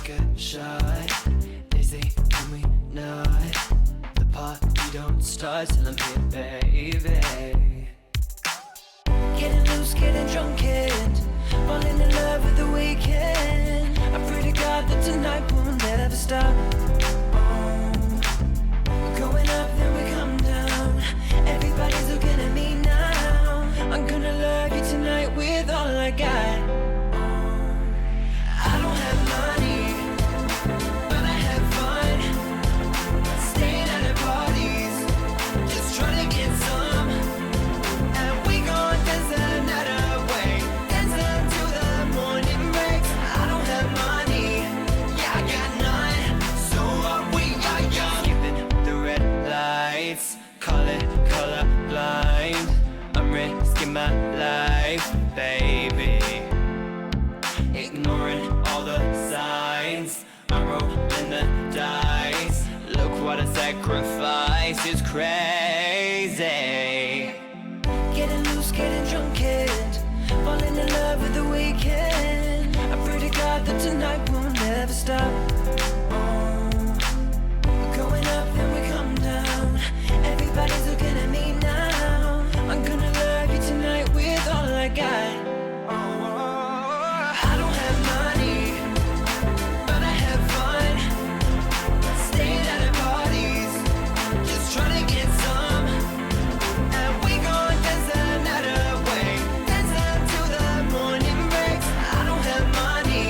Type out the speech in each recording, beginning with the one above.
like a shot. They say, can we not? The party don't start till I'm here, baby. Getting loose, getting drunk and falling in love with the weekend. I pray to God that tonight won't ever stop. We're going up, then we come down. Everybody's looking at me now. I'm gonna love you tonight with all I got. I don't have money, but I have fun. Staying at the parties, just trying to get some. And we gon' dance the night away, dance until the morning breaks. I don't have money, yeah, I got none. So what, we are young. Skipping the red lights, call it color blind. I'm risking my life, baby. Ignoring all the signs, I'm rolling the dice. Look what a sacrifice, it's crazy. Getting loose, getting drunk and falling in love with the weekend. I pray to God that tonight won't ever stop. We're going up, then we come down. Everybody's looking at me now. I'm gonna love you tonight with all I got. I don't have money, but I have fun. Staying at the parties, just trying to get some. And we gon' dance the night away, dance until the morning breaks. I don't have money,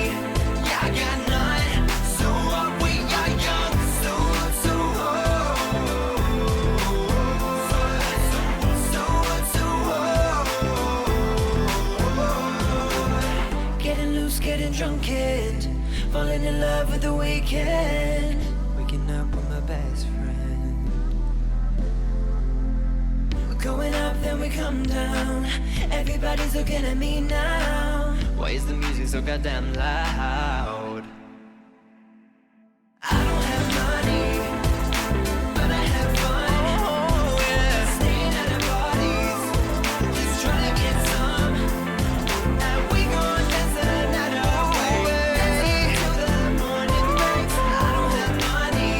yeah, I got none. So what, we are young. So what, so what. Getting loose, getting drunk and falling in love with the weekend. Waking up with my best friend. We're going up, then we come down. Everybody's looking at me now. Why is the music so goddamn loud? I don't have money, but I have fun. Oh yeah. Staying at the parties, just trying to get some. And we gon' dance the night away, dance until the morning breaks. I don't have money,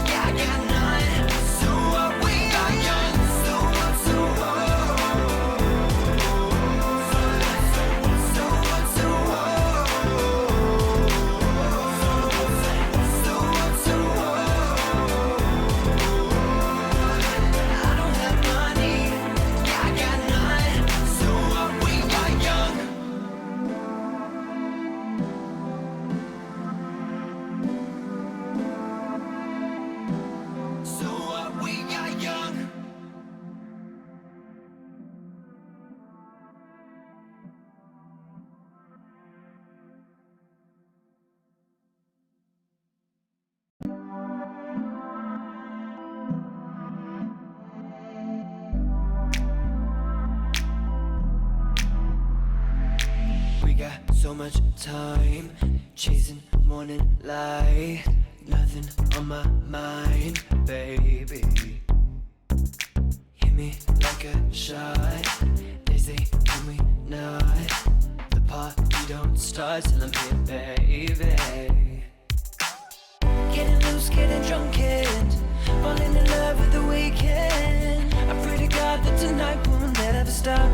yeah, I got none. So what, we are young. So what, so I don't have money, yeah, I got none. So what, we are young. So what, we are young. We got so much time, chasing morning light. Nothing on my mind, baby. Hit me like a shot. They say, can we not? The party don't start till I'm here, baby. Getting loose, getting drunk and falling in love with the weekend. I pray to God that tonight won't ever stop.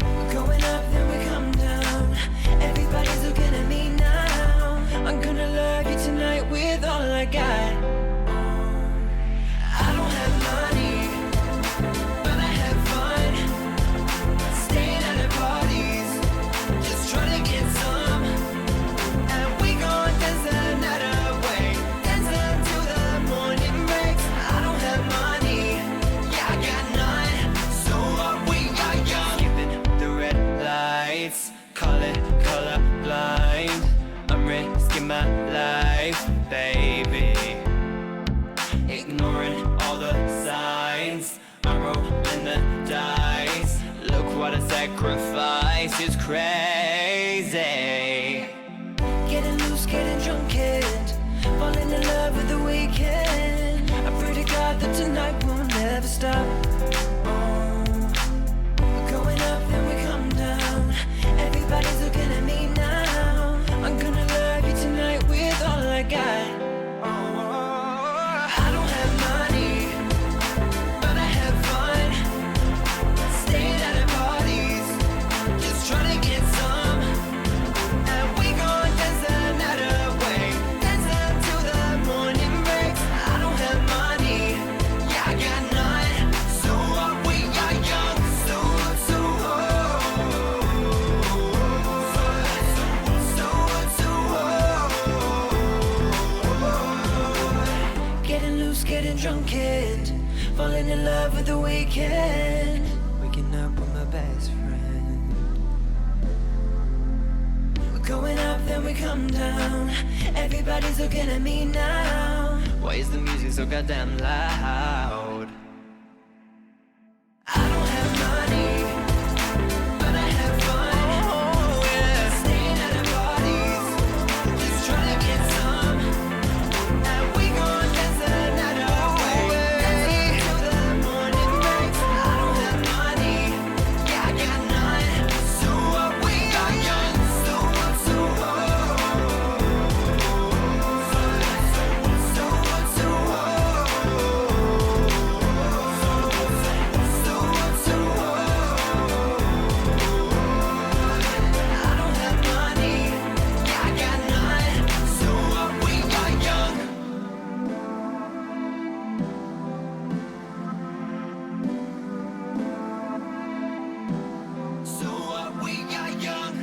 We're going up, then we come down. Everybody's looking at me now. I'm gonna love you tonight with all I got. I don't have money, but I have fun. Staying at the parties, just trying to get some. And we gon' dance the night away, dance until the morning breaks. I don't have money, yeah, I got none. So what, we are young. Skipping the red lights, call it color blind. I'm risking my life, baby. Ignoring all the signs, I'm rolling the dice. Look what a sacrifice, it's crazy. Getting loose, getting drunk and falling in love with the weekend. I pray to God that tonight won't ever stop. We're going up, then we come down. Everybody's looking at me now. I'm gonna drunk kid, falling in love with the weekend. Waking up with my best friend. We're going up, then we come down. Everybody's looking at me now. Why is the music so goddamn loud? I don't have money, but I have fun. Oh yeah. Staying at the parties, just trying to get some. And we gon' dance the night away, dancing till the morning breaks. I don't have money, yeah, I got none. So what, we are young. So what, so what? So what, so what? So what, so what? I don't have money, yeah, I got none. So what, we are young. So what, we are young.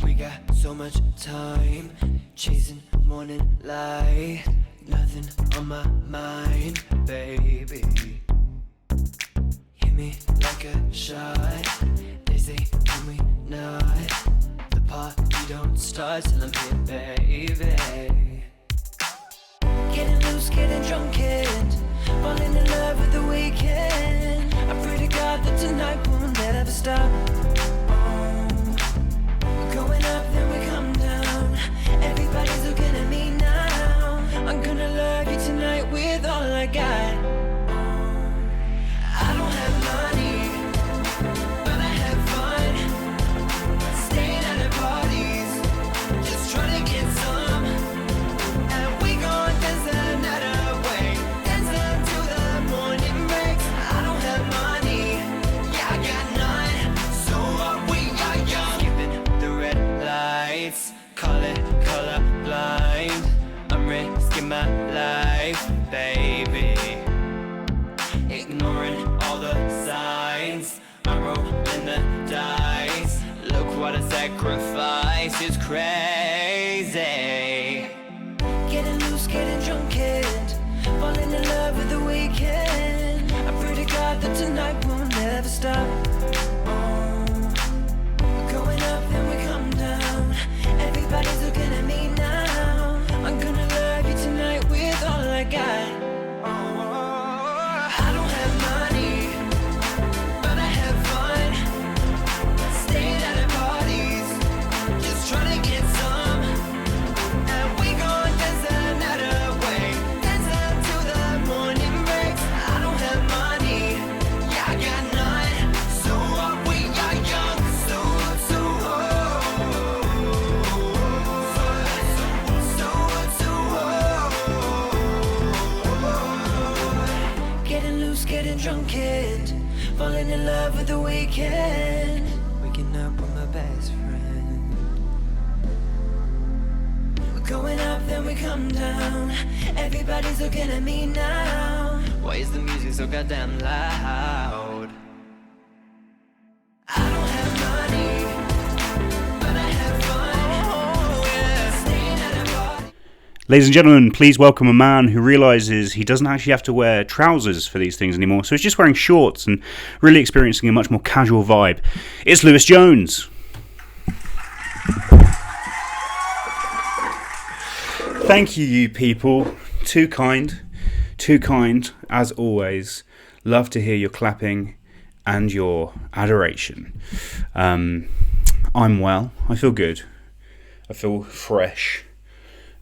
We got so much time, chasing morning light. Nothing on my mind, baby. Hit me like a shot. They say do me not. The party don't start till I'm here, baby. Getting loose, getting drunk, and falling in love with the weekend. I pray to God that tonight will never stop. We're going up, then we come down. Everybody's looking at me now. I'm gonna love you tonight with all I got. I don't have money, but I have fun. Staying at the parties, just trying to get some. And we gon' dance the night away, dance until the morning breaks. I don't have money, yeah, I got none. So what, we are young. Skipping the red lights, call it color blind. I'm risking my life, baby. Ignoring all the signs, I'm rolling the dice. Look what a sacrifice, it's crazy. Getting loose, getting drunk, and falling in love with the weekend. I pray to God that tonight will never stop. We're going up, then we come down. Everybody's looking at me now. I'm gonna love you tonight with all I got. I don't have money, but I have fun. Staying at the parties, just trying to get some. And we gon' dance the night away, dance until the morning breaks. I don't have money, yeah, I got none. So what, we are young. So what, so what? So what, so what? Getting loose, getting drunk, and falling in love with the weekend. Waking up with my best friend. We're going up, then we come down. Everybody's looking at me now. Why is the music so goddamn loud? I don't have money, but I have fun. Oh yeah. Staying at a party. Ladies and gentlemen, please welcome a man who realises he doesn't actually have to wear trousers for these things anymore, so he's just wearing shorts and really experiencing a much more casual vibe. It's Lewis Jones. Thank you, you people. Too kind, as always. Love to hear your clapping and your adoration. I'm well. I feel good. I feel fresh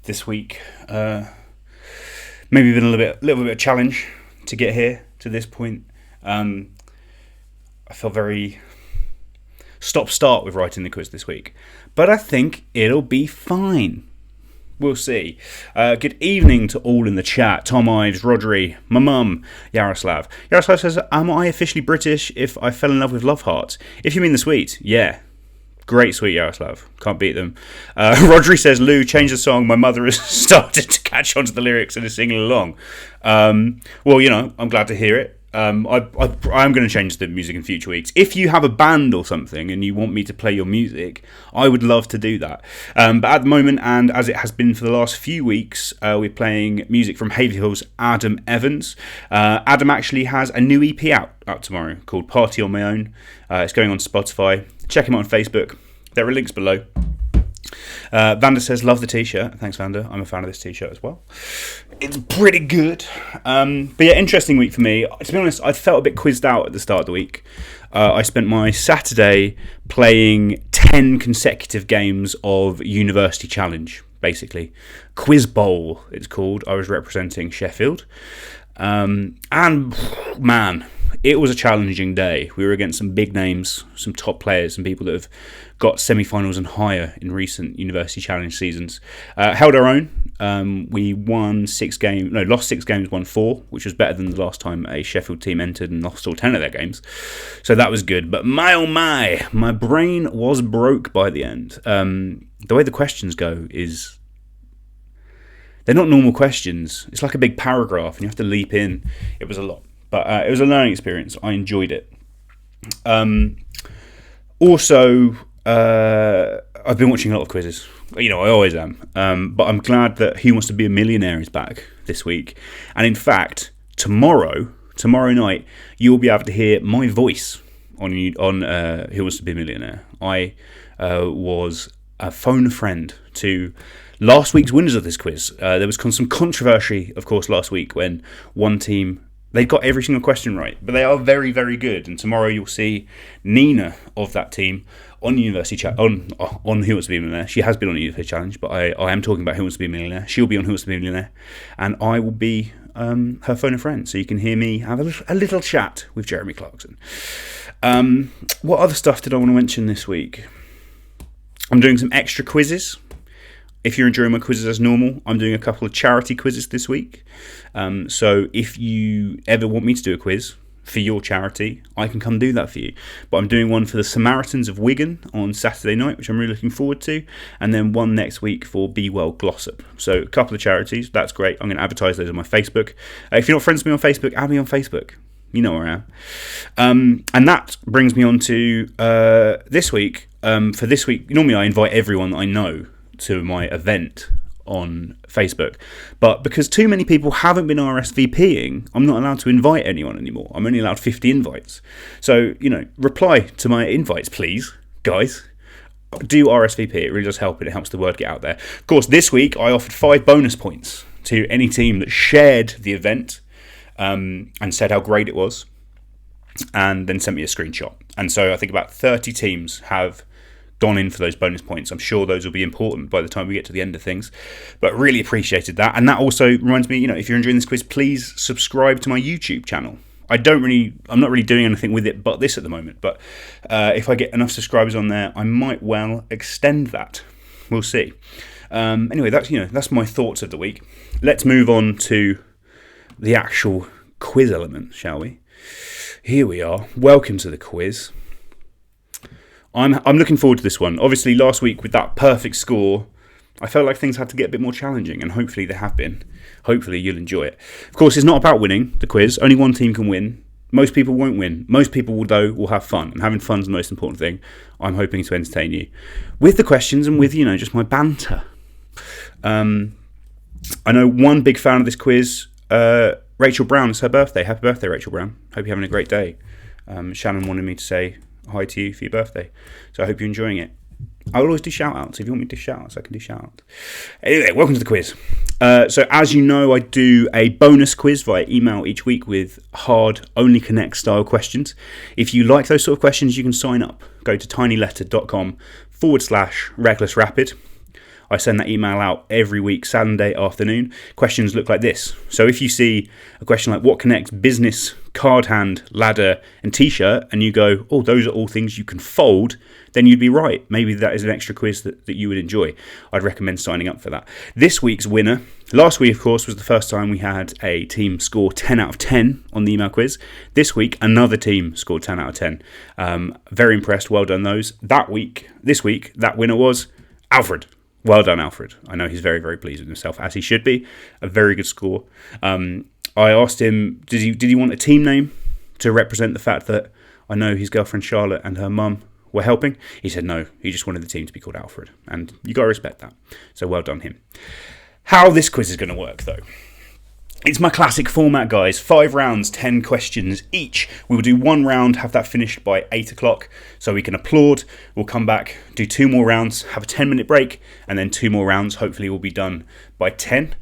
this week. Maybe been a little bit of challenge to get here to this point. I felt very stop-start with writing the quiz this week, but I think it'll be fine. We'll see. Good evening to all in the chat. Tom Ives, Rodri, my mum, Yaroslav. Yaroslav says, am I officially British if I fell in love with Love Hearts? If you mean the sweet, yeah. Great Sweet Yaroslav. Can't beat them. Rodri says, Lou, change the song. My mother has started to catch on to the lyrics and is singing along. Well, I'm glad to hear it. I'm going to change the music in future weeks. If you have a band or something and you want me to play your music, I would love to do that. But at the moment, and as it has been for the last few weeks, we're playing music from Haverhill's Adam Evans. Adam actually has a new EP out tomorrow called Party on My Own. It's going on Spotify. Check him out on Facebook. There are links below. Vanda says, love the t-shirt. Thanks, Vanda. I'm a fan of this t-shirt as well. It's pretty good. But yeah, interesting week for me. To be honest, I felt a bit quizzed out at the start of the week. I spent my Saturday playing 10 consecutive games of University Challenge, basically. Quiz Bowl, it's called. I was representing Sheffield. And, man, it was a challenging day. We were against some big names, some top players, some people that have got semi-finals and higher in recent University Challenge seasons. Held our own. We lost 6 games, won 4, which was better than the last time a Sheffield team entered and lost all 10 of their games. So that was good. But my brain was broke by the end. The way the questions go is, they're not normal questions. It's like a big paragraph and you have to leap in. It was a lot. But it was a learning experience. I enjoyed it. Also, I've been watching a lot of quizzes. I always am. But I'm glad that Who Wants to Be a Millionaire is back this week. And in fact, tomorrow night, you'll be able to hear my voice on Who Wants to Be a Millionaire. I was a phone friend to last week's winners of this quiz. There was some controversy, of course, last week when one team... They got every single question right, but they are very, very good. And tomorrow you'll see Nina of that team on University on Who Wants to Be a Millionaire. She has been on University Challenge, but I am talking about Who Wants to Be a Millionaire. She'll be on Who Wants to Be a Millionaire, and I will be her phone a friend, so you can hear me have a little chat with Jeremy Clarkson. What other stuff did I want to mention this week? I'm doing some extra quizzes. If you're enjoying my quizzes as normal, I'm doing a couple of charity quizzes this week. So if you ever want me to do a quiz for your charity, I can come do that for you. But I'm doing one for the Samaritans of Wigan on Saturday night, which I'm really looking forward to. And then one next week for Be Well Glossop. So a couple of charities. That's great. I'm going to advertise those on my Facebook. If you're not friends with me on Facebook, add me on Facebook. You know where I am. And that brings me on to this week. For this week, normally I invite everyone I know to my event on Facebook, but because too many people haven't been RSVPing, I'm not allowed to invite anyone anymore. I'm only allowed 50 invites. So, reply to my invites, please, guys. Do RSVP. It really does help, and it helps the word get out there. Of course, this week I offered 5 bonus points to any team that shared the event and said how great it was, and then sent me a screenshot. And so I think about 30 teams have gone in for those bonus points. I'm sure those will be important by the time we get to the end of things, but really appreciated that. And that also reminds me, if you're enjoying this quiz, please subscribe to my YouTube channel. I'm not really doing anything with it but this at the moment, but if I get enough subscribers on there, I might well extend that. We'll see. Anyway, that's my thoughts of the week. Let's move on to the actual quiz element, shall we? Here we are. Welcome to the quiz. I'm looking forward to this one. Obviously, last week with that perfect score, I felt like things had to get a bit more challenging, and hopefully they have been. Hopefully you'll enjoy it. Of course, it's not about winning the quiz. Only one team can win. Most people won't win. Most people, though, will have fun, and having fun is the most important thing. I'm hoping to entertain you with the questions and with, just my banter. I know one big fan of this quiz, Rachel Brown. It's her birthday. Happy birthday, Rachel Brown. Hope you're having a great day. Shannon wanted me to say hi to you for your birthday, so I hope you're enjoying it. I will always do shout outs. If you want me to shout outs, I can do shout outs. Anyway, welcome to the quiz. So as you know, I do a bonus quiz via email each week with hard only connect style questions. If you like those sort of questions, you can sign up. Go to tinyletter.com/recklessrapid. I send that email out every week, Sunday afternoon. Questions look like this. So if you see a question like what connects business, card hand, ladder, and t-shirt, and you go, oh, those are all things you can fold, then you'd be right. Maybe that is an extra quiz that you would enjoy. I'd recommend signing up for that. This week's winner, last week, of course, was the first time we had a team score 10 out of 10 on the email quiz. This week, another team scored 10 out of 10. Very impressed. Well done, those. This week, that winner was Alfred. Well done, Alfred. I know he's very, very pleased with himself, as he should be. A very good score. I asked him, did he want a team name to represent the fact that I know his girlfriend Charlotte and her mum were helping? He said no, he just wanted the team to be called Alfred, and you got to respect that. So well done him. How this quiz is going to work, though. It's my classic format, guys. 5 rounds, 10 questions each. We will do 1 round, have that finished by 8 o'clock, so we can applaud. We'll come back, do 2 more rounds, have a 10-minute break, and then 2 more rounds. Hopefully we'll be done by 10.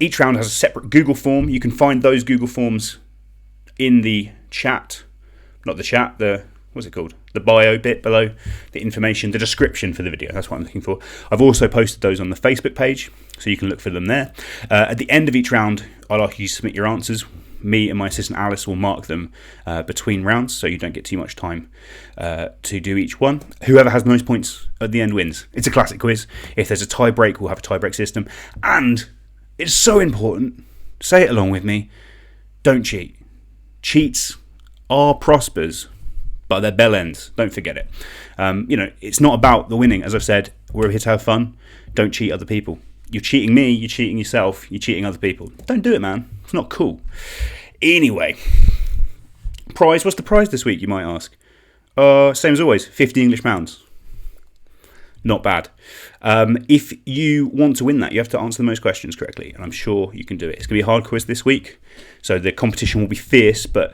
Each round has a separate Google form. You can find those Google forms in the chat. Not the chat, what's it called? The bio bit below, the information, the description for the video. That's what I'm looking for. I've also posted those on the Facebook page, so you can look for them there. At the end of each round, I'll ask you to submit your answers. Me and my assistant Alice will mark them between rounds, so you don't get too much time to do each one. Whoever has the most points at the end wins. It's a classic quiz. If there's a tie break, we'll have a tie break system. And it's so important, say it along with me, don't cheat. Cheats are prospers, but they're bell ends. Don't forget it. It's not about the winning. As I've said, we're here to have fun. Don't cheat other people. You're cheating me, you're cheating yourself, you're cheating other people. Don't do it, man. It's not cool. Anyway, prize. What's the prize this week, you might ask? Same as always, 50 English pounds. Not bad. If you want to win that, you have to answer the most questions correctly, and I'm sure you can do it. It's going to be a hard quiz this week, so the competition will be fierce, but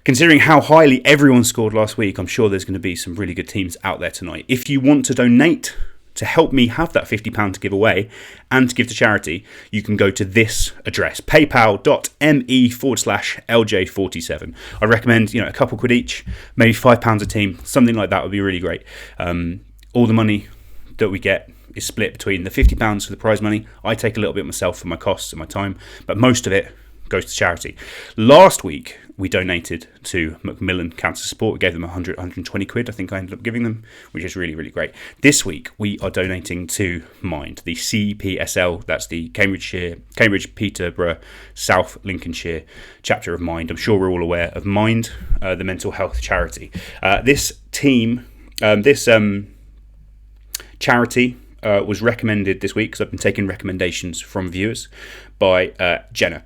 considering how highly everyone scored last week, I'm sure there's going to be some really good teams out there tonight. If you want to donate to help me have that £50 to give away and to give to charity, you can go to this address, paypal.me/LJ47. I recommend, a couple quid each, maybe £5 a team, something like that would be really great. All the money that we get is split between the £50 for the prize money. I take a little bit myself for my costs and my time, but most of it goes to charity. Last week, we donated to Macmillan Cancer Support. We gave them 120 quid, I think I ended up giving them, which is really, really great. This week, we are donating to Mind, the CPSL, that's the Cambridge, Peterborough, South Lincolnshire chapter of Mind. I'm sure we're all aware of Mind, the mental health charity. This charity was recommended this week, because I've been taking recommendations from viewers, by Jenna.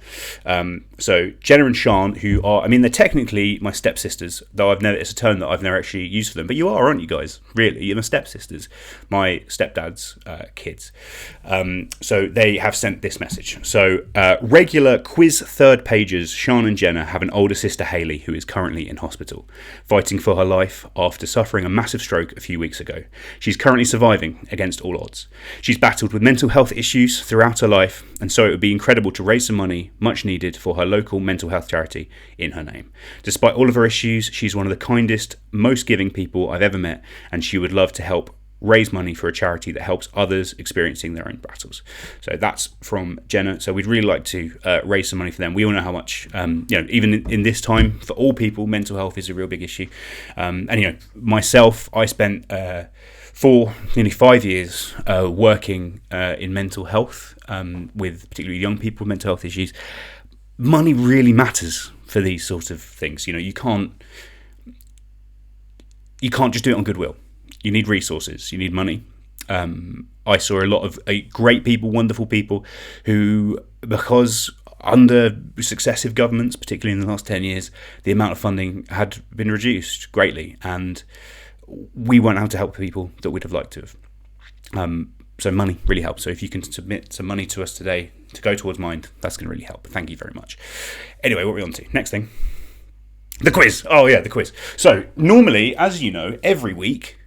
So Jenna and Sean, who are, they're technically my stepsisters, though it's a term that I've never actually used for them, but you are, aren't you guys? Really, you're my stepsisters, my stepdad's kids. So they have sent this message. So regular quiz third pages, Sean and Jenna have an older sister, Hayley, who is currently in hospital, fighting for her life after suffering a massive stroke a few weeks ago. She's currently surviving against all odds. She's battled with mental health issues throughout her life, and so it would be incredible to raise some money, much needed, for her local mental health charity in her name. Despite all of her issues, she's one of the kindest, most giving people I've ever met, and she would love to help raise money for a charity that helps others experiencing their own battles. So that's from Jenna. So we'd really like to raise some money for them. We all know how much, even in this time, for all people, mental health is a real big issue. Myself, I spent for nearly 5 years working in mental health with particularly young people with mental health issues. Money really matters for these sort of things. You can't just do it on goodwill. You need resources. You need money. I saw a lot of great people, wonderful people who, because under successive governments, particularly in the last 10 years, the amount of funding had been reduced greatly, and we weren't able to help the people that we'd have liked to have. So money really helps. So if you can submit some money to us today to go towards Mind, that's going to really help. Thank you very much. Anyway, what are we on to? Next thing. The quiz. Oh yeah, the quiz. So normally, as you know, every week,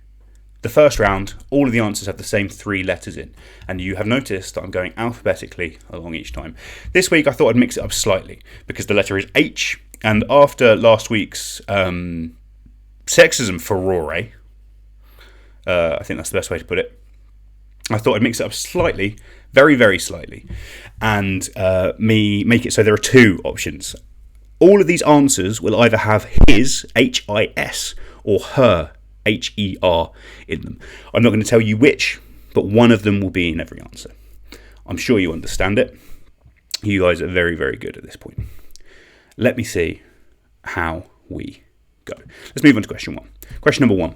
the first round, all of the answers have the same 3 letters in. And you have noticed that I'm going alphabetically along each time. This week, I thought I'd mix it up slightly because the letter is H. And after last week's sexism furore, I think that's the best way to put it, I thought I'd mix it up slightly, very, very slightly, and make it so there are two options. All of these answers will either have his, H-I-S, or her, H-E-R, in them. I'm not going to tell you which, but one of them will be in every answer. I'm sure you understand it. You guys are very, very good at this point. Let me see how we go. Let's move on to question 1. Question number 1.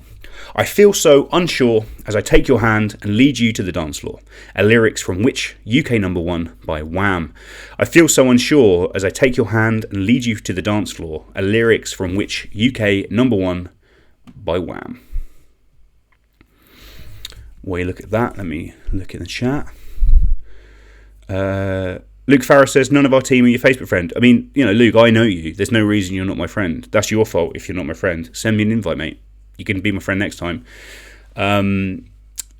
I feel so unsure as I take your hand and lead you to the dance floor. A lyrics from which UK number 1 by Wham. I feel so unsure as I take your hand and lead you to the dance floor. A lyrics from which UK number 1 by Wham. While you look at that, let me look in the chat. Luke Farrar says, none of our team are your Facebook friend. I mean, Luke, I know you. There's no reason you're not my friend. That's your fault if you're not my friend. Send me an invite, mate. You can be my friend next time.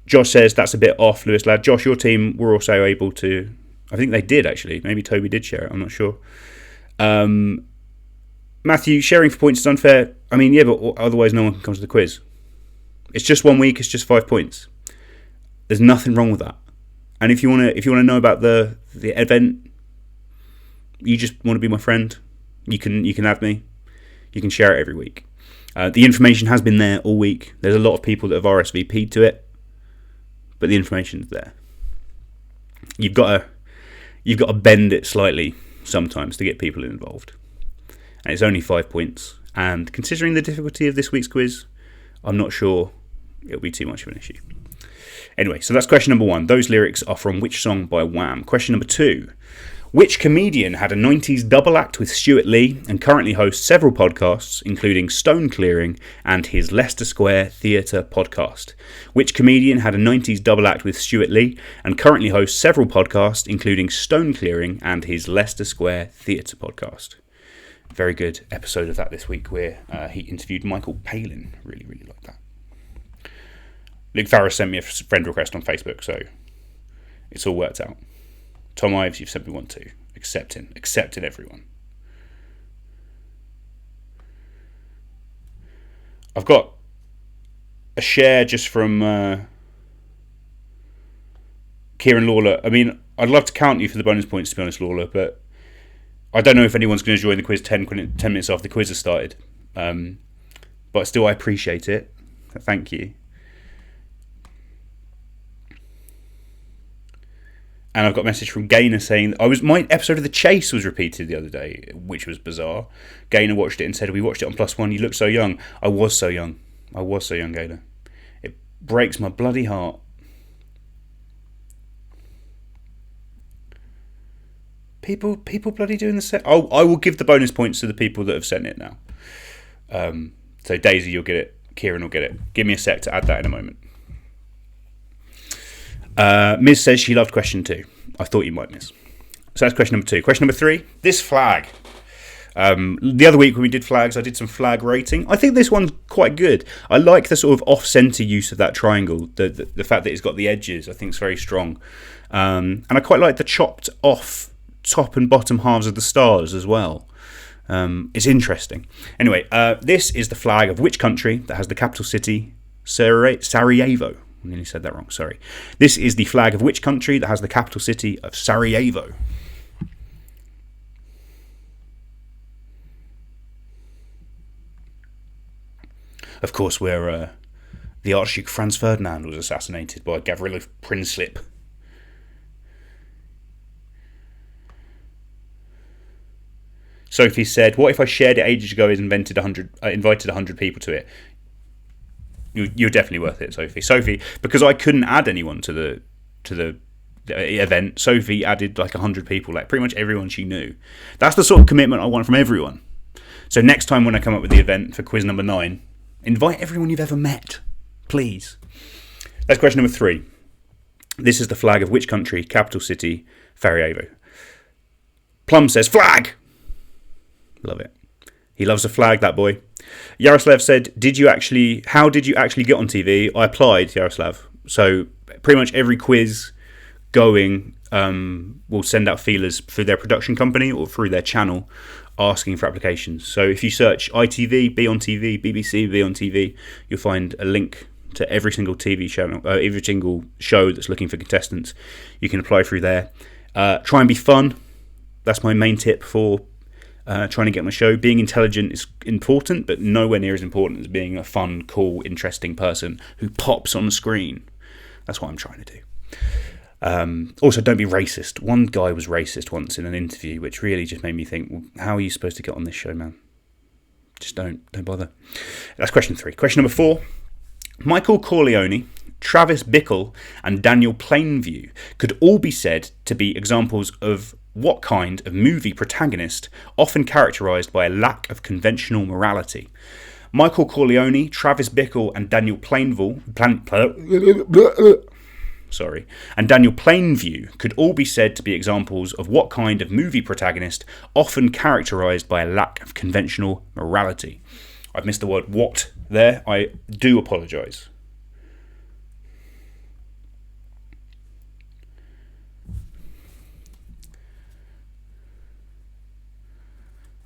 Josh says, that's a bit off, Lewis lad. Josh, your team were also able to... I think they did, actually. Maybe Toby did share it. I'm not sure. Matthew, sharing for points is unfair. I mean, yeah, but otherwise no one can come to the quiz. It's just 1 week. It's just 5 points. There's nothing wrong with that. And if you want to know about the event, you just want to be my friend, you can add me. You can share it every week. The information has been there all week. There's a lot of people that have RSVP'd to it, but the information's there. You've got to bend it slightly sometimes to get people involved. And it's only 5 points. And considering the difficulty of this week's quiz, I'm not sure it'll be too much of an issue. Anyway, so that's question number 1. Those lyrics are from which song by Wham? Question number 2. Which comedian had a 90s double act with Stuart Lee and currently hosts several podcasts, including Stone Clearing and his Leicester Square Theatre podcast? Which comedian had a 90s double act with Stuart Lee and currently hosts several podcasts, including Stone Clearing and his Leicester Square Theatre podcast? Very good episode of that this week where he interviewed Michael Palin. Really, really like that. Luke Farrar sent me a friend request on Facebook, so it's all worked out. Tom Ives, you've sent me one too. Accepting everyone. I've got a share just from Kieran Lawler. I mean, I'd love to count you for the bonus points, to be honest, Lawler, but I don't know if anyone's going to join the quiz 10 minutes after the quiz has started. But still, I appreciate it. Thank you. And I've got a message from Gaynor saying my episode of The Chase was repeated the other day, which was bizarre. Gaynor watched it and said, we watched it on +1. You look so young. I was so young, Gaynor. It breaks my bloody heart. People bloody doing the set. Oh, I will give the bonus points to the people that have sent it now. So Daisy, you'll get it. Kieran will get it. Give me a sec to add that in a moment. Ms says she loved question 2. I thought you might, Ms. So that's question number 2. Question number 3. This flag. The other week when we did flags, I did some flag rating. I think this one's quite good. I like the sort of off-centre use of that triangle. The fact that it's got the edges, I think is very strong. And I quite like the chopped off top and bottom halves of the stars as well. It's interesting. Anyway, this is the flag of which country that has the capital city, Sarajevo. I nearly said that wrong, sorry. This is the flag of which country that has the capital city of Sarajevo? Of course, where the Archduke Franz Ferdinand was assassinated by Gavrilo Princip. Sophie said, what if I shared it ages ago and invited 100 people to it? You're definitely worth it, Sophie. Sophie, because I couldn't add anyone to the event, Sophie added like 100 people, like pretty much everyone she knew. That's the sort of commitment I want from everyone. So next time when I come up with the event for quiz number 9, invite everyone you've ever met, please. That's question number 3. This is the flag of which country? Capital city, Sarajevo. Plum says, flag! Love it. He loves a flag, that boy. Yaroslav said, how did you actually get on TV? I applied, Yaroslav. So pretty much every quiz going will send out feelers for their production company or through their channel asking for applications. So if you search ITV, Be on TV, BBC, Be on TV, you'll find a link to every single TV channel, every single show that's looking for contestants. You can apply through there. Try and be fun. That's my main tip for trying to get on a show. Being intelligent is important, but nowhere near as important as being a fun, cool, interesting person who pops on the screen. That's what I'm trying to do. Also, don't be racist. One guy was racist once in an interview, which really just made me think, well, how are you supposed to get on this show, man? Just don't bother. That's question 3. Question number 4. Michael Corleone, Travis Bickle, and Daniel Plainview could all be said to be examples of what kind of movie protagonist often characterised by a lack of conventional morality? Michael Corleone, Travis Bickle, and Daniel Plainview could all be said to be examples of what kind of movie protagonist often characterised by a lack of conventional morality. I've missed the word "what" there. I do apologise.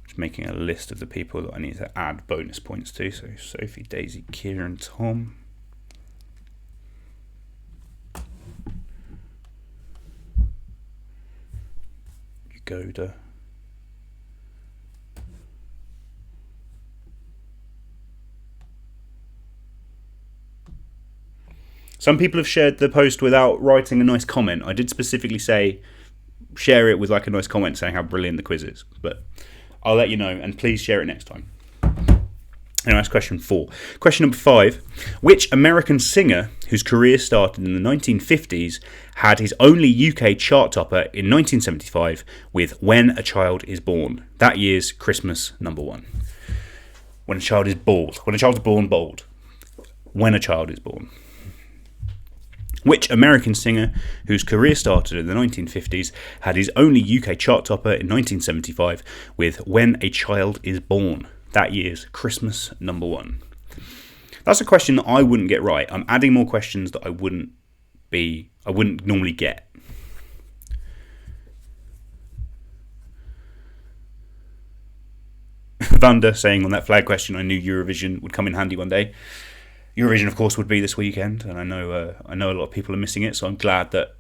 Just making a list of the people that I need to add bonus points to. So Sophie, Daisy, Kieran, Tom. Goda. Some people have shared the post without writing a nice comment. I did specifically say share it with like a nice comment saying how brilliant the quiz is, but I'll let you know, and please share it next time. Anyway, that's question 4. Question number 5. Which American singer whose career started in the 1950s had his only UK chart topper in 1975 with When a Child is Born? That year's Christmas number 1. When a child is bald. When a child is born, bold. When a child is born. Which American singer whose career started in the 1950s had his only UK chart topper in 1975 with When a Child is Born? That year's Christmas number 1. That's a question that I wouldn't get right. I'm adding more questions that I wouldn't normally get. Vanda saying on that flag question, I knew Eurovision would come in handy one day. Eurovision, of course, would be this weekend, and I know a lot of people are missing it, so I'm glad that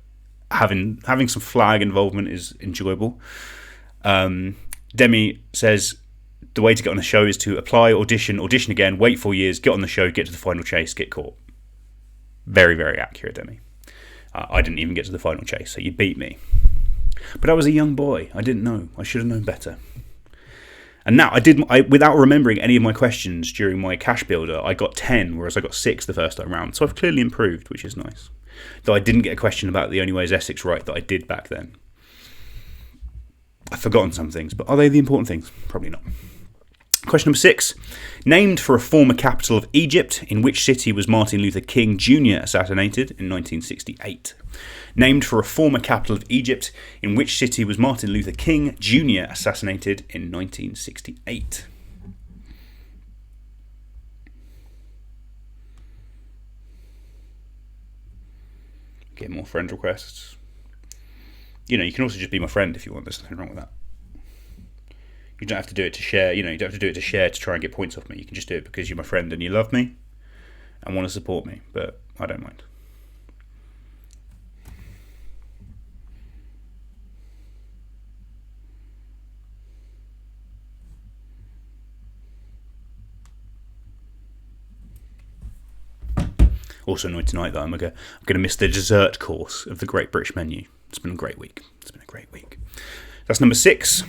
having some flag involvement is enjoyable. Demi says the way to get on a show is to apply, audition again, wait 4 years, get on the show, get to the final chase, get caught. Very, very accurate, Demi. I didn't even get to the final chase, so you beat me. But I was a young boy. I didn't know. I should have known better. And now, without remembering any of my questions during my cash builder, I got 10, whereas I got 6 the first time round. So I've clearly improved, which is nice. Though I didn't get a question about The Only Way is Essex right that I did back then. I've forgotten some things, but are they the important things? Probably not. Question number 6. Named for a former capital of Egypt, in which city was Martin Luther King Jr. assassinated in 1968? Named for a former capital of Egypt, in which city was Martin Luther King Jr. assassinated in 1968? Get more friend requests. You can also just be my friend if you want. There's nothing wrong with that. You don't have to do it to share. You don't have to do it to share to try and get points off me. You can just do it because you're my friend and you love me and want to support me. But I don't mind. Also annoyed tonight that I'm going to miss the dessert course of the Great British Menu. It's been a great week. That's number 6.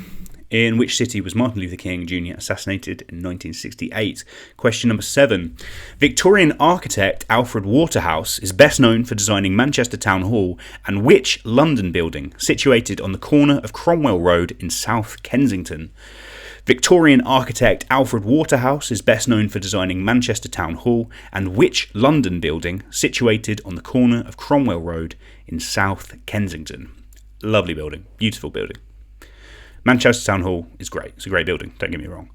In which city was Martin Luther King Jr. assassinated in 1968? Question number 7. Victorian architect Alfred Waterhouse is best known for designing Manchester Town Hall and which London building situated on the corner of Cromwell Road in South Kensington? Victorian architect Alfred Waterhouse is best known for designing Manchester Town Hall and which London building situated on the corner of Cromwell Road in South Kensington? Lovely building, beautiful building. Manchester Town Hall is great. It's a great building, don't get me wrong.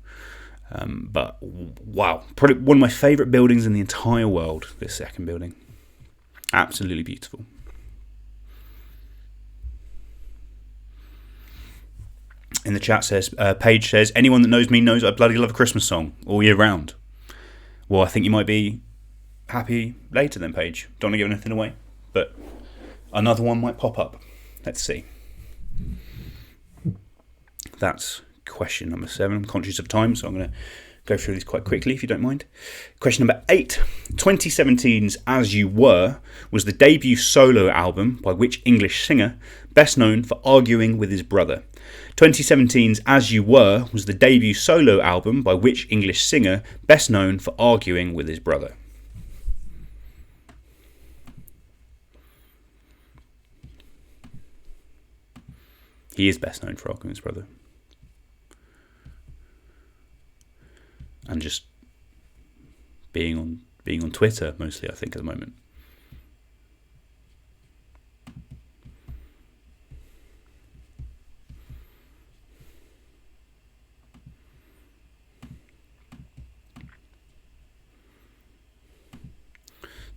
But wow, probably one of my favourite buildings in the entire world, this second building. Absolutely beautiful. In the chat says, Paige says, anyone that knows me knows I bloody love a Christmas song all year round. Well, I think you might be happy later then, Paige. Don't want to give anything away, but another one might pop up. Let's see. That's question number 7. I'm conscious of time, so I'm going to go through these quite quickly, if you don't mind. Question number 8. 2017's As You Were was the debut solo album by which English singer, best known for arguing with his brother? 2017's As You Were was the debut solo album by which English singer, best known for arguing with his brother? He is best known for arguing with his brother. And just being on Twitter mostly, I think, at the moment.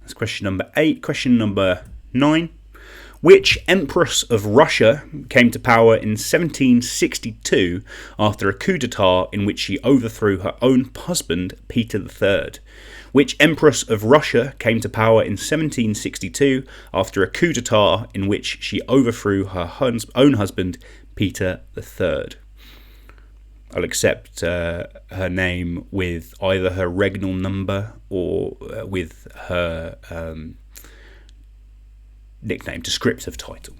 That's question number 8. Question number 9. Which Empress of Russia came to power in 1762 after a coup d'etat in which she overthrew her own husband, Peter III? Which Empress of Russia came to power in 1762 after a coup d'etat in which she overthrew her own husband, Peter III? I'll accept her name with either her regnal number or with her nickname, descriptive title.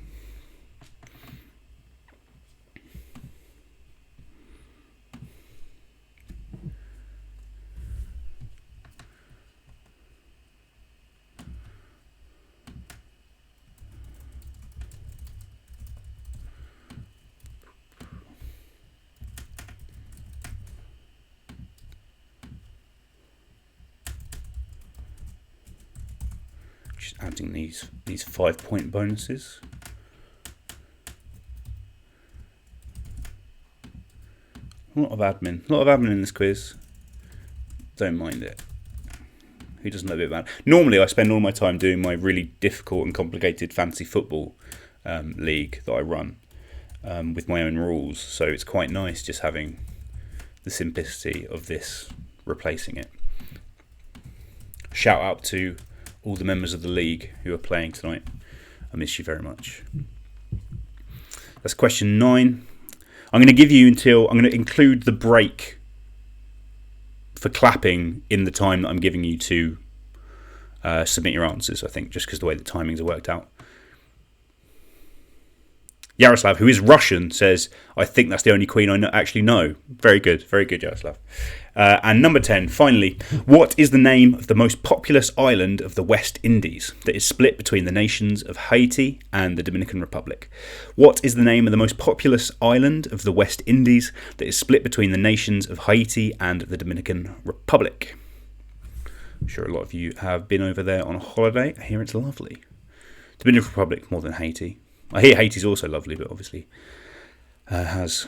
Just adding these 5-point bonuses. A lot of admin in this quiz. Don't mind it. Who doesn't know a bit about it? Normally I spend all my time doing my really difficult and complicated fantasy football league that I run with my own rules, so it's quite nice just having the simplicity of this replacing it. Shout out to all the members of the league who are playing tonight. I miss you very much. That's question 9. I'm going to include the break for clapping in the time that I'm giving you to submit your answers, I think, just because the way the timings are worked out. Yaroslav, who is Russian, says, I think that's the only queen I actually know. Very good, Yaroslav. And number 10, finally, what is the name of the most populous island of the West Indies that is split between the nations of Haiti and the Dominican Republic? What is the name of the most populous island of the West Indies that is split between the nations of Haiti and the Dominican Republic? I'm sure a lot of you have been over there on a holiday. I hear it's lovely. Dominican Republic more than Haiti. I hear Haiti's also lovely, but obviously has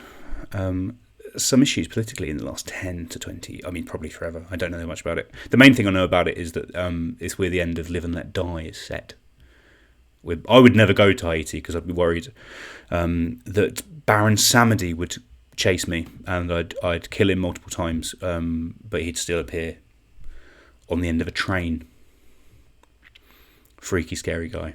some issues politically in the last 10 to 20. I mean, probably forever. I don't know much about it. The main thing I know about it is that it's where the end of Live and Let Die is set. I would never go to Haiti because I'd be worried that Baron Samedi would chase me and I'd kill him multiple times, but he'd still appear on the end of a train. Freaky, scary guy.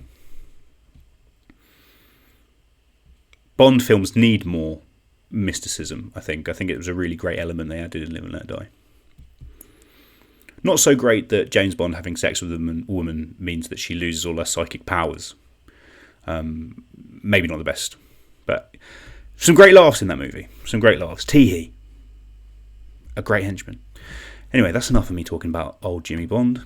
Bond films need more mysticism, I think. I think it was a really great element they added in Live and Let Die. Not so great that James Bond having sex with a woman means that she loses all her psychic powers. Maybe not the best. But some great laughs in that movie. Some great laughs. Tee-hee. A great henchman. Anyway, that's enough of me talking about old Jimmy Bond.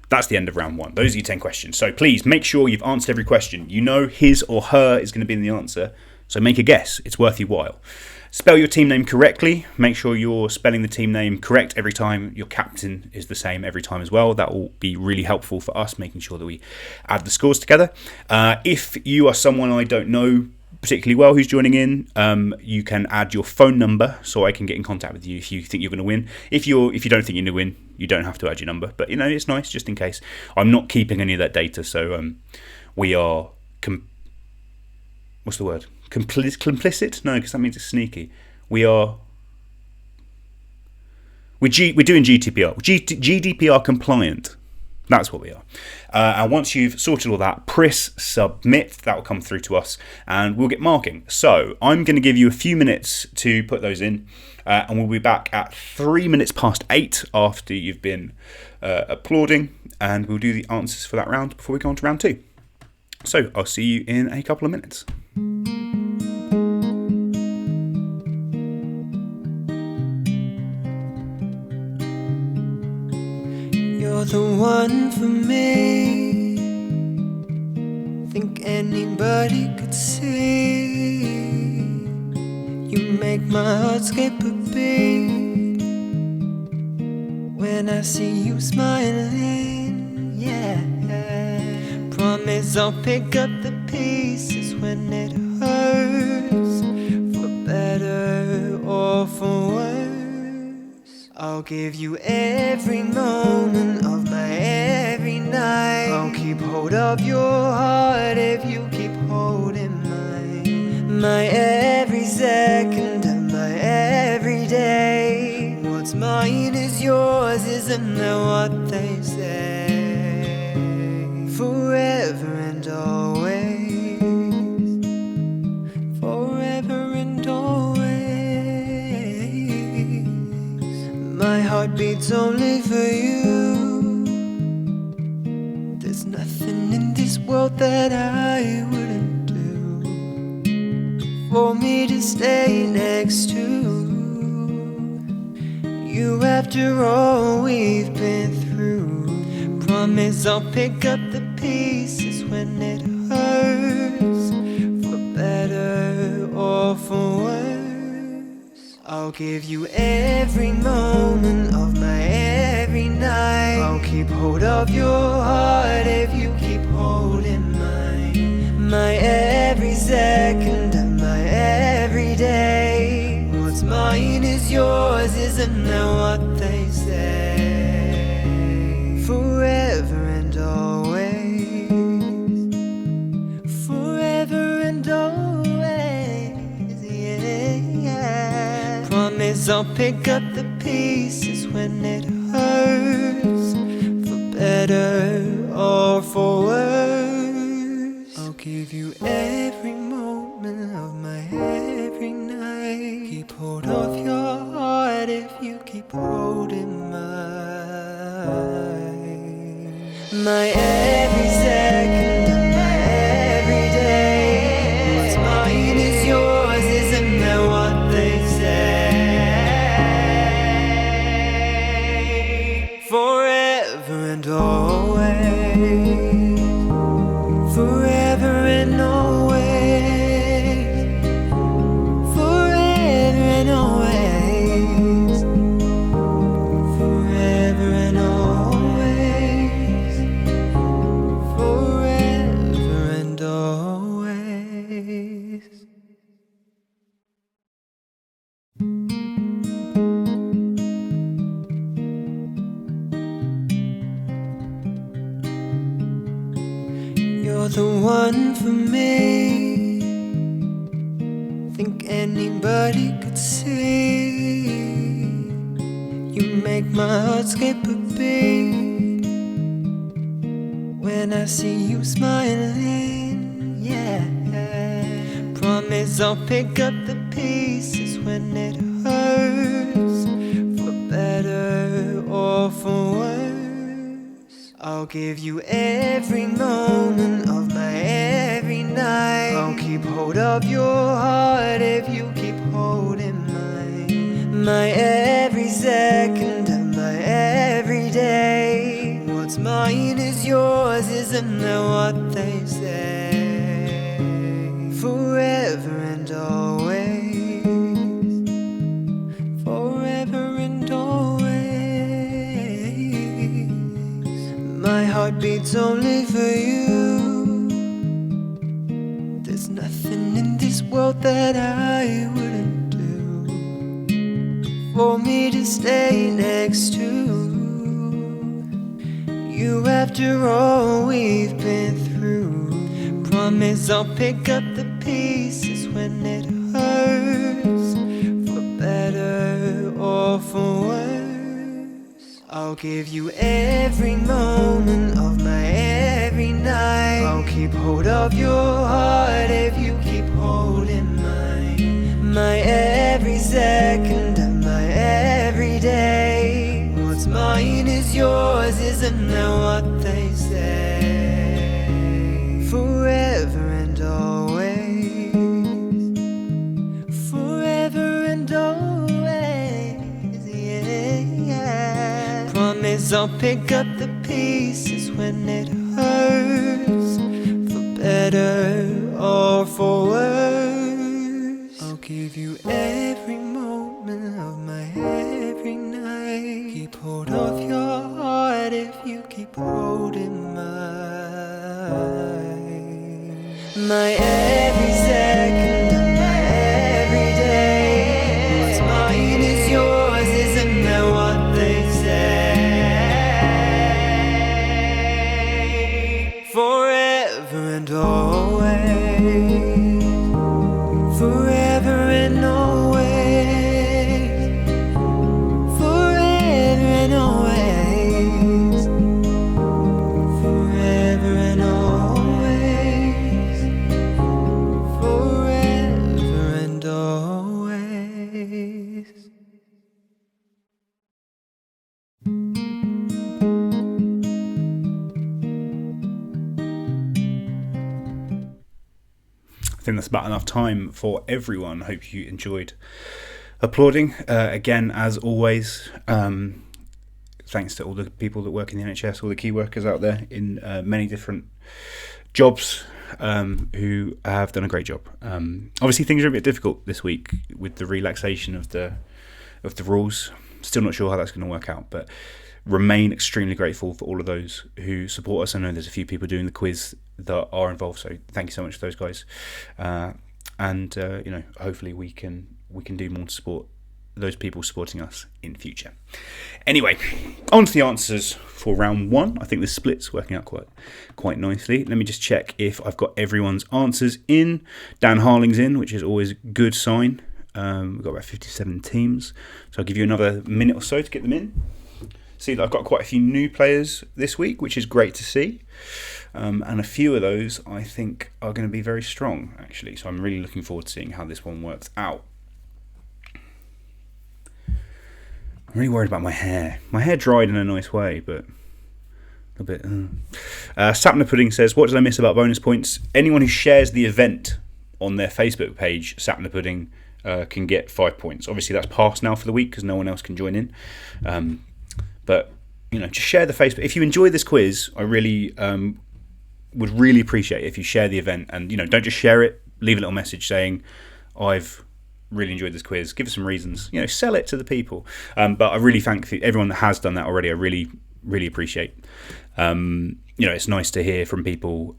That's the end of round 1. Those are your 10 questions. So please make sure you've answered every question. You know his or her is going to be in the answer. So make a guess. It's worth your while. Spell your team name correctly. Make sure you're spelling the team name correct every time. Your captain is the same every time as well. That will be really helpful for us, making sure that we add the scores together. If you are someone I don't know particularly well who's joining in, you can add your phone number so I can get in contact with you if you think you're going to win. If you don't think you're going to win, you don't have to add your number, but it's nice just in case. I'm not keeping any of that data, so we are what's the word? Complicit? No, because that means it's sneaky. We're We're doing GDPR compliant. That's what we are. And once you've sorted all that, press submit. That will come through to us and we'll get marking. So I'm going to give you a few minutes to put those in. And we'll be back at 8:03 after you've been applauding. And we'll do the answers for that round before we go on to round 2. So I'll see you in a couple of minutes. You're the one for me. Think anybody could see. You make my heart skip a beat when I see you smiling, yeah. Promise I'll pick up the pieces when it hurts, for better or for worse. I'll give you every moment of my every night. I'll keep hold of your heart if you keep holding mine. My every second of my every day. What's mine is yours, isn't that what they say? Forever and always, forever and always. My heart beats only for you. There's nothing in this world that I wouldn't do for me to stay next to you after all we've been through. Promise I'll pick up the pieces when it hurts, for better or for worse. I'll give you every moment of my every night. I'll keep hold of your heart if you keep holding mine. My every second of my every day. What's mine is yours, isn't that what they say? Forever and always, forever and always, yeah. Promise I'll pick up the pieces when it hurts, for better or for worse. I'll give you every moment of my every night. Keep hold of your heart if you keep holding mine. My every second of my every day. What's mine is yours, isn't that what they say? Forever and always, forever and always, forever and always, forever and always, forever and always. You're the one for me. Think anybody could see. You make my heart skip a beat when I see you smiling, yeah. Promise I'll pick up the pieces when it hurts, for better or for worse. I'll give you every moment of my every night. I'll keep hold of your heart if you keep holding mine. My every second of my every day. What's mine is yours, isn't that what they say? Forever and always, forever and always. My heart beats only for you. There's nothing in this world that I wouldn't do for me to stay next to you after all we've been through. Promise I'll pick up the pieces when it hurts, for better or for worse. I'll give you every moment of my every night. I'll keep hold of your heart if you keep holding mine. My every second of my every day. What's mine is yours, isn't that what they say? Forever and always. Forever and always, yeah. Promise I'll pick up the pieces when it hurts, for better or for worse. I'll give you every moment of my every night. Keep hold of your heart if you keep holding mine. My every second of my every day. What's mine is yours, isn't that what they say? Forever and always. Forever and always. Forever and always. Forever and always. Forever and always. I think that's about enough time for everyone. I hope you enjoyed applauding. Again, as always, thanks to all the people that work in the NHS, all the key workers out there in many different jobs who have done a great job. Obviously, things are a bit difficult this week with the relaxation of the rules. Still not sure how that's going to work out, but remain extremely grateful for all of those who support us. I know there's a few people doing the quiz that are involved, so thank you so much to those guys. And hopefully we can do more to support those people supporting us in future. Anyway, on to the answers for round one. I think the split's working out quite nicely. Let me just check if I've got everyone's answers in. Dan Harling's in, which is always a good sign. We've got about 57 teams, so I'll give you another minute or so to get them in. See that I've got quite a few new players this week, which is great to see. And a few of those I think are going to be very strong, actually. So I'm really looking forward to seeing how this one works out. I'm really worried about my hair. My hair dried in a nice way, but a bit... Sapna Pudding says, what did I miss about bonus points? Anyone who shares the event on their Facebook page, Sapna Pudding, can get 5 points. Obviously, that's passed now for the week because no one else can join in. But, just share the Facebook. If you enjoy this quiz, I really would really appreciate it if you share the event. And, don't just share it. Leave a little message saying, I've really enjoyed this quiz. Give us some reasons. Sell it to the people. But I really thank everyone that has done that already. I really, really appreciate. It's nice to hear from people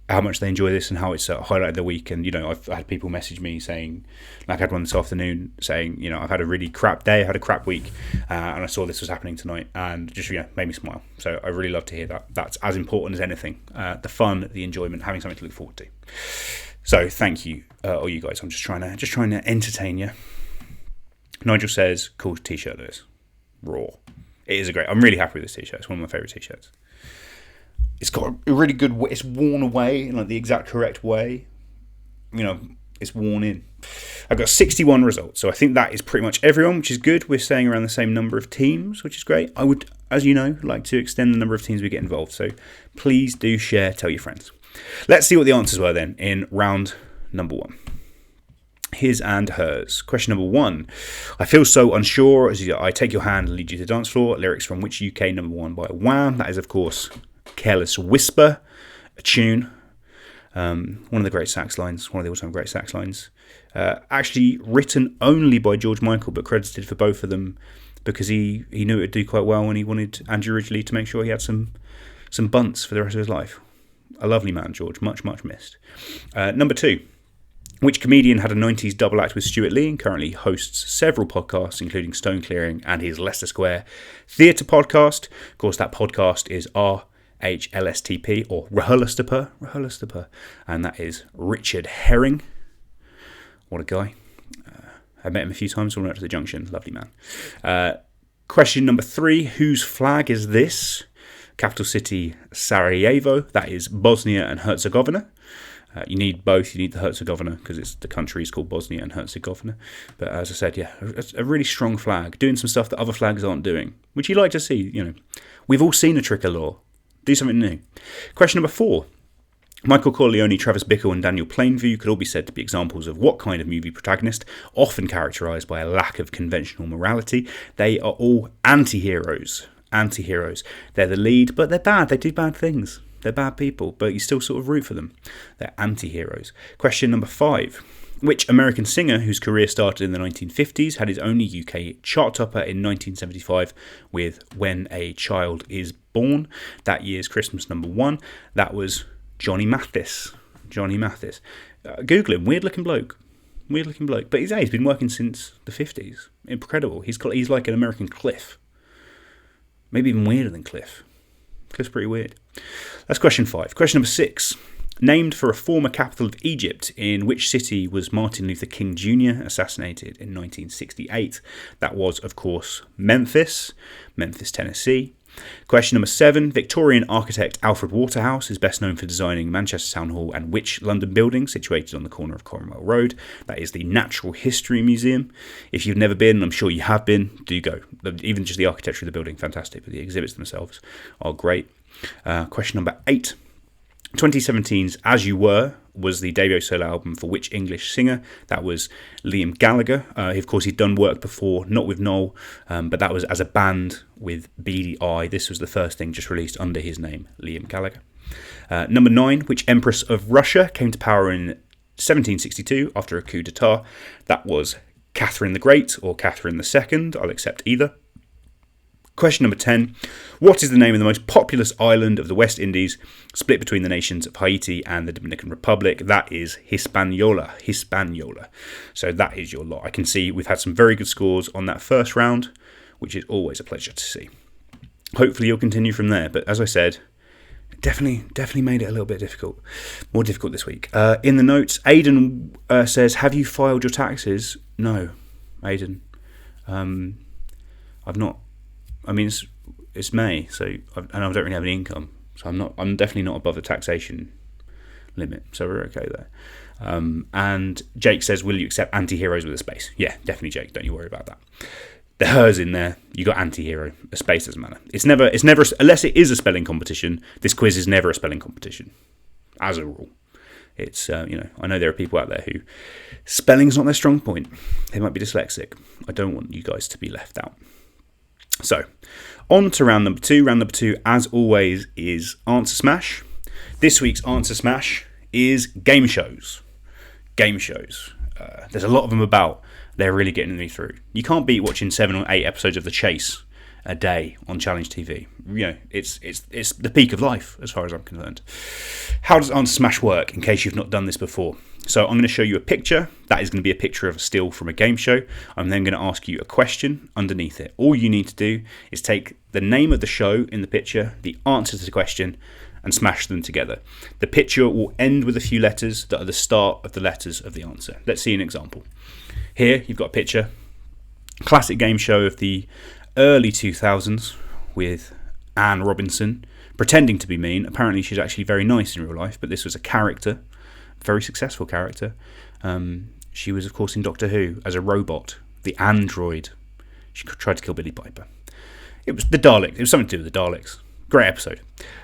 how much they enjoy this and how it's highlighted the week. And, I've had people message me saying, like I had one this afternoon saying, I've had a really crap day, I had a crap week, and I saw this was happening tonight and just, made me smile. So I really love to hear that. That's as important as anything. The fun, the enjoyment, having something to look forward to. So thank you, all you guys. I'm just trying to entertain you. Nigel says, cool t-shirt this. Raw. It is I'm really happy with this t-shirt. It's one of my favourite t-shirts. It's got a really good way. It's worn away in the exact correct way. It's worn in. I've got 61 results, so I think that is pretty much everyone, which is good. We're staying around the same number of teams, which is great. I would, as you know, like to extend the number of teams we get involved, so please do share, tell your friends. Let's see what the answers were then in round number one. His and hers. Question number one. I feel so unsure as I take your hand and lead you to the dance floor. Lyrics from which UK number one by Wham. That is, of course, Careless Whisper, a tune. One of the great sax lines, one of the all-time great sax lines. Actually written only by George Michael, but credited for both of them because he knew it would do quite well and he wanted Andrew Ridgeley to make sure he had some bunts for the rest of his life. A lovely man, George. Much, much missed. Number two. Which comedian had a 90s double act with Stuart Lee and currently hosts several podcasts, including Stone Clearing and his Leicester Square Theatre podcast? Of course, that podcast is RHLSTP, or RHLSTP, and that is Richard Herring. What a guy. I met him a few times when we went to the Junction. Lovely man. Question number 3, whose flag is this? Capital city Sarajevo, that is Bosnia and Herzegovina. You need both. You need the Herzegovina because the country is called Bosnia and Herzegovina. But as I said, yeah, a really strong flag, doing some stuff that other flags aren't doing, which you like to see. You know, we've all seen a tricolour. Do something new. Question number 4. Michael Corleone, Travis Bickle and Daniel Plainview could all be said to be examples of what kind of movie protagonist, often characterised by a lack of conventional morality. They are all anti-heroes. Anti-heroes. They're the lead, but they're bad. They do bad things. They're bad people, but you still sort of root for them. They're anti-heroes. Question number 5. Which American singer whose career started in the 1950s had his only UK chart topper in 1975 with When a Child is Born? That year's Christmas number 1. That was Johnny Mathis. Johnny Mathis. Google him. Weird looking bloke. But he's been working since the 50s. Incredible. He's like an American Cliff. Maybe even weirder than Cliff. Cliff's pretty weird. That's question 5. Question number 6. Named for a former capital of Egypt, in which city was Martin Luther King Jr. assassinated in 1968? That was, of course, Memphis, Tennessee. Question number 7. Victorian architect Alfred Waterhouse is best known for designing Manchester Town Hall and which London building situated on the corner of Cromwell Road? That is the Natural History Museum. If you've never been, I'm sure you have been, do go. Even just the architecture of the building, fantastic, but the exhibits themselves are great. Question number 8. 2017's As You Were was the debut solo album for which English singer? That was Liam Gallagher. Of course, he'd done work before, not with Noel, but that was as a band with Beady Eye. This was the first thing just released under his name, Liam Gallagher. Number 9, which Empress of Russia came to power in 1762 after a coup d'etat? That was Catherine the Great or Catherine II. I'll accept either. Question number 10. What is the name of the most populous island of the West Indies, split between the nations of Haiti and the Dominican Republic? That is Hispaniola. So that is your lot. I can see we've had some very good scores on that first round, which is always a pleasure to see. Hopefully you'll continue from there. But as I said, definitely made it a little bit difficult. More difficult this week. In the notes, Aidan says, have you filed your taxes? No, Aidan. I've not. I mean, it's May, and I don't really have any income, so I'm definitely not above the taxation limit, so we're okay there. And Jake says, will you accept anti-heroes with a space? Yeah, definitely, Jake, don't you worry about that. The her's in there, you got anti-hero, a space doesn't matter. It's never, unless it is a spelling competition, this quiz is never a spelling competition, as a rule. It's, I know there are people out there who spelling's not their strong point. They might be dyslexic. I don't want you guys to be left out. So, on to round number 2. Round number 2, as always, is Answer Smash. This week's Answer Smash is game shows. There's a lot of them about. They're really getting me through. You can't beat watching 7 or 8 episodes of The Chase a day on Challenge TV. It's the peak of life, as far as I'm concerned. How does Answer Smash work, in case you've not done this before? So I'm going to show you a picture. That is going to be a picture of a still from a game show. I'm then going to ask you a question underneath it. All you need to do is take the name of the show in the picture, the answer to the question, and smash them together. The picture will end with a few letters that are the start of the letters of the answer. Let's see an example. Here you've got a picture. Classic game show of the early 2000s with Anne Robinson pretending to be mean. Apparently she's actually very nice in real life, but this was a character. Very successful character. She was, of course, in Doctor Who as a robot, the android. She tried to kill Billy Piper. It was the Daleks. It was something to do with the Daleks. Great episode.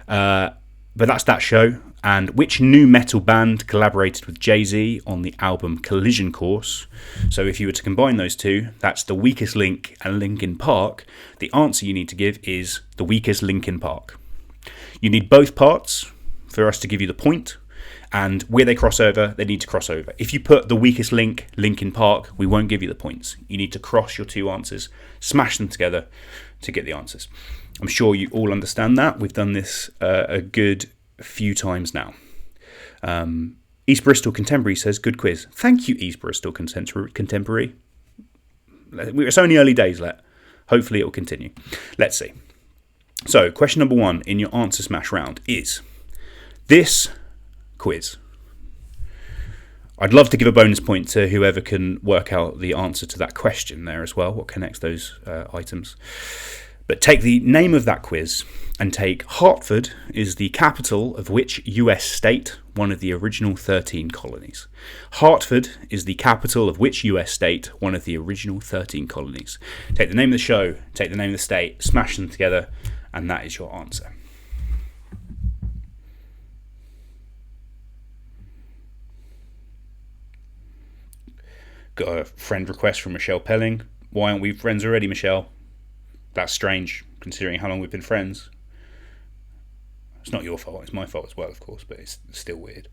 But that's that show. And which new metal band collaborated with Jay-Z on the album Collision Course? So if you were to combine those two, that's The Weakest Link and Linkin Park. The answer you need to give is The Weakest Linkin Park. You need both parts for us to give you the point. And where they cross over, they need to cross over. If you put The Weakest Link, Linkin Park, we won't give you the points. You need to cross your two answers, smash them together to get the answers. I'm sure you all understand that. We've done this a good few times now. East Bristol Contemporary says, good quiz. Thank you, East Bristol Contemporary. It's only early days, hopefully it will continue. Let's see. So, question number 1 in your answer smash round is this quiz. I'd love to give a bonus point to whoever can work out the answer to that question there as well, what connects those items. But take the name of that quiz and take Hartford is the capital of which US state, one of the original 13 colonies. Hartford is the capital of which US state, one of the original 13 colonies. Take the name of the show, take the name of the state, smash them together, and that is your answer. Got a friend request from Michelle Pelling. Why aren't we friends already, Michelle? That's strange, considering how long we've been friends. It's not your fault, it's my fault as well, of course, but it's still weird.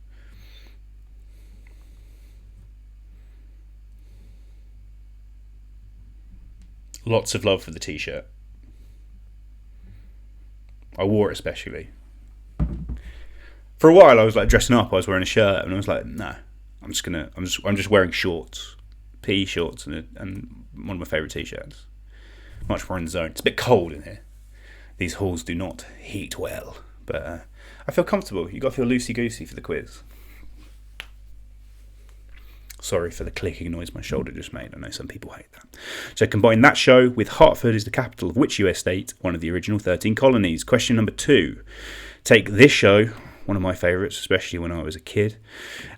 Lots of love for the t-shirt. I wore it especially. For a while I was like dressing up, I was wearing a shirt, and I was like, no, I'm just wearing shorts. PE shorts and one of my favourite t-shirts. Much more in the zone. It's a bit cold in here. These halls do not heat well, but I feel comfortable. You got to feel loosey-goosey for the quiz. Sorry for the clicking noise my shoulder just made. I know some people hate that. So combine that show with Hartford is the capital of which US state, one of the original 13 colonies. Question number 2. Take this show, one of my favourites, especially when I was a kid,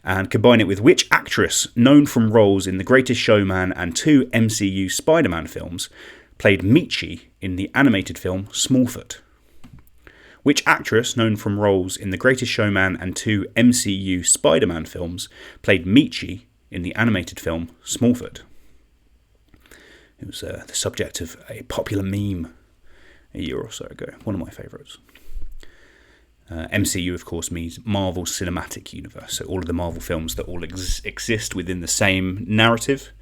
and combine it with which actress, known from roles in The Greatest Showman and 2 MCU Spider-Man films, played Michi in the animated film Smallfoot. Which actress, known from roles in The Greatest Showman and 2 MCU Spider-Man films, played Michi in the animated film Smallfoot? It was the subject of a popular meme a year or so ago. One of my favourites. MCU, of course, means Marvel Cinematic Universe. So all of the Marvel films that all exist within the same narrative.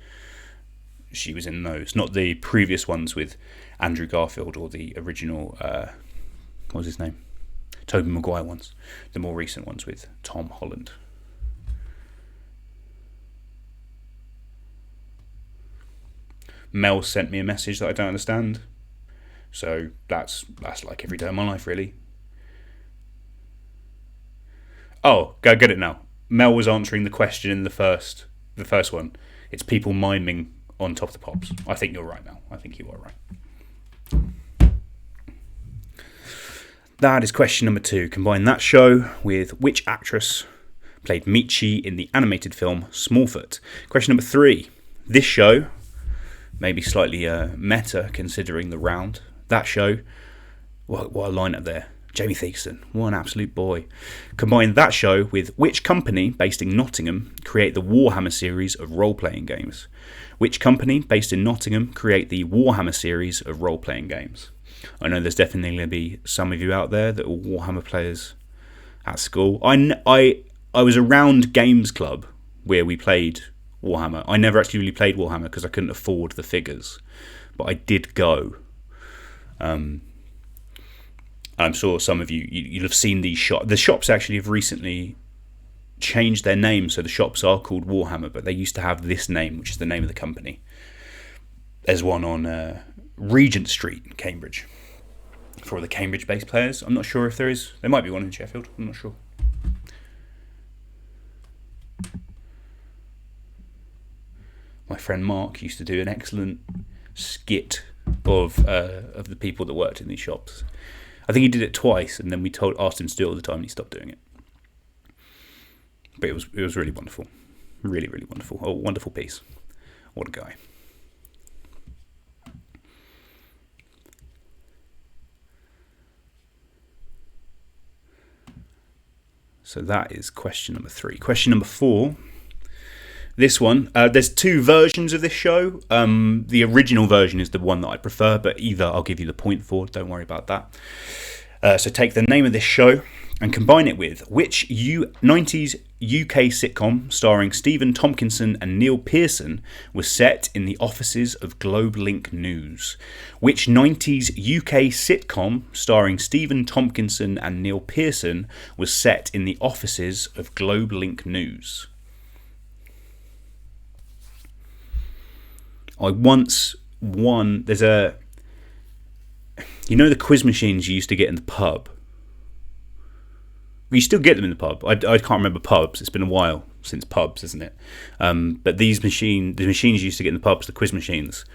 She was in those. Not the previous ones with Andrew Garfield or the original, what was his name? Tobey Maguire ones. The more recent ones with Tom Holland. Mel sent me a message that I don't understand. So that's like every day of my life, really. Oh, go get it now. Mel was answering the question in the first one. It's people miming on Top of the Pops. I think you're right, Mel. I think you are right. That is question number 2. Combine that show with which actress played Michi in the animated film Smallfoot. Question number 3. This show, maybe slightly meta considering the round. That show, what a lineup there. Jamie Theakston, what an absolute boy. Combine that show with which company based in Nottingham create the Warhammer series of role-playing games? Which company based in Nottingham create the Warhammer series of role-playing games? I know there's definitely going to be some of you out there that are Warhammer players at school. I was around Games Club where we played Warhammer. I never actually really played Warhammer because I couldn't afford the figures, but I did go. I'm sure some of you'll have seen these shops. The shops actually have recently changed their name, so the shops are called Warhammer, but they used to have this name, which is the name of the company. There's one on Regent Street in Cambridge for all the Cambridge-based players. I'm not sure if there is. There might be one in Sheffield. I'm not sure. My friend Mark used to do an excellent skit of the people that worked in these shops. I think he did it twice, and then we asked him to do it all the time, and he stopped doing it. But it was really wonderful, really, really wonderful. Oh, wonderful piece. What a guy. So that is question number 3. Question number 4. This one, there's 2 versions of this show. The original version is the one that I prefer, but either I'll give you the point for. Don't worry about that. So take the name of this show and combine it with which 90s UK sitcom starring Stephen Tompkinson and Neil Pearson was set in the offices of GlobeLink News. Which 90s UK sitcom starring Stephen Tompkinson and Neil Pearson was set in the offices of GlobeLink News? I once won. There's the quiz machines you used to get in the pub. You still get them in the pub. I can't remember pubs. It's been a while. since pubs, isn't it? But the machines you used to get in the pubs, the quiz machines.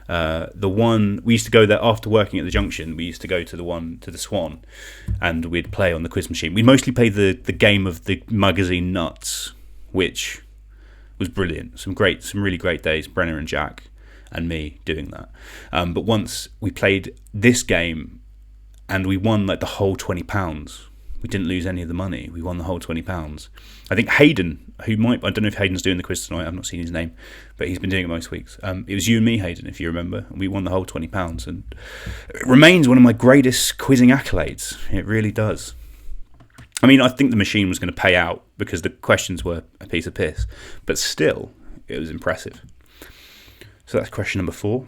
The one we used to go there after working at the Junction. We used to go to the Swan, and we'd play on the quiz machine. We mostly played the game of the magazine Nuts, which was brilliant. Some really great days. Brenner and Jack and me doing that. But once we played this game, and we won like the whole £20. We didn't lose any of the money. We won the whole £20. I think Hayden, I don't know if Hayden's doing the quiz tonight. I've not seen his name, but he's been doing it most weeks. It was you and me, Hayden, if you remember. And we won the whole £20, and it remains one of my greatest quizzing accolades. It really does. I mean, I think the machine was going to pay out because the questions were a piece of piss, but still, it was impressive. So that's question number 4.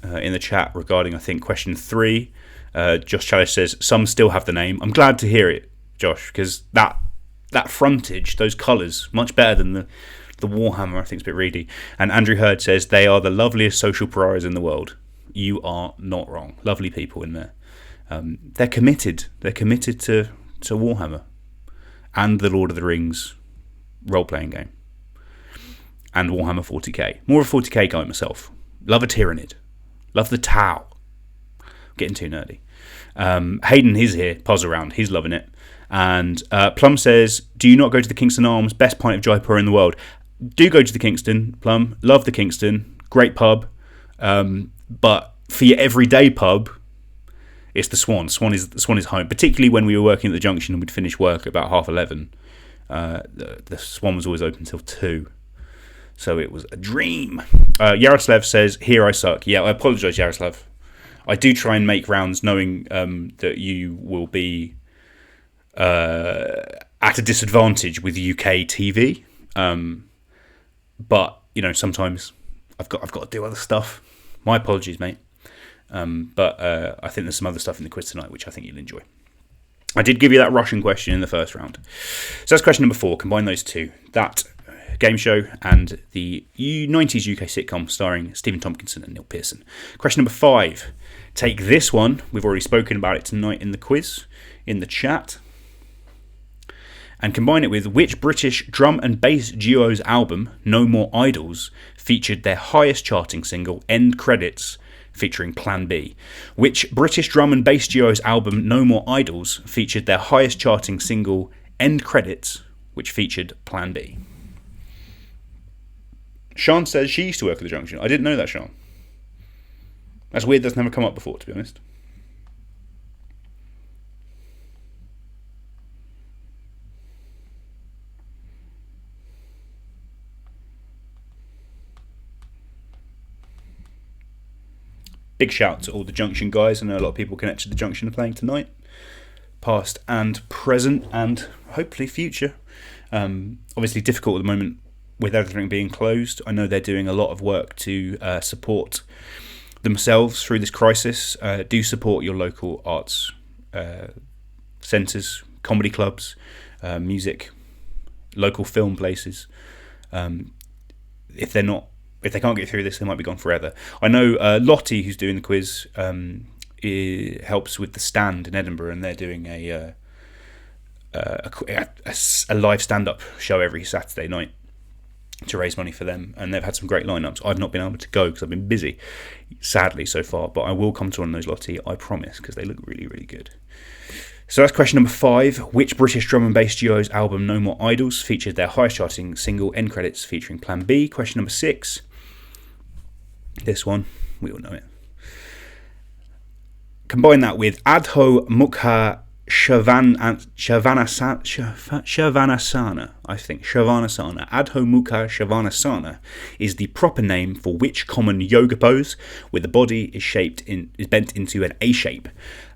In the chat regarding, I think, question 3, Josh Chalice says, some still have the name. I'm glad to hear it, Josh, because that frontage, those colours, much better than the Warhammer, I think, is a bit reedy. And Andrew Hurd says, they are the loveliest social pariahs in the world. You are not wrong. Lovely people in there. They're committed. They're committed to Warhammer and the Lord of the Rings role-playing game and Warhammer 40k. More of a 40k guy myself. Love a Tyrannid. Love the Tau. Getting too nerdy. Hayden is here. Pause around. He's loving it. And Plum says, do you not go to the Kingston Arms? Best pint of Jaipur in the world. Do go to the Kingston, Plum. Love the Kingston. Great pub. But for your everyday pub, it's the Swan. Swan is home. Particularly when we were working at the Junction and we'd finish work at about 11:30. The Swan was always open until 2. So it was a dream. Yaroslav says, here I suck. Yeah, I apologise, Yaroslav. I do try and make rounds knowing that you will be at a disadvantage with UK TV. But, sometimes I've got to do other stuff. My apologies, mate. But I think there's some other stuff in the quiz tonight which I think you'll enjoy. I did give you that Russian question in the first round. So that's question number 4. Combine those two. That game show and the 90s UK sitcom starring Stephen Tompkinson and Neil Pearson. Question number 5. Take this one. We've already spoken about it tonight in the quiz, in the chat. And combine it with which British drum and bass duo's album, No More Idols, featured their highest charting single, End Credits, featuring Plan B. Which British drum and bass duo's album, No More Idols, featured their highest charting single, End Credits, which featured Plan B. Sean says she used to work at the Junction. I didn't know that, Sean. That's weird, that's never come up before, to be honest. Big shout to all the Junction guys. I know a lot of people connected to the Junction are playing tonight. Past and present and hopefully future. Obviously difficult at the moment with everything being closed. I know they're doing a lot of work to support themselves through this crisis. Do support your local arts centres, comedy clubs, music, local film places. If they can't get through this, they might be gone forever. I know Lottie, who's doing the quiz, helps with the Stand in Edinburgh, and they're doing a live stand-up show every Saturday night to raise money for them, and they've had some great lineups. I've not been able to go because I've been busy, sadly, so far, but I will come to one of those, Lottie, I promise, because they look really, really good. So that's question number 5. Which British drum and bass duo's album No More Idols featured their highest charting single, End Credits, featuring Plan B? Question number 6. This one, we all know it. Combine that with Adho Mukha Shavanasana, I think. Shavanasana. Adho Mukha Shavanasana is the proper name for which common yoga pose where the body is bent into an A shape.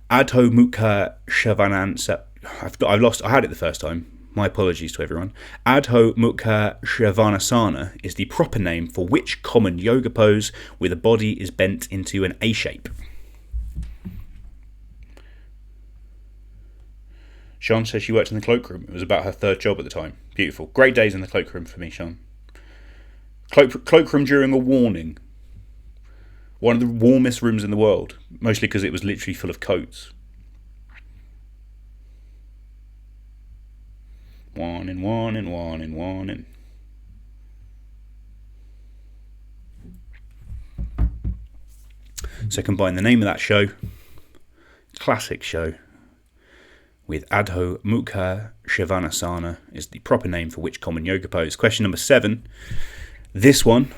Adho Mukha Shavanasana. I had it the first time. My apologies to everyone. Adho Mukha Shavanasana is the proper name for which common yoga pose where the body is bent into an A shape. Sean says she worked in the cloakroom. It was about her 3rd job at the time. Beautiful. Great days in the cloakroom for me, Sean. Cloakroom during a warning. One of the warmest rooms in the world. Mostly because it was literally full of coats. One and one and one and one and. So combine the name of that show, classic show, with Adho Mukha Shavasana is the proper name for which common yoga pose. Question number 7. This one,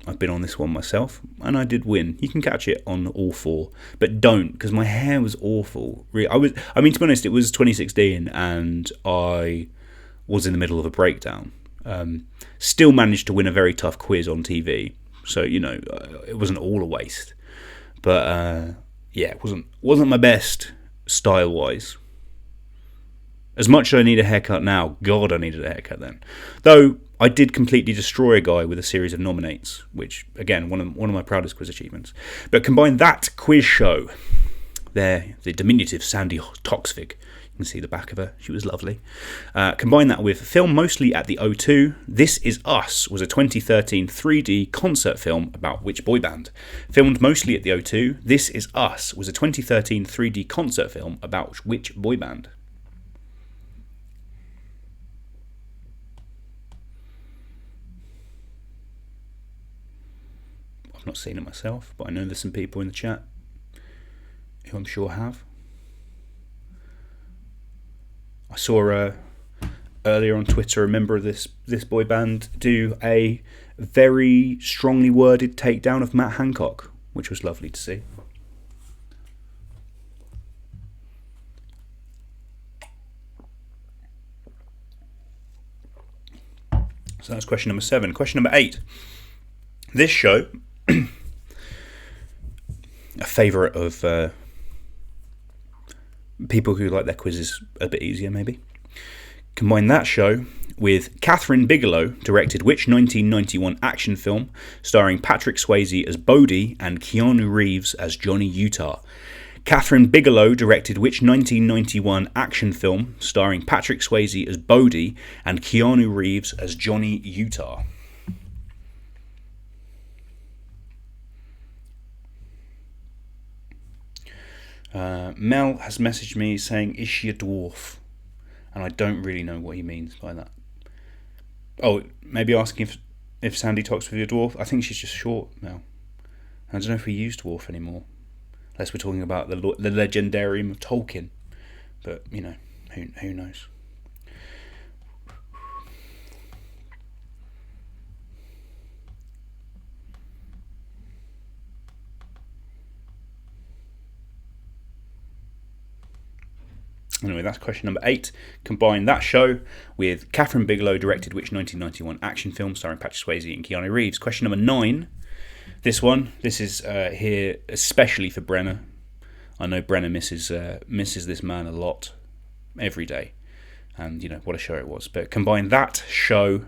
I've been on this one myself, and I did win. You can catch it on all 4, but don't, because my hair was awful. To be honest, it was 2016, and I was in the middle of a breakdown. Still managed to win a very tough quiz on TV, so it wasn't all a waste. But it wasn't my best style-wise. As much as I need a haircut now, God, I needed a haircut then. Though I did completely destroy a guy with a series of nominates, which again, one of my proudest quiz achievements. But combine that quiz show, there, the diminutive Sandy Toksvig. You can see the back of her. She was lovely. Combine that with film mostly at the O2. This Is Us was a 2013 3D concert film about which boy band? Filmed mostly at the O2. This Is Us was a 2013 3D concert film about which boy band? I've not seen it myself, but I know there's some people in the chat who I'm sure have. I saw earlier on Twitter a member of this boy band do a very strongly worded takedown of Matt Hancock, which was lovely to see. So that's question number 7. Question number 8. This show, a favourite of people who like their quizzes a bit easier, maybe. Combine that show with Catherine Bigelow directed which 1991 action film starring Patrick Swayze as Bodhi and Keanu Reeves as Johnny Utah. Catherine Bigelow directed which 1991 action film starring Patrick Swayze as Bodhi and Keanu Reeves as Johnny Utah. Mel has messaged me saying, is she a dwarf? And I don't really know what he means by that. Oh, maybe asking if Sandy talks with a dwarf. I think she's just short, Mel. I don't know if we use dwarf anymore. Unless we're talking about the legendarium of Tolkien. But, who knows? Anyway, that's question number 8. Combine that show with Catherine Bigelow directed which 1991 action film starring Patrick Swayze and Keanu Reeves. Question number 9. This is here especially for Brenna. I know Brenna misses this man a lot every day. And, what a show it was. But combine that show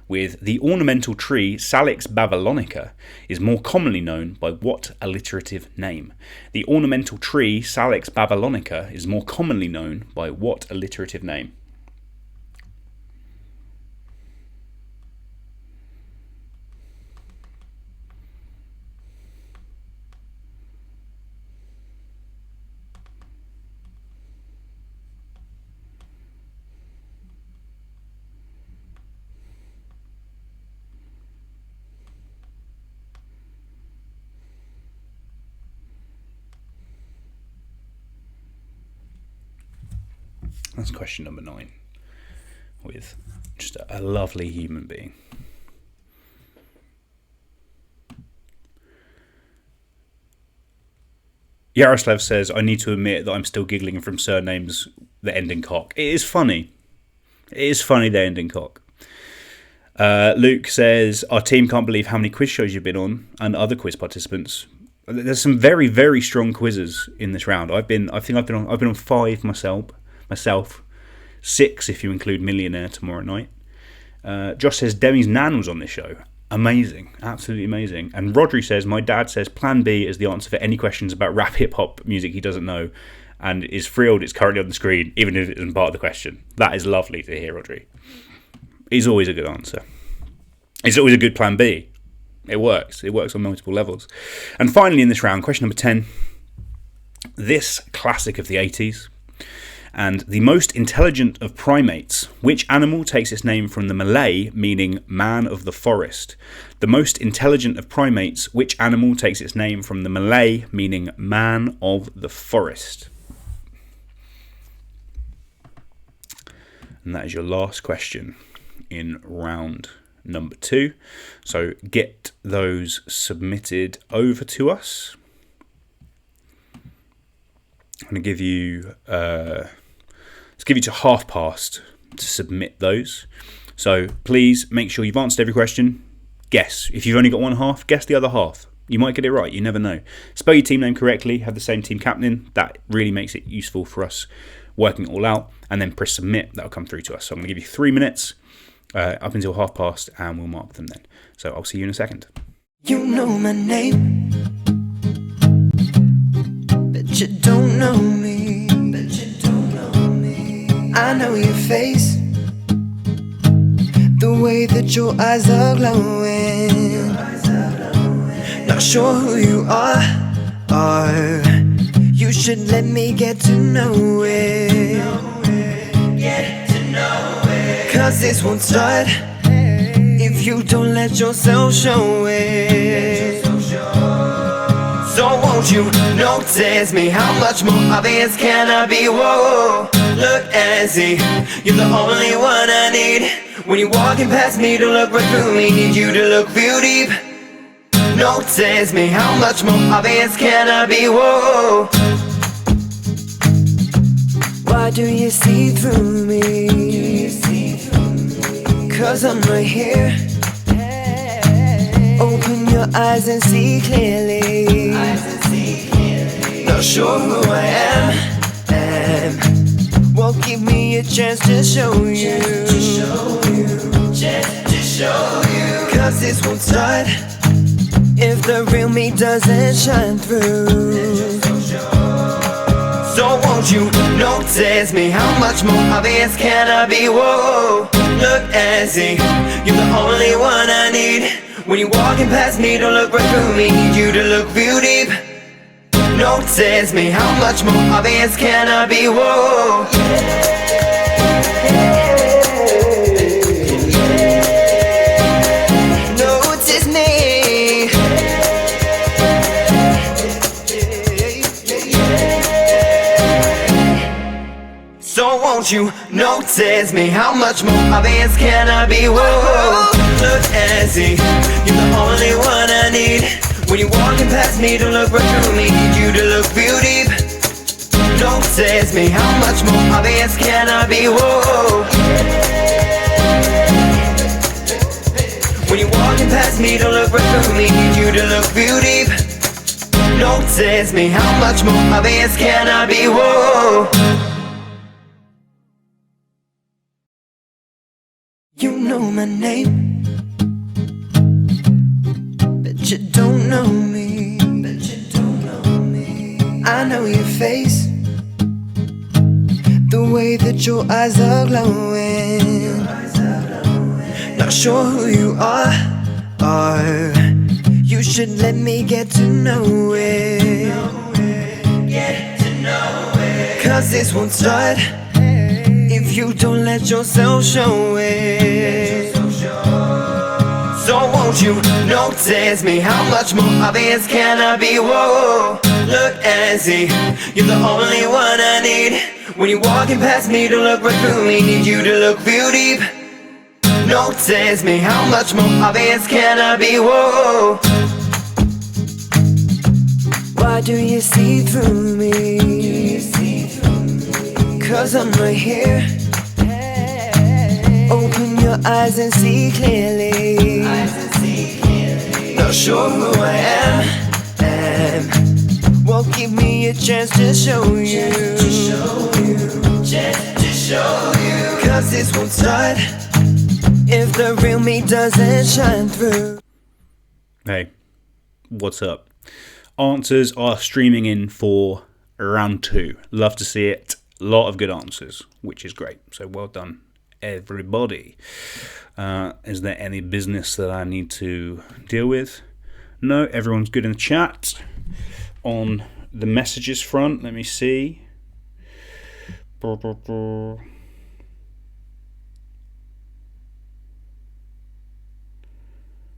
with the ornamental tree Salix babylonica is more commonly known by what alliterative name? The ornamental tree Salix babylonica is more commonly known by what alliterative name? That's question number 9, with just a lovely human being. Yaroslav says, I need to admit that I'm still giggling from surnames that end in cock. It is funny. It is funny they end in cock. Luke says, our team can't believe how many quiz shows you've been on, and other quiz participants. There's some very, very strong quizzes in this round. I've been on 5 myself, 6 if you include Millionaire tomorrow night. Josh says Demi's nan was on this show. Amazing, absolutely amazing. And Rodri says, my dad says Plan B is the answer for any questions about rap hip hop music he doesn't know, and is thrilled it's currently on the screen, even if it isn't part of the question. That is lovely to hear, Rodri. It's always a good answer. It's always a good Plan B. It works on multiple levels. And finally in this round, question number 10. This classic of the 80s. And the most intelligent of primates, which animal takes its name from the Malay meaning man of the forest? The most intelligent of primates, which animal takes its name from the Malay meaning man of the forest? And that is your last question in round number 2. So get those submitted over to us. I'm going to give you to 1/2 to submit those. So please make sure you've answered every question. Guess. If you've only got one half, guess the other half. You might get it right. You never know. Spell your team name correctly. Have the same team captain. That really makes it useful for us working it all out. And then press submit. That'll come through to us. So I'm going to give you 3 minutes up until 1/2, and we'll mark them then. So I'll see you in a second. You know my name, but you don't know me. I know your face, the way that your eyes are glowing. Not sure who you are. You should let me get to know it. Cause this won't start if you don't let yourself show it. So won't you notice me? How much more obvious can I be? Whoa, look and see, you're the only one I need. When you're walking past me, don't look right through me. Need you to look real deep. Notice me, how much more obvious can I be? Whoa. Why do you see through me? Cause I'm right here. Open your eyes and see clearly. Not sure who I am. Well, give me a chance to show you. Cause this won't start if the real me doesn't shine through. So won't you notice me? How much more obvious can I be? Whoa, look and see, you're the only one I need. When you're walking past me, don't look right through me. Need you to look real deep. Notice me, how much more obvious can I be? Whoa. Notice me. So won't you notice me? How much more obvious can I be? Whoa, look and see, you're the only one I need. When you're walking past me, don't look right through me. Need you to look real deep. Notice me, how much more obvious can I be? Whoa. When you're walking past me, don't look right through me. Need you to look real deep. Notice me, how much more obvious can I be? Whoa. You know my name, but you don't know me. I know your face, the way that your eyes are glowing. Not sure who you are. You should let me get to know it. Cause this won't start if you don't let yourself show it. So won't you notice me? How much more obvious can I be? Whoa, look and see, you're the only one I need. When you're walking past me, don't look right through me. Need you to look real deep. Notice me, how much more obvious can I be? Whoa. Why do you see through me? Cause I'm right here. Open your eyes and see clearly. Not sure who I am. Well, give me a chance to show you. Cause this won't start if the real me doesn't shine through. Hey, what's up? Answers are streaming in for round 2. Love to see it. A lot of good answers, which is great. So well done, everybody. Is there any business that I need to deal with? No, everyone's good in the chat. On the messages front, let me see.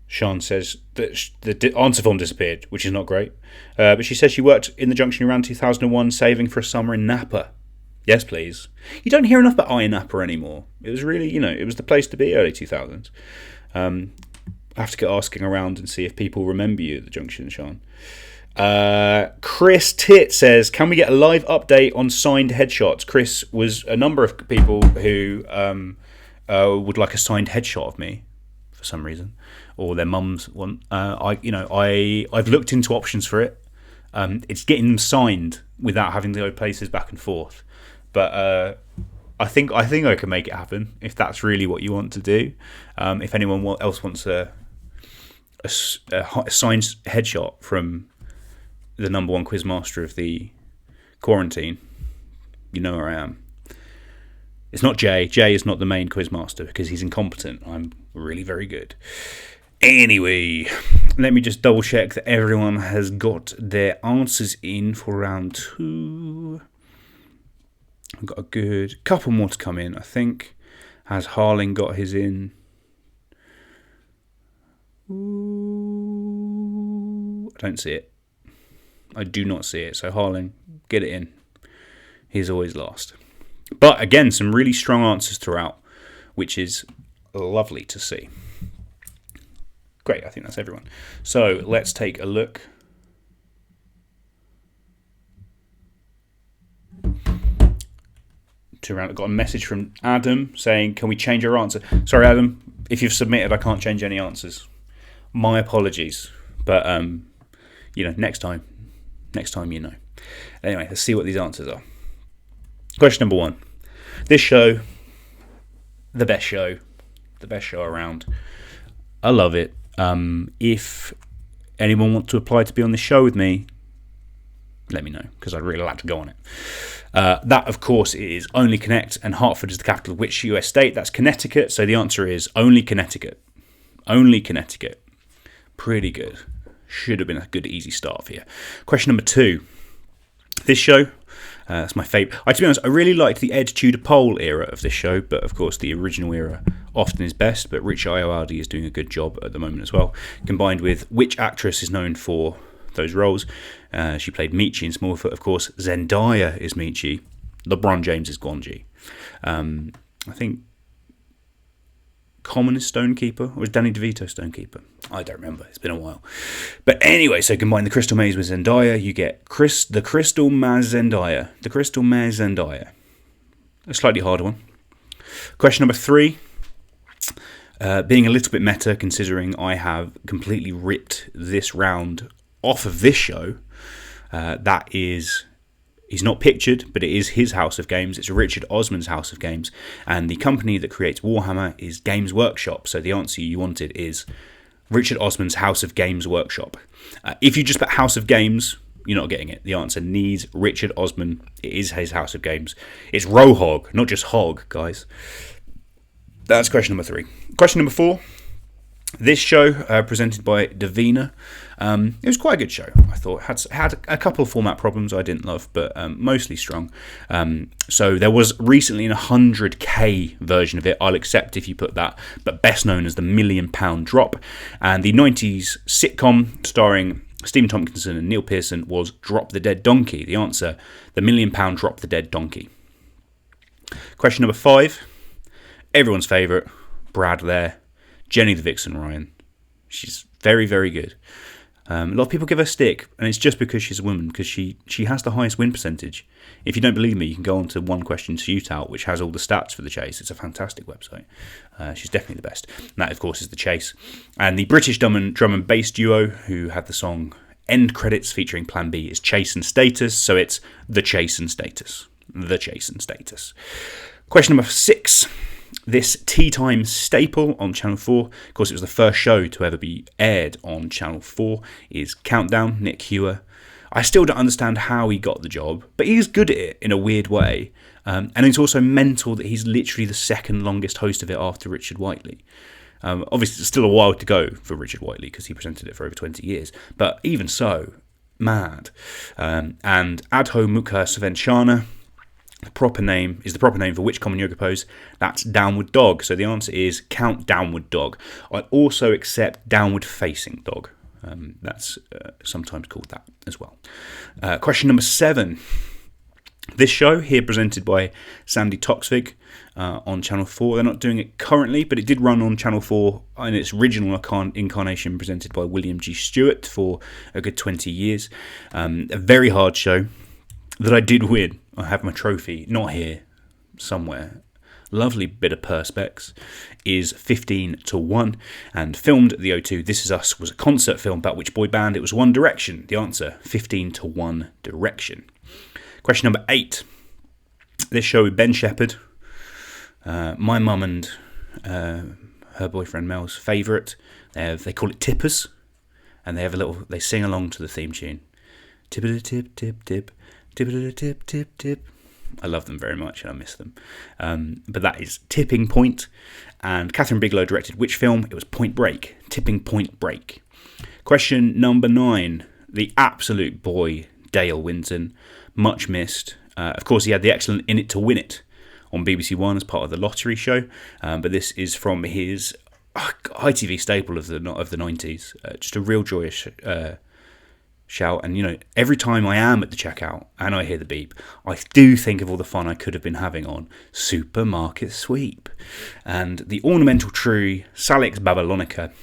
Sean says that the answer form disappeared, which is not great. But she says she worked in the junction around 2001, saving for a summer in Napa. Yes, please. You don't hear enough about Napa anymore. It was really, it was the place to be early 2000s. I have to get asking around and see if people remember you at the junction, Sean. Chris Tit says, can we get a live update on signed headshots? Chris was a number of people who would like a signed headshot of me for some reason, or their mums want. I've looked into options for it. It's getting them signed without having to go places back and forth. But I think I can make it happen if that's really what you want to do. If anyone else wants a signed headshot from the number one quizmaster of the quarantine, you know where I am. It's not Jay. Jay is not the main quizmaster because he's incompetent. I'm really very good. Anyway, let me just double check that everyone has got their answers in for round 2. I've got a good couple more to come in, I think. Has Harling got his in? Ooh, I don't see it. I do not see it. So Harling, get it in. He's always last. But again, some really strong answers throughout, which is lovely to see. Great, I think that's everyone. So let's take a look. I've got a message from Adam saying, can we change our answer? Sorry, Adam, if you've submitted, I can't change any answers. My apologies. But, next time, Anyway, let's see what these answers are. Question number 1. This show, the best show around. I love it. If anyone wants to apply to be on the show with me, let me know, because I'd really like to go on it. That, of course, is Only Connect, and Hartford is the capital of which US state? That's Connecticut, so the answer is only Connecticut. Only Connecticut. Pretty good. Should have been a good, easy start for you. Question number 2. This show, that's my favourite. To be honest, I really liked the Ed Tudor Pole era of this show, but of course the original era often is best, but Rich Ayoade is doing a good job at the moment as well, combined with which actress is known for those roles. She played Michi in Smallfoot, of course. Zendaya is Michi. LeBron James is Gwanji. I think Common is Stonekeeper, or is Danny DeVito Stonekeeper? I don't remember. It's been a while. But anyway, so combine the Crystal Maze with Zendaya, you get the Crystal Maze Zendaya. The Crystal Maze Zendaya. A slightly harder one. Question number 3. Being a little bit meta, considering I have completely ripped this round off of this show. That is, he's not pictured, but it is his House of Games. It's Richard Osman's House of Games, and the company that creates Warhammer is Games Workshop. So the answer you wanted is Richard Osman's House of Games Workshop. If you just put House of Games, you're not getting it. The answer needs Richard Osman. It is his House of Games. It's Rohog, not just Hog, guys. That's question number 3. Question number 4. This show, presented by Davina, it was quite a good show. I thought had a couple of format problems I didn't love, but mostly strong. So there was recently an 100k version of it. I'll accept if you put that, but best known as the £1 Million Drop. And the 90s sitcom starring Stephen Tompkinson and Neil Pearson was Drop the Dead Donkey. The answer, the £1 Million Drop the Dead Donkey. Question number 5. Everyone's favourite, Brad there. Jenny the Vixen Ryan. She's very, very good. A lot of people give her stick, and it's just because she's a woman, because she has the highest win percentage. If you don't believe me, you can go on to One Question Shootout, which has all the stats for the chase. It's a fantastic website. She's definitely the best. And that, of course, is the chase. And the British drum and bass duo who had the song End Credits featuring Plan B is Chase and Status, so it's The Chase and Status. The Chase and Status. Question number 6. This tea time staple on Channel 4, of course it was the first show to ever be aired on Channel 4, is Countdown, Nick Hewer. I still don't understand how he got the job, but he's good at it in a weird way. And it's also mental that he's literally the second longest host of it after Richard Whiteley. Obviously it's still a while to go for Richard Whiteley because he presented it for over 20 years, but even so, mad. And Adho Mukha Savenchana, the proper name for which common yoga pose? That's downward dog. So the answer is count downward dog. I also accept downward facing dog. That's sometimes called that as well. Question number 7. This show here presented by Sandy Toksvig on Channel 4. They're not doing it currently, but it did run on Channel 4 in its original incarnation presented by William G. Stewart for a good 20 years. A very hard show that I did win. I have my trophy, not here, somewhere. Lovely bit of perspex, is 15-1 and filmed at the O2. This Is Us was a concert film about which boy band? It was One Direction. The answer, 15-1 Direction. Question number 8. This show with Ben Shepherd, my mum and her boyfriend Mel's favourite. They call it Tippers, and they sing along to the theme tune. Tippity tip tip tip, tippity tip tip tip. I love them very much and I miss them. But that is Tipping Point. And Catherine Bigelow directed which film? It was Point Break. Tipping Point Break. Question number 9. The absolute boy, Dale Winton. Much missed. Of course, he had the excellent In It to Win It on BBC One as part of the lottery show. But this is from his ITV staple of the 90s. Just a real joyous shout. And every time I am at the checkout and I hear the beep, I do think of all the fun I could have been having on Supermarket Sweep. And the ornamental tree Salix babylonica,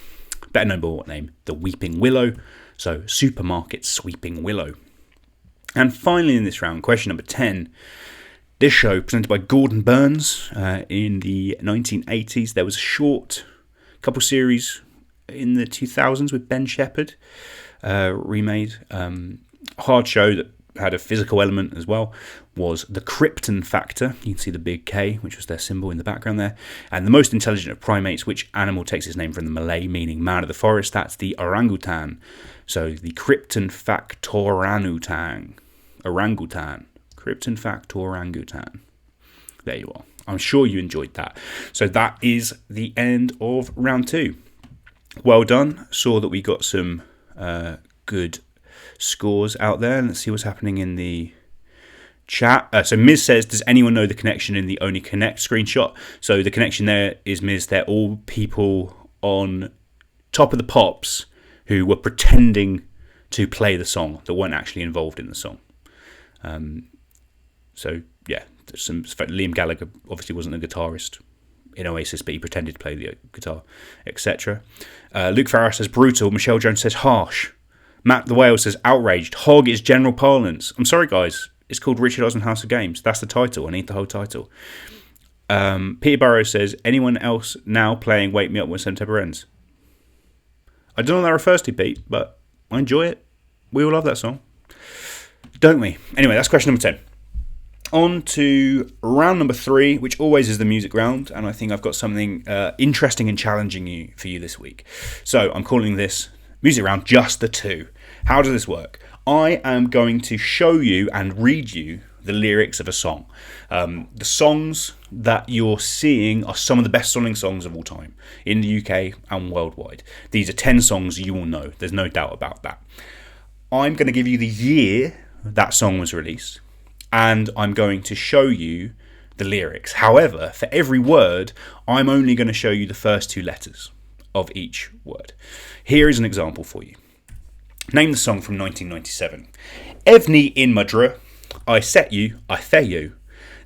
better known by what name? The Weeping Willow. So Supermarket Sweeping Willow. And finally in this round, question number 10. This show presented by Gordon Burns in the 1980s. There was a short couple series in the 2000s with Ben Shepherd. Remade. Hard show that had a physical element as well was the Krypton Factor. You can see the big K, which was their symbol in the background there. And the most intelligent of primates, which animal takes its name from the Malay meaning man of the forest? That's the orangutan. So the Krypton Factorangutan. Orangutan. Krypton Factorangutan. There you are. I'm sure you enjoyed that. So that is the end of round 2. Well done. Saw that we got some good scores out there. Let's see what's happening in the chat. So Ms says, does anyone know the connection in the Only Connect screenshot? So the connection there is, Ms, they're all people on Top of the Pops who were pretending to play the song that weren't actually involved in the song. So yeah, there's Liam Gallagher obviously wasn't a guitarist in Oasis, but he pretended to play the guitar, etc. Luke Farrar says brutal. Michelle Jones says harsh. Matt the Whale says outraged. Hog is general parlance. I'm sorry, guys. It's called Richard Osman House of Games. That's the title. I need the whole title. Peter Burrows says, anyone else now playing Wake Me Up When September Ends? I don't know what that refers to, Pete, but I enjoy it. We all love that song, don't we? Anyway, that's question number 10. On to round number 3, which always is the music round, and I think I've got something interesting and challenging for you this week. So I'm calling this music round Just the Two. How does this work? I am going to show you and read you the lyrics of a song. The songs that you're seeing are some of the best-selling songs of all time in the UK and worldwide. These are 10 songs you will know. There's no doubt about that. I'm going to give you the year that song was released, and I'm going to show you the lyrics. However, for every word, I'm only going to show you the first 2 letters of each word. Here is an example for you. Name the song from 1997. Evni in Madra, I set you, I the you.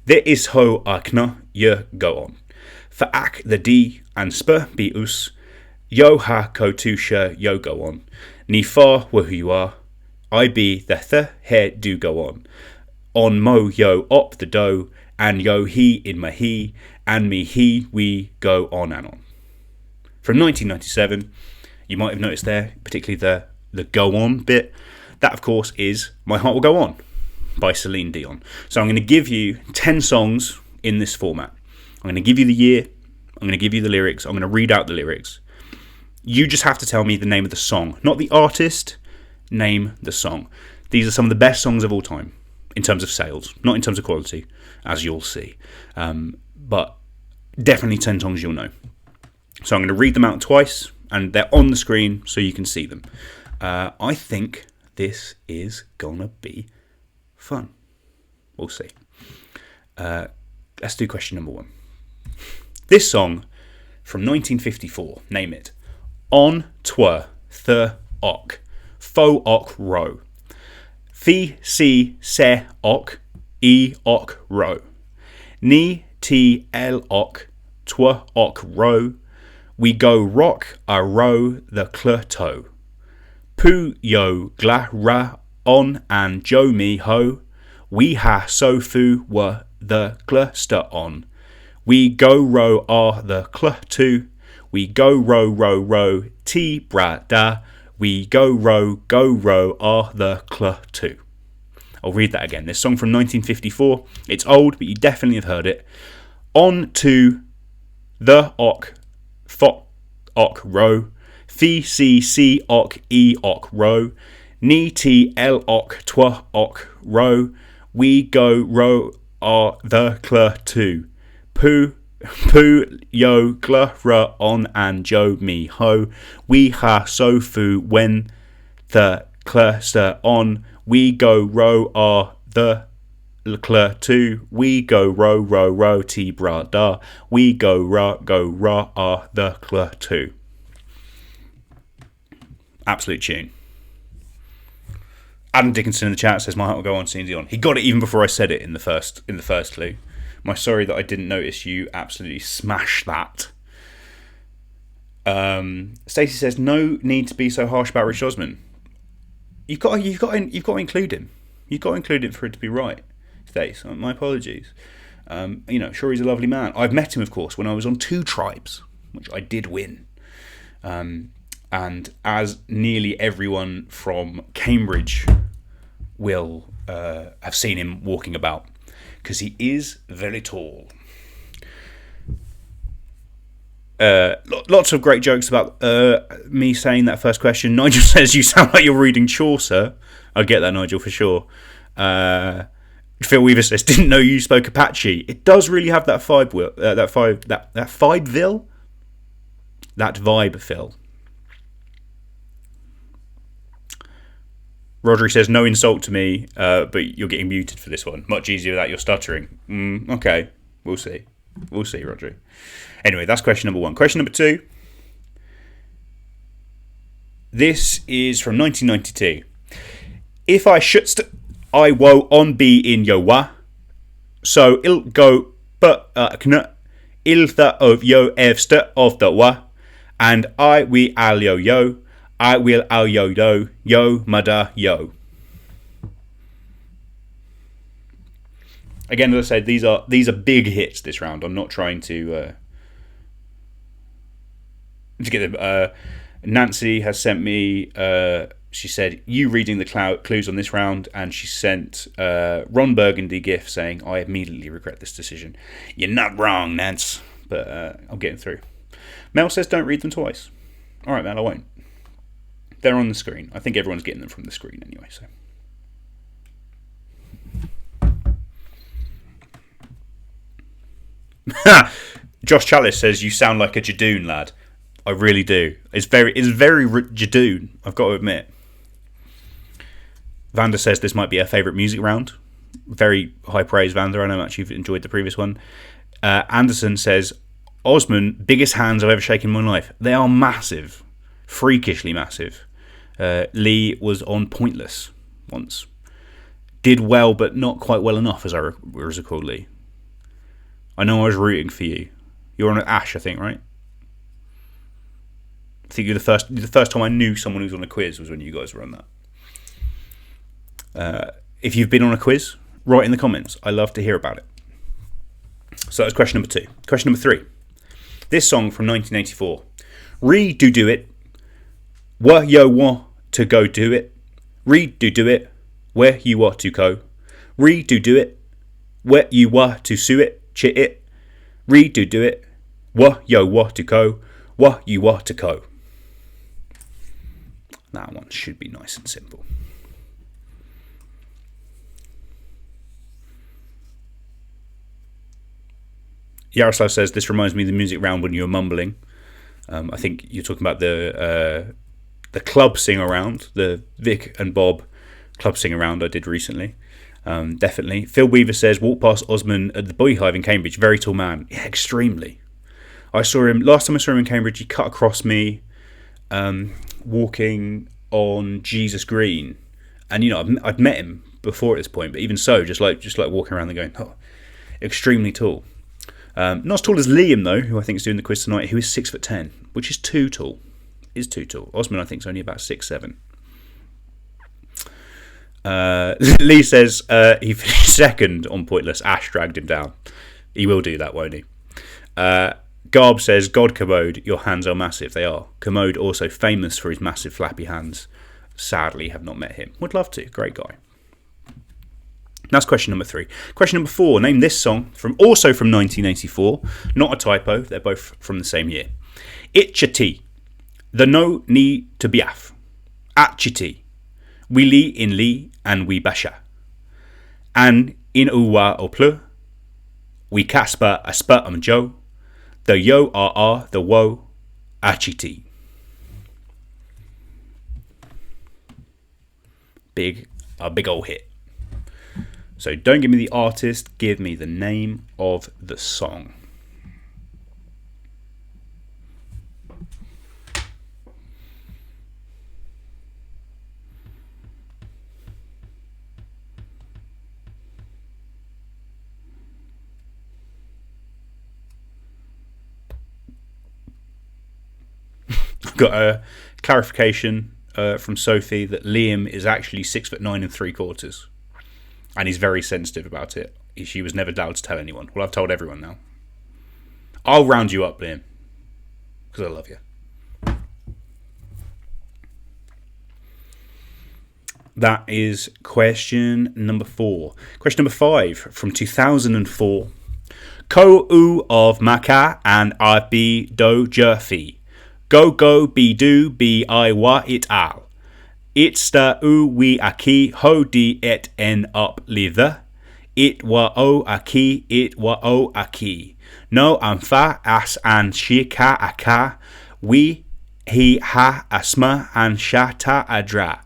There is ho akna, ye go on. For ak the d and spur be us, yo ha ko tusha, yo go on. Ni far were who you are, I be the he do go on. On mo yo op the do, and yo he in my he, and me he we go on and on. From 1997, you might have noticed there, particularly the go on bit. That, of course, is My Heart Will Go On by Celine Dion. So I'm going to give you 10 songs in this format. I'm going to give you the year. I'm going to give you the lyrics. I'm going to read out the lyrics. You just have to tell me the name of the song, not the artist. Name the song. These are some of the best songs of all time in terms of sales, not in terms of quality, as you'll see. But definitely 10 songs you'll know. So I'm going to read them out twice, and they're on the screen so you can see them. I think this is gonna be fun. We'll see. Let's do question number 1. This song from 1954, name it. On twer the ok, fo ok ro. Fi si se ok, e ok ro. Ni ti el ok, twa ok ro. We go rock a row the cluto. Pu yo gla ra on and jo mi ho. We ha so fu wa the cluster on. We go row are the clutu. We go row ti bra da. We go row are the clutu. I'll read that again. This song from 1954. It's old, but you definitely have heard it. On to the ok, fo ok row. Fi si si ok e ok row. Ni ti el ok twa ok row. We go row are the clutu. Pu yo gla ra on and jo mi ho. We ha so fu when the cluster on. We go row are the clutu. We go row ti bra da. We go ra are the clutu. Absolute tune. Adam Dickinson in the chat says my heart will go on, Celine Dion. He got it even before I said it in the first clue. My sorry that I didn't notice you absolutely smash that. Stacey says no need to be so harsh about Rich Osman. You've got to include him. You've got to include him for it to be right. Stace, my apologies. Sure, he's a lovely man. I've met him, of course, when I was on 2 Tribes, which I did win. And as nearly everyone from Cambridge will have seen him walking about, because he is very tall. Lots of great jokes about me saying that first question. Nigel says you sound like you're reading Chaucer. I get that, Nigel, for sure. Phil Weaver says didn't know you spoke Apache. It does really have that vibe, that vibe, Phil. Rodri says no insult to me, but you're getting muted for this one. Much easier without your stuttering. Okay, we'll see, Rodri. Anyway, that's question number 1. Question number 2. This is from 1992. If I shouldst, I wo on be in yo wa. So il go but kn il the of yo evsta of the wa. And I we al yo. I will al yo mada yo. Again, as I said, these are big hits this round. I'm not trying to get them. Nancy has sent me. She said you reading the clues on this round, and she sent Ron Burgundy gif saying I immediately regret this decision. You're not wrong, Nance, but I'm getting through. Mel says don't read them twice. All right, Mel, I won't. They're on the screen. I think everyone's getting them from the screen anyway. So, Josh Chalice says you sound like a Jadoon lad. I really do. It's very Jadoon, I've got to admit. Vanda says this might be her favourite music round. Very high praise, Vanda. I know much you've enjoyed the previous one. Anderson says Osman, biggest hands I've ever shaken in my life. They are massive, freakishly massive. Lee was on Pointless once. Did well, but not quite well enough, as I recall, Lee. I know I was rooting for you. You're on Ash, I think, right? I think you're the first time I knew someone who was on a quiz was when you guys were on that. If you've been on a quiz, write in the comments. I love to hear about it. So that's question number 2. Question number 3. This song from 1984. Do it. Where yo want to go do it. Do it. Where you want to go. Do it. Where you want to sue it. Chit it. Do it. Where yo want to go. Where you want to go. That one should be nice and simple. Yaroslav says this reminds me of the music round when you were mumbling. I think you're talking about the club sing around, the Vic and Bob club sing around I did recently. Definitely. Phil Weaver says, walked past Osman at the Beehive in Cambridge. Very tall man. Yeah, extremely. I saw him, last time I saw him in Cambridge, he cut across me walking on Jesus Green. And, you know, I'd met him before at this point, but even so, just like walking around and going, oh, extremely tall. Not as tall as Liam, though, who I think is doing the quiz tonight, who is 6'10", which is too tall. Is too tall. Osman, I think, is only about 6'7". Lee says he finished second on Pointless. Ash dragged him down. He will do that, won't he? Garb says, God Commode, your hands are massive. They are. Commode also famous for his massive flappy hands. Sadly, have not met him. Would love to. Great guy. That's question number 3. Question number 4. Name this song also from 1984. Not a typo. They're both from the same year. Itchati. The no ni to biaf. Atchiti. We li in li and we basha. And in uwa o plu. We caspa aspa joe. The yo are the wo achiti. A big old hit. So don't give me the artist, give me the name of the song. Got a clarification from Sophie that Liam is actually 6'9" and 3/4, and he's very sensitive about it. She was never allowed to tell anyone. Well, I've told everyone now. I'll round you up, Liam, because I love you. That is question number 4. Question number 5 from 2004. Ko u of Maka and I be do jerfi. Go be do be I wa it al. It's the u we aki ho di et en up lither. It wa o aki it wa o aki. No amfa as an shika aka. We he ha asma and shata adra.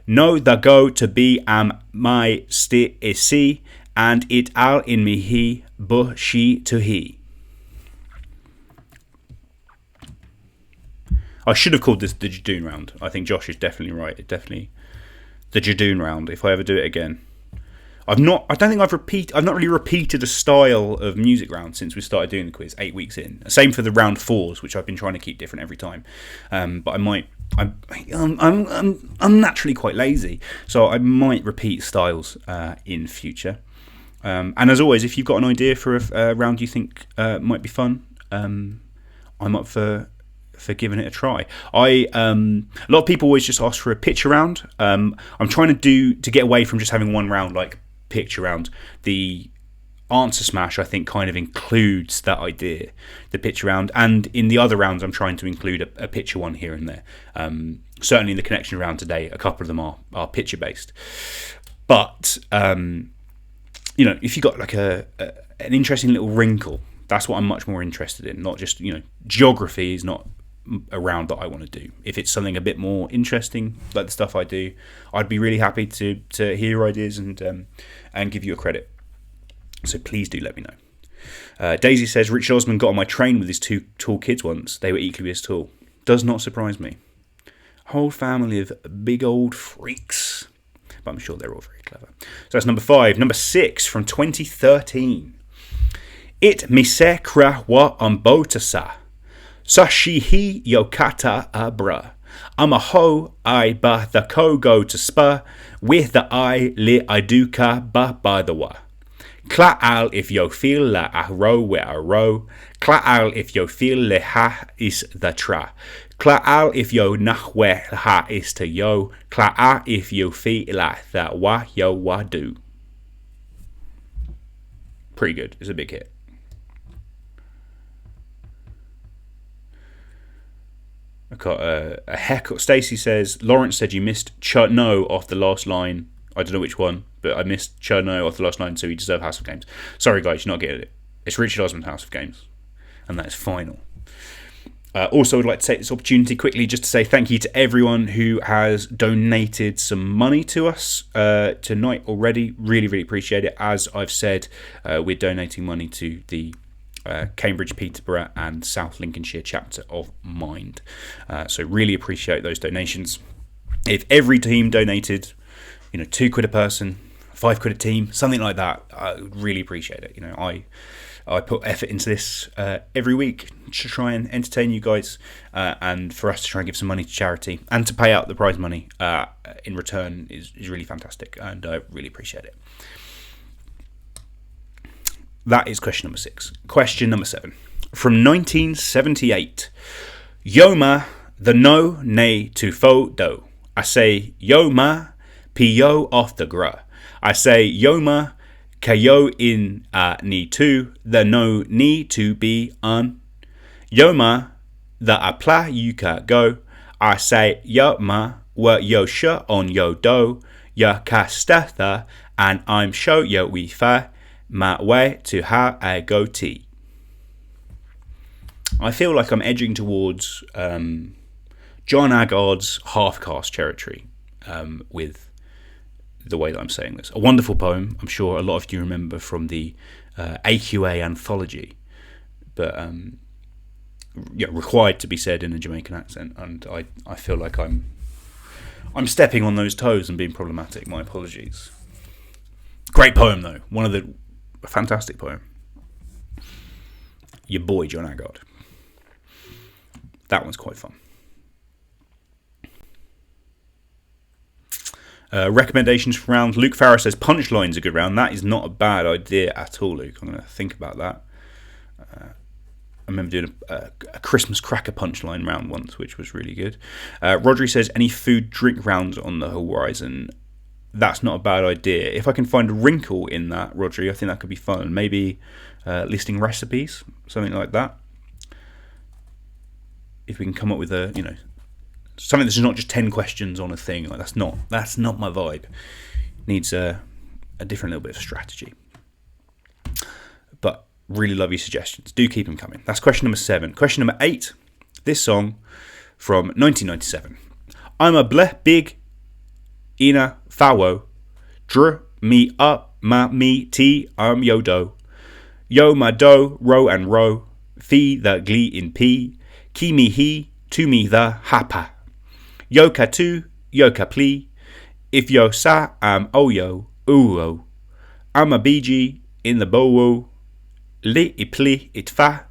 No the go to be am my sti isi and it al in me he bu she to he. I should have called this the Jadoon round. I think Josh is definitely right. It definitely the Jadoon round. If I ever do it again, I don't think I've not really repeated a style of music round since we started doing the quiz 8 weeks in. Same for the round 4s, which I've been trying to keep different every time. But I might. I'm naturally quite lazy, so I might repeat styles in future. And as always, if you've got an idea for a round you think might be fun, I'm up for giving it a try. A lot of people always just ask for a picture round. I'm trying to get away from just having one round like picture round. The answer smash I think kind of includes that idea, the picture round, and in the other rounds I'm trying to include a picture one here and there. Certainly in the connection round today, a couple of them are picture based. But if you got like an interesting little wrinkle, that's what I'm much more interested in. Not just geography is not a round that I want to do. If it's something a bit more interesting, like the stuff I do, I'd be really happy to hear your ideas and give you a credit. So please do let me know. Daisy says, Richard Osman got on my train with his 2 tall kids once. They were equally as tall. Does not surprise me. Whole family of big old freaks. But I'm sure they're all very clever. So that's number 5. Number 6 from 2013. It mise kra wa ambotasa. Sashihi yokata abra. Amaho I ba the ko go to spa. With the I li iduka ba by the wa. Kla'al if yo feel la ahro we aro. Kla'al if yo feel le ha is the tra. Kla'al if yo nahwe ha is to yo. Kla'a if yo feel la the wa yo wa do. Pretty good. It's a big hit. I got a heckle. Stacey says, Lawrence said you missed Cherno off the last line. I don't know which one, but I missed Cherno off the last line, so you deserve House of Games. Sorry, guys, you're not getting it. It's Richard Osman's House of Games, and that is final. Also, I'd like to take this opportunity quickly just to say thank you to everyone who has donated some money to us tonight already. Really, really appreciate it. As I've said, we're donating money to the Cambridge, Peterborough and South Lincolnshire chapter of Mind. So really appreciate those donations. If every team donated, £2 a person, £5 a team, something like that, I really appreciate it. I put effort into this every week to try and entertain you guys, and for us to try and give some money to charity and to pay out the prize money in return is really fantastic, and I really appreciate it. That is question number 6. Question number 7. From 1978. Yoma the no ne to fo do. I say Yoma Pio off the gra. I say Yoma Kayo in ni to the no ni to be un. Yoma the apply you ka go. I say Yoma wa yo sha on yo do. Ya ka statha and I'm show yo we fa my way to how I go tea. I feel like I'm edging towards John Agard's half-caste territory with the way that I'm saying this. A wonderful poem, I'm sure a lot of you remember from the AQA anthology, but required to be said in a Jamaican accent, and I feel like I'm stepping on those toes and being problematic. My apologies. Great poem though, a fantastic poem. Your boy John Agard. That one's quite fun. Recommendations for round. Luke Farrar says punchline's a good round. That is not a bad idea at all, Luke. I'm going to think about that. I remember doing a Christmas cracker punchline round once, which was really good. Rodri says any food drink rounds on the horizon. That's not a bad idea. If I can find a wrinkle in that, Rodri, I think that could be fun. Maybe listing recipes, something like that. If we can come up with something that's not just 10 questions on a thing, like that's not my vibe. Needs a different little bit of strategy. But really love your suggestions. Do keep them coming. That's question number 7. Question number 8. This song from 1997. I'm a bleh big ina fawo dr me up ma me t yo do yo ma do ro and ro fi the glee in p ki me he to me the hapa. Yo ka tu, yo ka pli. If yo sa am oyo, uo. I'm a BG in the bowo. Li I pli it fa.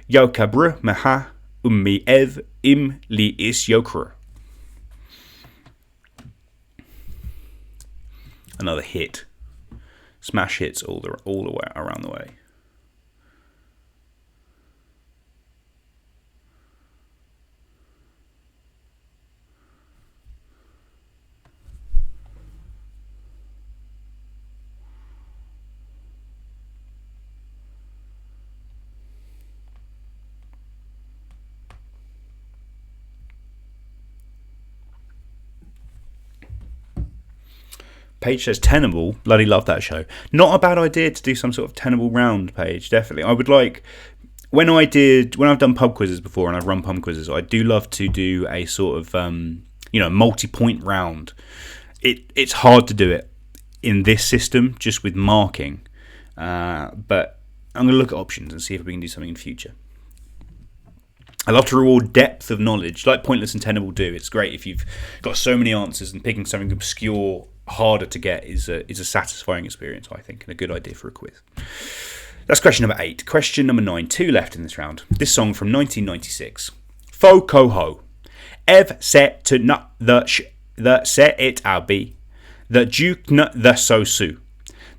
Yo ka br meha. Me ev im li is yo kr. Another hit. Smash hits all the way around the way. Paige says Tenable. Bloody love that show. Not a bad idea to do some sort of Tenable round, Paige. Definitely. I would like, when I've done pub quizzes before and I've run pub quizzes, I do love to do a sort of multi-point round. It's hard to do it in this system just with marking, but I'm going to look at options and see if we can do something in future. I love to reward depth of knowledge, like Pointless and Tenable do. It's great if you've got so many answers, and picking something obscure, harder to get is a satisfying experience, I think, and a good idea for a quiz. That's question number 8. Question number 9. 2 left in this round. This song from 1996. Fo ko ho. Ev set to nut the set it al be. The juke nut the so su.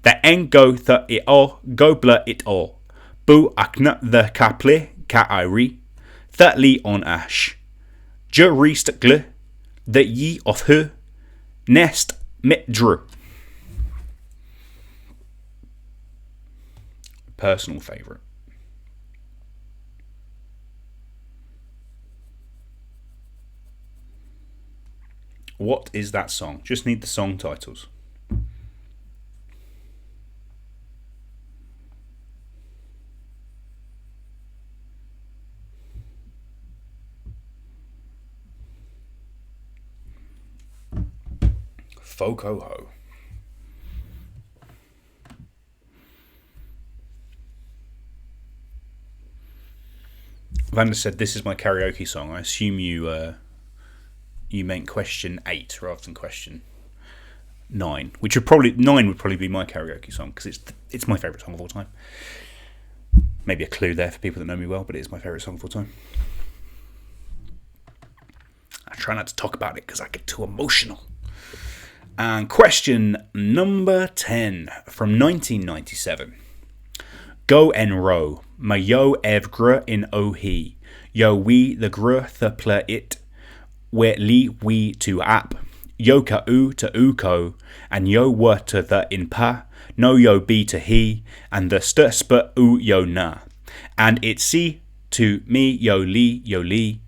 The en go the it all. Go bla it all. Bu aknut the kaple ka I re. Li on ash. Jurist gle. The ye of her. Nest mit drew. Personal favourite. What is that song? Just need the song titles. Foco Ho. Vanda said, "This is my karaoke song." I assume you meant question 8 rather than question 9, which would probably be my karaoke song because it's my favourite song of all time. Maybe a clue there for people that know me well, but it is my favourite song of all time. I try not to talk about it because I get too emotional. And question number 10 from 1997. Go en ro, ma yo ev gr in o he, yo we the gr the pla it, we li we to ap, yo ka u to uko, and yo wa to the in pa, no yo be to he, and the st sp u yo na, and it si to me yo li,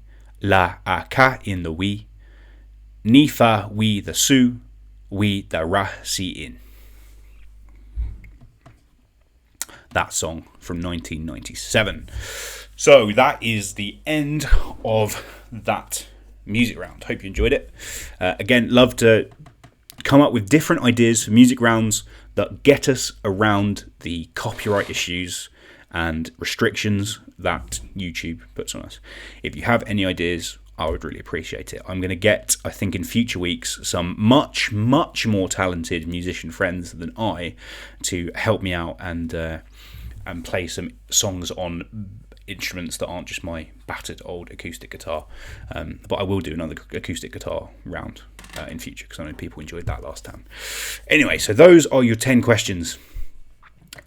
la a ka in the we, ni fa we the su, we the ra si in. That song from 1997. So that is the end of that music round. Hope you enjoyed it. Again, love to come up with different ideas for music rounds that get us around the copyright issues and restrictions that YouTube puts on us. If you have any ideas, I would really appreciate it. I'm going to get, I think in future weeks, some much, much more talented musician friends than I to help me out and play some songs on instruments that aren't just my battered old acoustic guitar. But I will do another acoustic guitar round in future because I know people enjoyed that last time. Anyway, so those are your 10 questions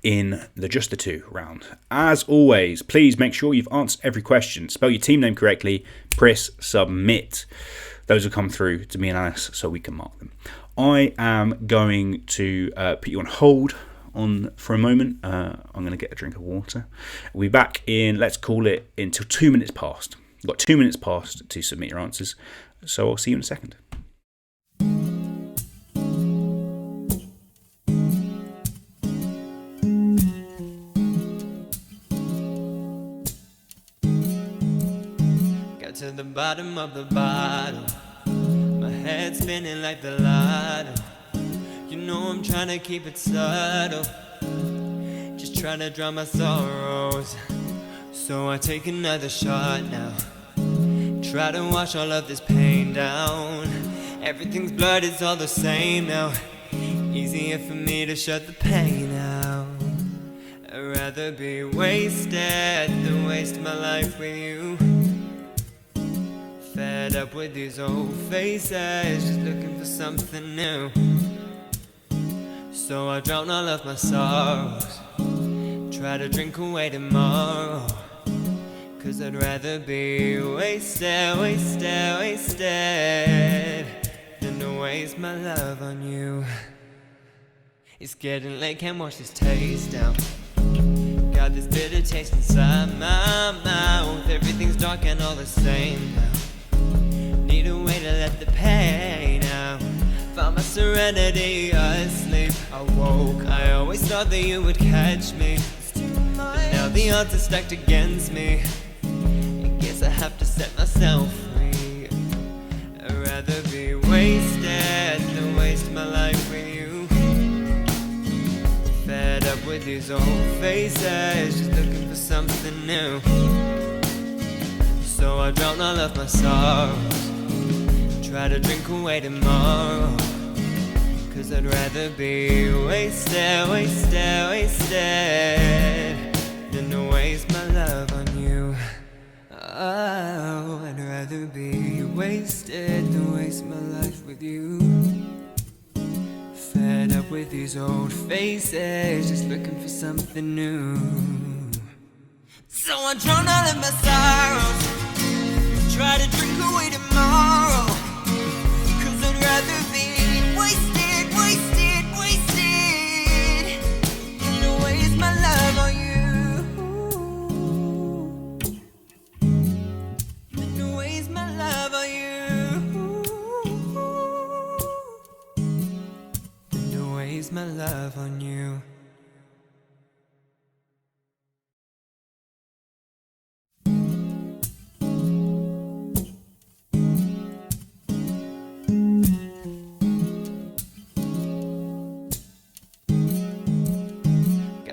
in the Just the Two round. As always, please make sure you've answered every question. Spell your team name correctly. Press submit. Those will come through to me and Alice so we can mark them. I am going to put you on hold for a moment. I'm going to get a drink of water. We'll be back in, let's call it, until 2 minutes past. You've got 2 minutes past to submit your answers. So I'll see you in a second. To the bottom of the bottle, my head spinning like the lotto. You know I'm trying to keep it subtle, just trying to drown my sorrows. So I take another shot now, try to wash all of this pain down. Everything's blurred, it's all the same now. Easier for me to shut the pain out. I'd rather be wasted than waste my life with you. Fed up with these old faces, just looking for something new. So I drown all of my sorrows, try to drink away tomorrow. Cause I'd rather be wasted than to waste my love on you. It's getting late, can't wash this taste down. Got this bitter taste inside my mouth. Everything's dark and all the same now. Need a way to let the pain out. Found my serenity asleep. I woke, I always thought that you would catch me, but now the odds are stacked against me. I guess I have to set myself free. I'd rather be wasted than waste my life with you. Fed up with these old faces, just looking for something new. So I drown all of my sorrows, try to drink away tomorrow. Cause I'd rather be wasted than to waste my love on you. Oh, I'd rather be wasted than waste my life with you. Fed up with these old faces, just looking for something new. So I drown all of my sorrows, try to drink away tomorrow. Cause I'd rather be wasted than to waste my love on you. Than to waste my love on you. Than to waste my love on you.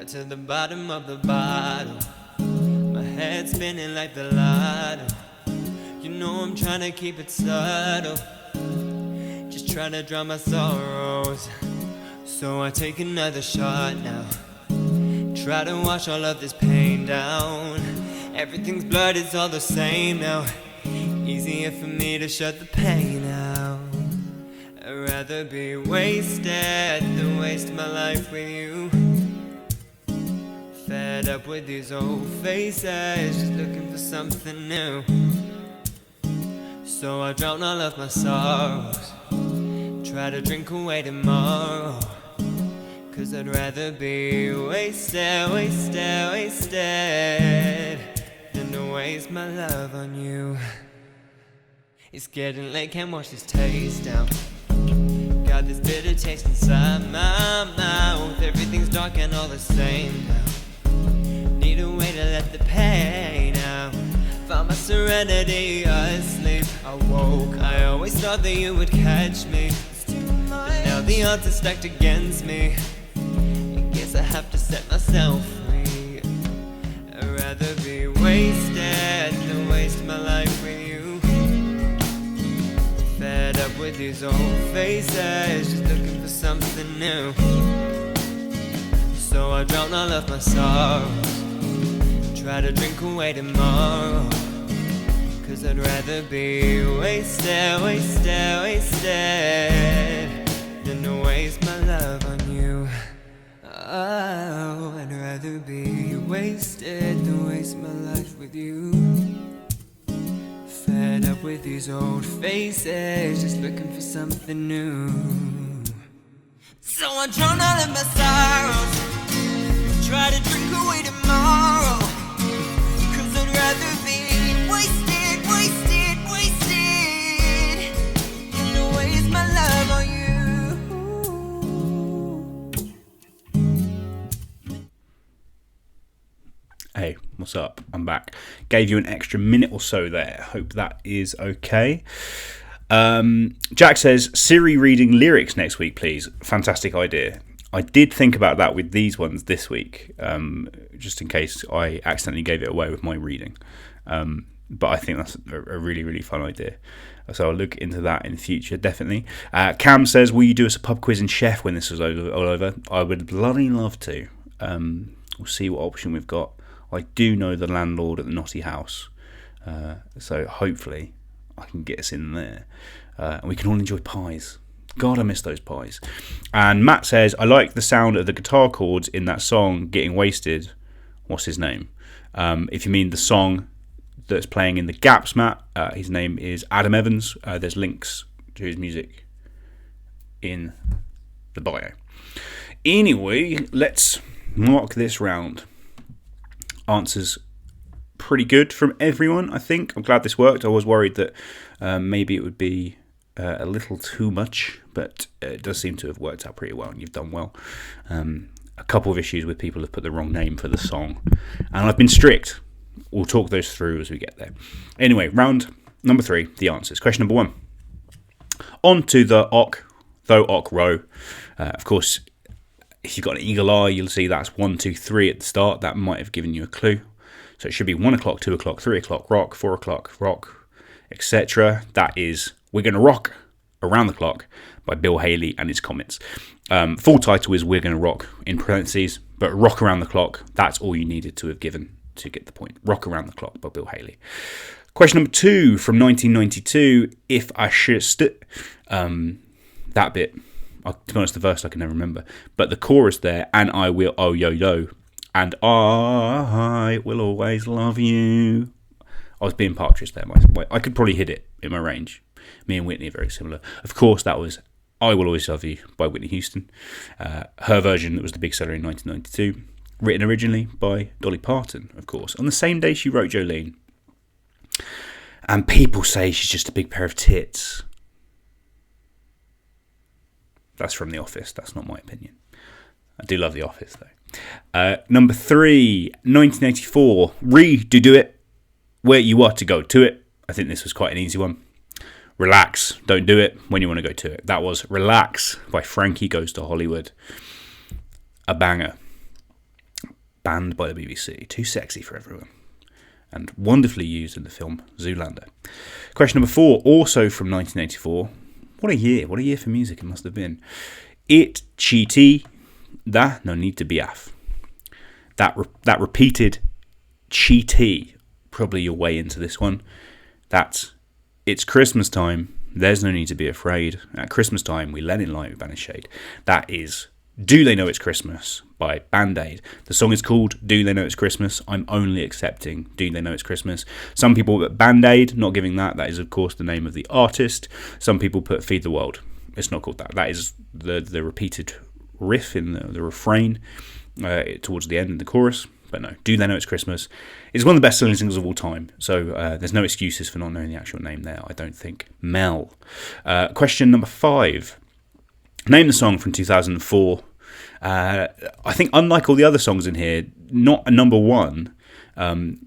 to the bottom of the bottle. My head spinning like the lotto. You know I'm trying to keep it subtle, just trying to drown my sorrows. So I take another shot now, try to wash all of this pain down. Everything's blurred, it's all the same now. Easier for me to shut the pain out. I'd rather be wasted than waste my life with you. Fed up with these old faces, just looking for something new. So I drown all of my sorrows, try to drink away tomorrow. 'Cause I'd rather be wasted, wasted, wasted than to waste my love on you. It's getting late, can't wash this taste down. Got this bitter taste inside my mouth. Everything's dark and all the same now. Need a way to let the pain out. Found my serenity asleep. I woke, I always thought that you would catch me, but now the odds are stacked against me. I guess I have to set myself free. I'd rather be wasted than waste my life with you. Fed up with these old faces, just looking for something new. So I drown all of my sorrows, try to drink away tomorrow. 'Cause I'd rather be wasted, wasted, wasted than to waste my love on you. Oh, I'd rather be wasted than waste my life with you. Fed up with these old faces, just looking for something new. So I drown all of my sorrows, try to drink away tomorrow. 'Cause I'd rather be wasted, wasted, wasted than to waste my love on you. Hey, what's up? I'm back. Gave you an extra minute or so there. Hope that is okay. Jack says, Siri reading lyrics next week, please. Fantastic idea. I did think about that with these ones this week, just in case I accidentally gave it away with my reading. But I think that's a really, really fun idea. So I'll look into that in the future, definitely. Cam says, will you do us a pub quiz in Chef when this is all over? I would bloody love to. We'll see what option we've got. I do know the landlord at the Notty House, so hopefully I can get us in there, and we can all enjoy pies. God, I miss those pies. And Matt says, I like the sound of the guitar chords in that song, Getting Wasted. What's his name? If you mean the song that's playing in the gaps, Matt, his name is Adam Evans. There's links to his music in the bio. Anyway, let's mark this round. Answers pretty good from everyone, I think. I'm glad this worked. I was worried that maybe it would be a little too much, but it does seem to have worked out pretty well, and you've done well. A couple of issues with people have put the wrong name for the song, and I've been strict. We'll talk those through as we get there. Anyway, round number 3, the answers. Question number 1. On to the OC, though OC row. Of course, if you've got an eagle eye, you'll see that's 1, 2, 3 at the start. That might have given you a clue. So it should be 1 o'clock, 2 o'clock, 3 o'clock, rock, 4 o'clock, rock, etc. That is We're Gonna Rock Around the Clock by Bill Haley and his Comets. Full title is We're Gonna Rock in parentheses, but Rock Around the Clock, that's all you needed to have given to get the point. Rock Around the Clock by Bill Haley. Question number 2 from 1992, If I Should that bit, to be honest, the verse I can never remember, but the chorus there, and I will, oh yo yo, and I will always love you. I was being Partridge there. I could probably hit it in my range. Me and Whitney are very similar. Of course, that was I Will Always Love You by Whitney Houston. Her version that was the big seller in 1992. Written originally by Dolly Parton, of course, on the same day she wrote Jolene. And people say she's just a big pair of tits. That's from The Office. That's not my opinion. I do love The Office, though. Number 3, 1984. Do it where you are to go to it. I think this was quite an easy one. Relax. Don't do it when you want to go to it. That was Relax by Frankie Goes to Hollywood. A banger. banned by the BBC. Too sexy for everyone. And wonderfully used in the film Zoolander. Question number 4, also from 1984. What a year. What a year for music it must have been. It cheaty, da no need to be af. That repeated cheaty, probably your way into this one. That's it's Christmas time. There's no need to be afraid. At Christmas time, we let in light, we banish shade. That is Do They Know It's Christmas by Band-Aid. The song is called Do They Know It's Christmas. I'm only accepting Do They Know It's Christmas. Some people put Band-Aid, not giving that. That is, of course, the name of the artist. Some people put Feed the World. It's not called that. That is the repeated riff in the refrain towards the end in the chorus. But no, Do They Know It's Christmas is one of the best-selling singles of all time. So there's no excuses for not knowing the actual name there, I don't think. Mel. Question number 5. Name the song from 2004. I think unlike all the other songs in here, not a number 1,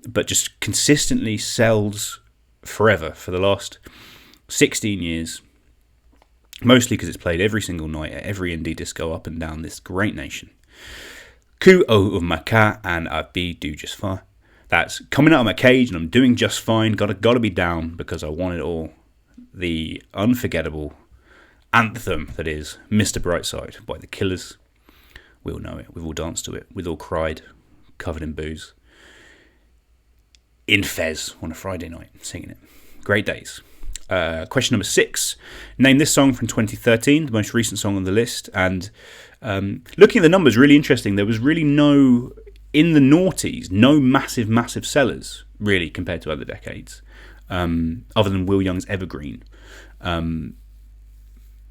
but just consistently sells forever for the last 16 years. Mostly because it's played every single night at every indie disco up and down this great nation. Ku o of my cat and I be do just fine. That's coming out of my cage and I'm doing just fine. Gotta be down because I want it all. The unforgettable anthem that is Mr. Brightside by The Killers. We all know it. We've all danced to it. We've all cried, covered in booze. In Fez on a Friday night, singing it. Great days. Question number 6. Name this song from 2013, the most recent song on the list. And looking at the numbers, really interesting. There was really no, in the noughties, no massive sellers, really, compared to other decades, other than Will Young's Evergreen.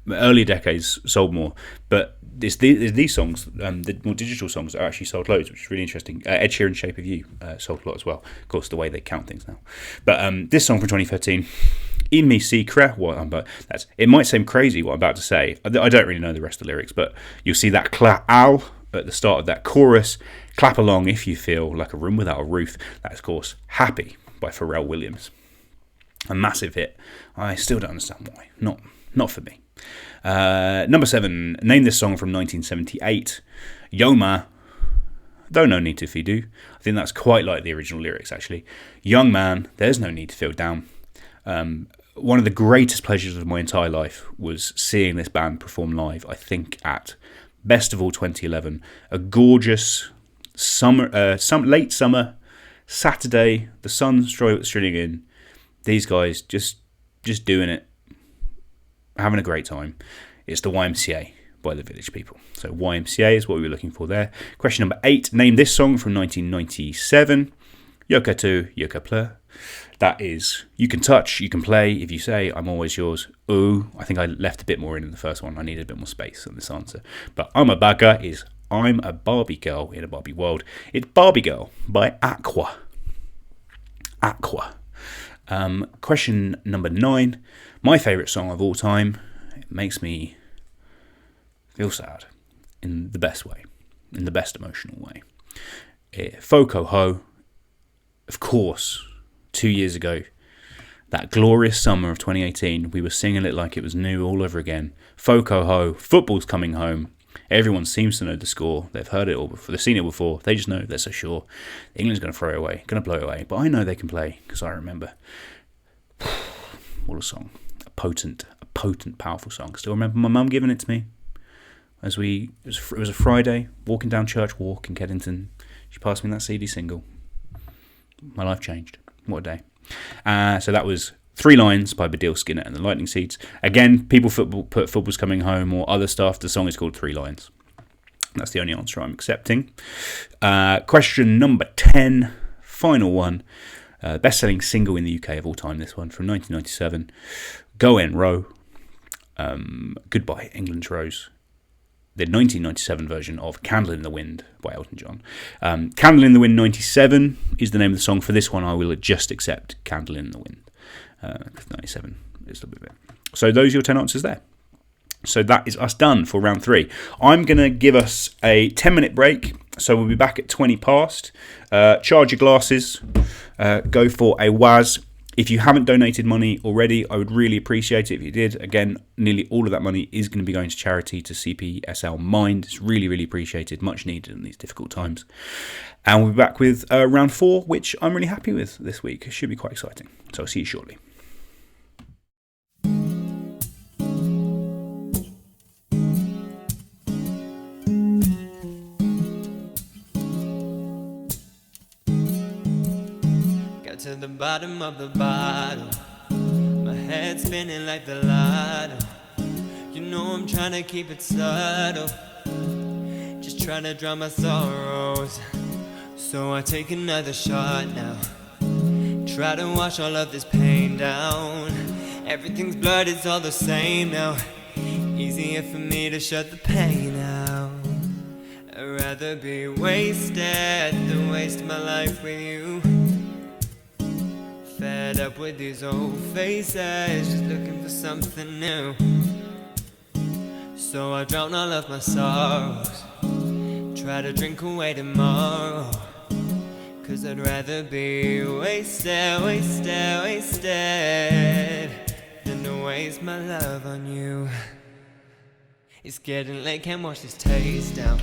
Earlier decades sold more, but it's these songs, the more digital songs, are actually sold loads, which is really interesting. Ed Sheeran's Shape of You sold a lot as well. Of course, the way they count things now. But this song from 2013, In Me Secret, it might seem crazy what I'm about to say. I don't really know the rest of the lyrics, but you'll see that clap ow at the start of that chorus. Clap along if you feel like a room without a roof. That is, of course, Happy by Pharrell Williams. A massive hit. I still don't understand why. Not for me. Number 7. Name this song from 1978. Yoma. Though no need to if you do. I think that's quite like the original lyrics, actually. Young man, there's no need to feel down. One of the greatest pleasures of my entire life was seeing this band perform live, I think, at Festival 2011. A gorgeous late summer Saturday. The sun streaming in. These guys just doing it. Having a great time. It's the YMCA by the Village People. So YMCA is what we were looking for there. Question number 8. Name this song from 1997. Yoka to Yoka Pleur. That is, you can touch, you can play. If you say, I'm always yours. Ooh, I think I left a bit more in the first one. I needed a bit more space on this answer. But I'm a Bagger is I'm a Barbie girl in a Barbie world. It's Barbie Girl by Aqua. Question number 9. My favourite song of all time. It makes me feel sad in the best way, in the best emotional way. Foco Ho, of course, 2 years ago, that glorious summer of 2018, we were singing it like it was new all over again. Foco Ho, football's coming home. Everyone seems to know the score. They've heard it all before. They've seen it before. They just know they're so sure. England's going to throw it away, going to blow it away. But I know they can play because I remember. What a song. A potent, powerful song. Still remember my mum giving it to me. It was a Friday, walking down Church Walk in Keddington. She passed me that CD single. My life changed. What a day. So that was 3 Lines by Baddiel Skinner and the Lightning Seeds. Again, people put Football's Coming Home or other stuff. The song is called 3 Lines. That's the only answer I'm accepting. Question number 10, final one. Best-selling single in the UK of all time, this one, from 1997. Go En Row. Goodbye, England's Rose. The 1997 version of Candle in the Wind by Elton John. Candle in the Wind 97 is the name of the song. For this one, I will just accept Candle in the Wind. 97 is a little bit. So those are your 10 answers there. So that is us done for round 3. I'm going to give us a 10-minute break. So we'll be back at 20 past. Charge your glasses. Go for a Waz. If you haven't donated money already, I would really appreciate it if you did. Again, nearly all of that money is going to be going to charity, to CPSL Mind. It's really, really appreciated, much needed in these difficult times. And we'll be back with round 4, which I'm really happy with this week. It should be quite exciting. So I'll see you shortly. To the bottom of the bottle, my head spinning like the lotto. You know I'm trying to keep it subtle, just trying to drown my sorrows. So I take another shot now, try to wash all of this pain down. Everything's blurred, it's all the same now. Easier for me to shut the pain out. I'd rather be wasted than waste my life with you. Fed up with these old faces, just looking for something new. So I drown all of my sorrows, try to drink away tomorrow. Cause I'd rather be wasted, wasted, wasted than to waste my love on you. It's getting late, can't wash this taste down.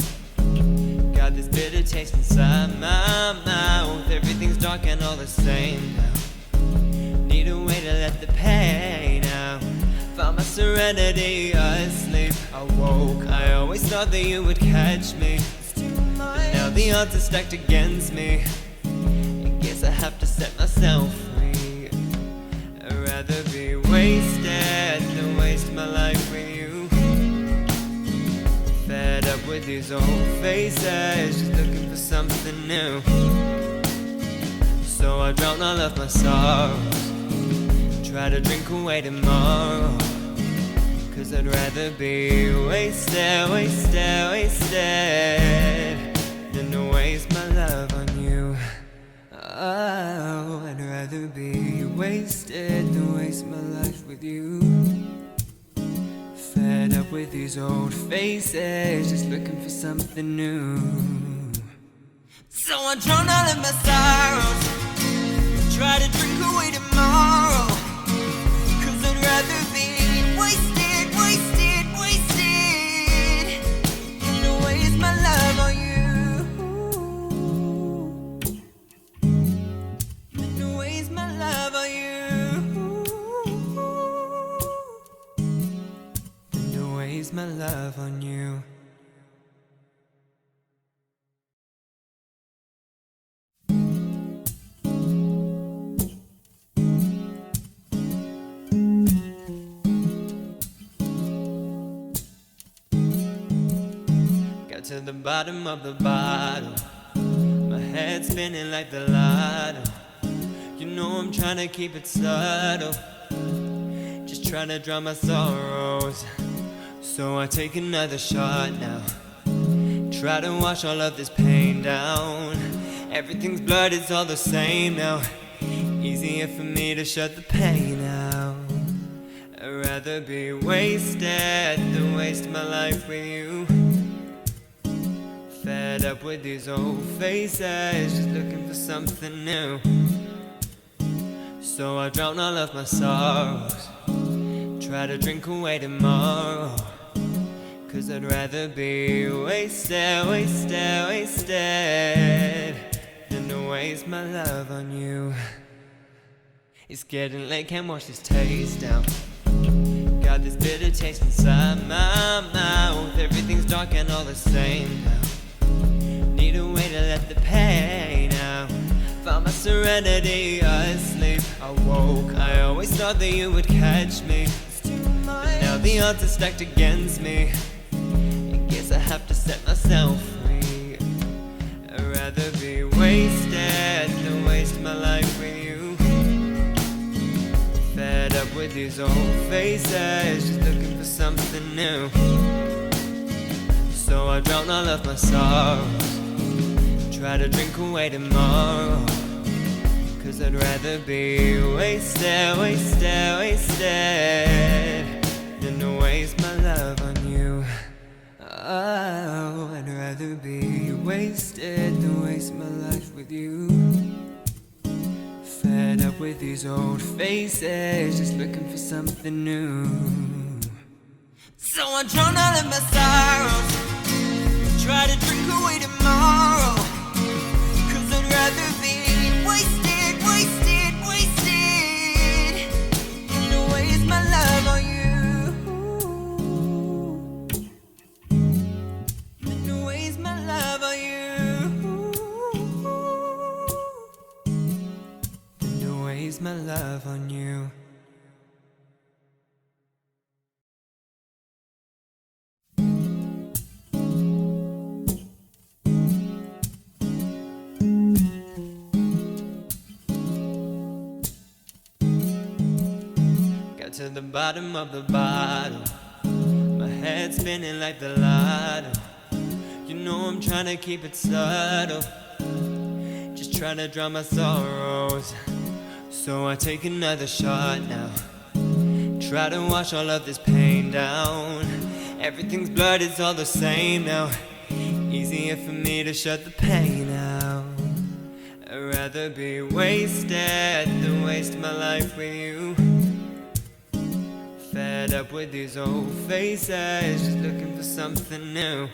Got this bitter taste inside my mouth. Everything's dark and all the same now. Need a way to let the pain out. Found my serenity asleep. I woke, I always thought that you would catch me, but now the odds are stacked against me. I guess I have to set myself free. I'd rather be wasted than waste my life with you. Fed up with these old faces, just looking for something new. So I drown all of my sorrows, try to drink away tomorrow. Cause I'd rather be wasted, wasted, wasted than to waste my love on you. Oh, I'd rather be wasted than waste my life with you. Fed up with these old faces, just looking for something new. So I drown all of my sorrows, try to drink away tomorrow. Cause I'd rather be wasted, wasted, wasted than to waste my love on you. Than to waste my love on you. Than to waste my love on you. To the bottom of the bottle, my head spinning like the lotto. You know I'm trying to keep it subtle, just trying to drown my sorrows. So I take another shot now, try to wash all of this pain down. Everything's blurred, it's all the same now. Easier for me to shut the pain out. I'd rather be wasted than waste my life with you. Fed up with these old faces, just looking for something new. So I drown all of my sorrows, try to drink away tomorrow. Cause I'd rather be wasted, wasted, wasted than to waste my love on you. It's getting late, can't wash this taste down. Got this bitter taste inside my mouth. Everything's dark and all the same now. Need a way to let the pain out. Found my serenity asleep. I woke, I always thought that you would catch me, but now the odds are stacked against me. I guess I have to set myself free. I'd rather be wasted than waste my life with you. Fed up with these old faces, just looking for something new. So I drown all of my sorrows, try to drink away tomorrow. Cause I'd rather be wasted, wasted, wasted than to waste my love on you. Oh, I'd rather be wasted than waste my life with you. Fed up with with these old faces, just looking for something new. So I drown all of my sorrows, try to drink away tomorrow, 'cause I'd rather be wasted, wasted, wasted, than to waste my love on you, than to waste my love on you, Than to waste my love on you. To the bottom of the bottle, my head spinning like the lotto. You know I'm trying to keep it subtle, just trying to drown my sorrows. So I take another shot now, try to wash all of this pain down. Everything's blurred, it's all the same now. Easier for me to shut the pain out. I'd rather be wasted than waste my life with you. Fed up with these old faces, just looking for something new.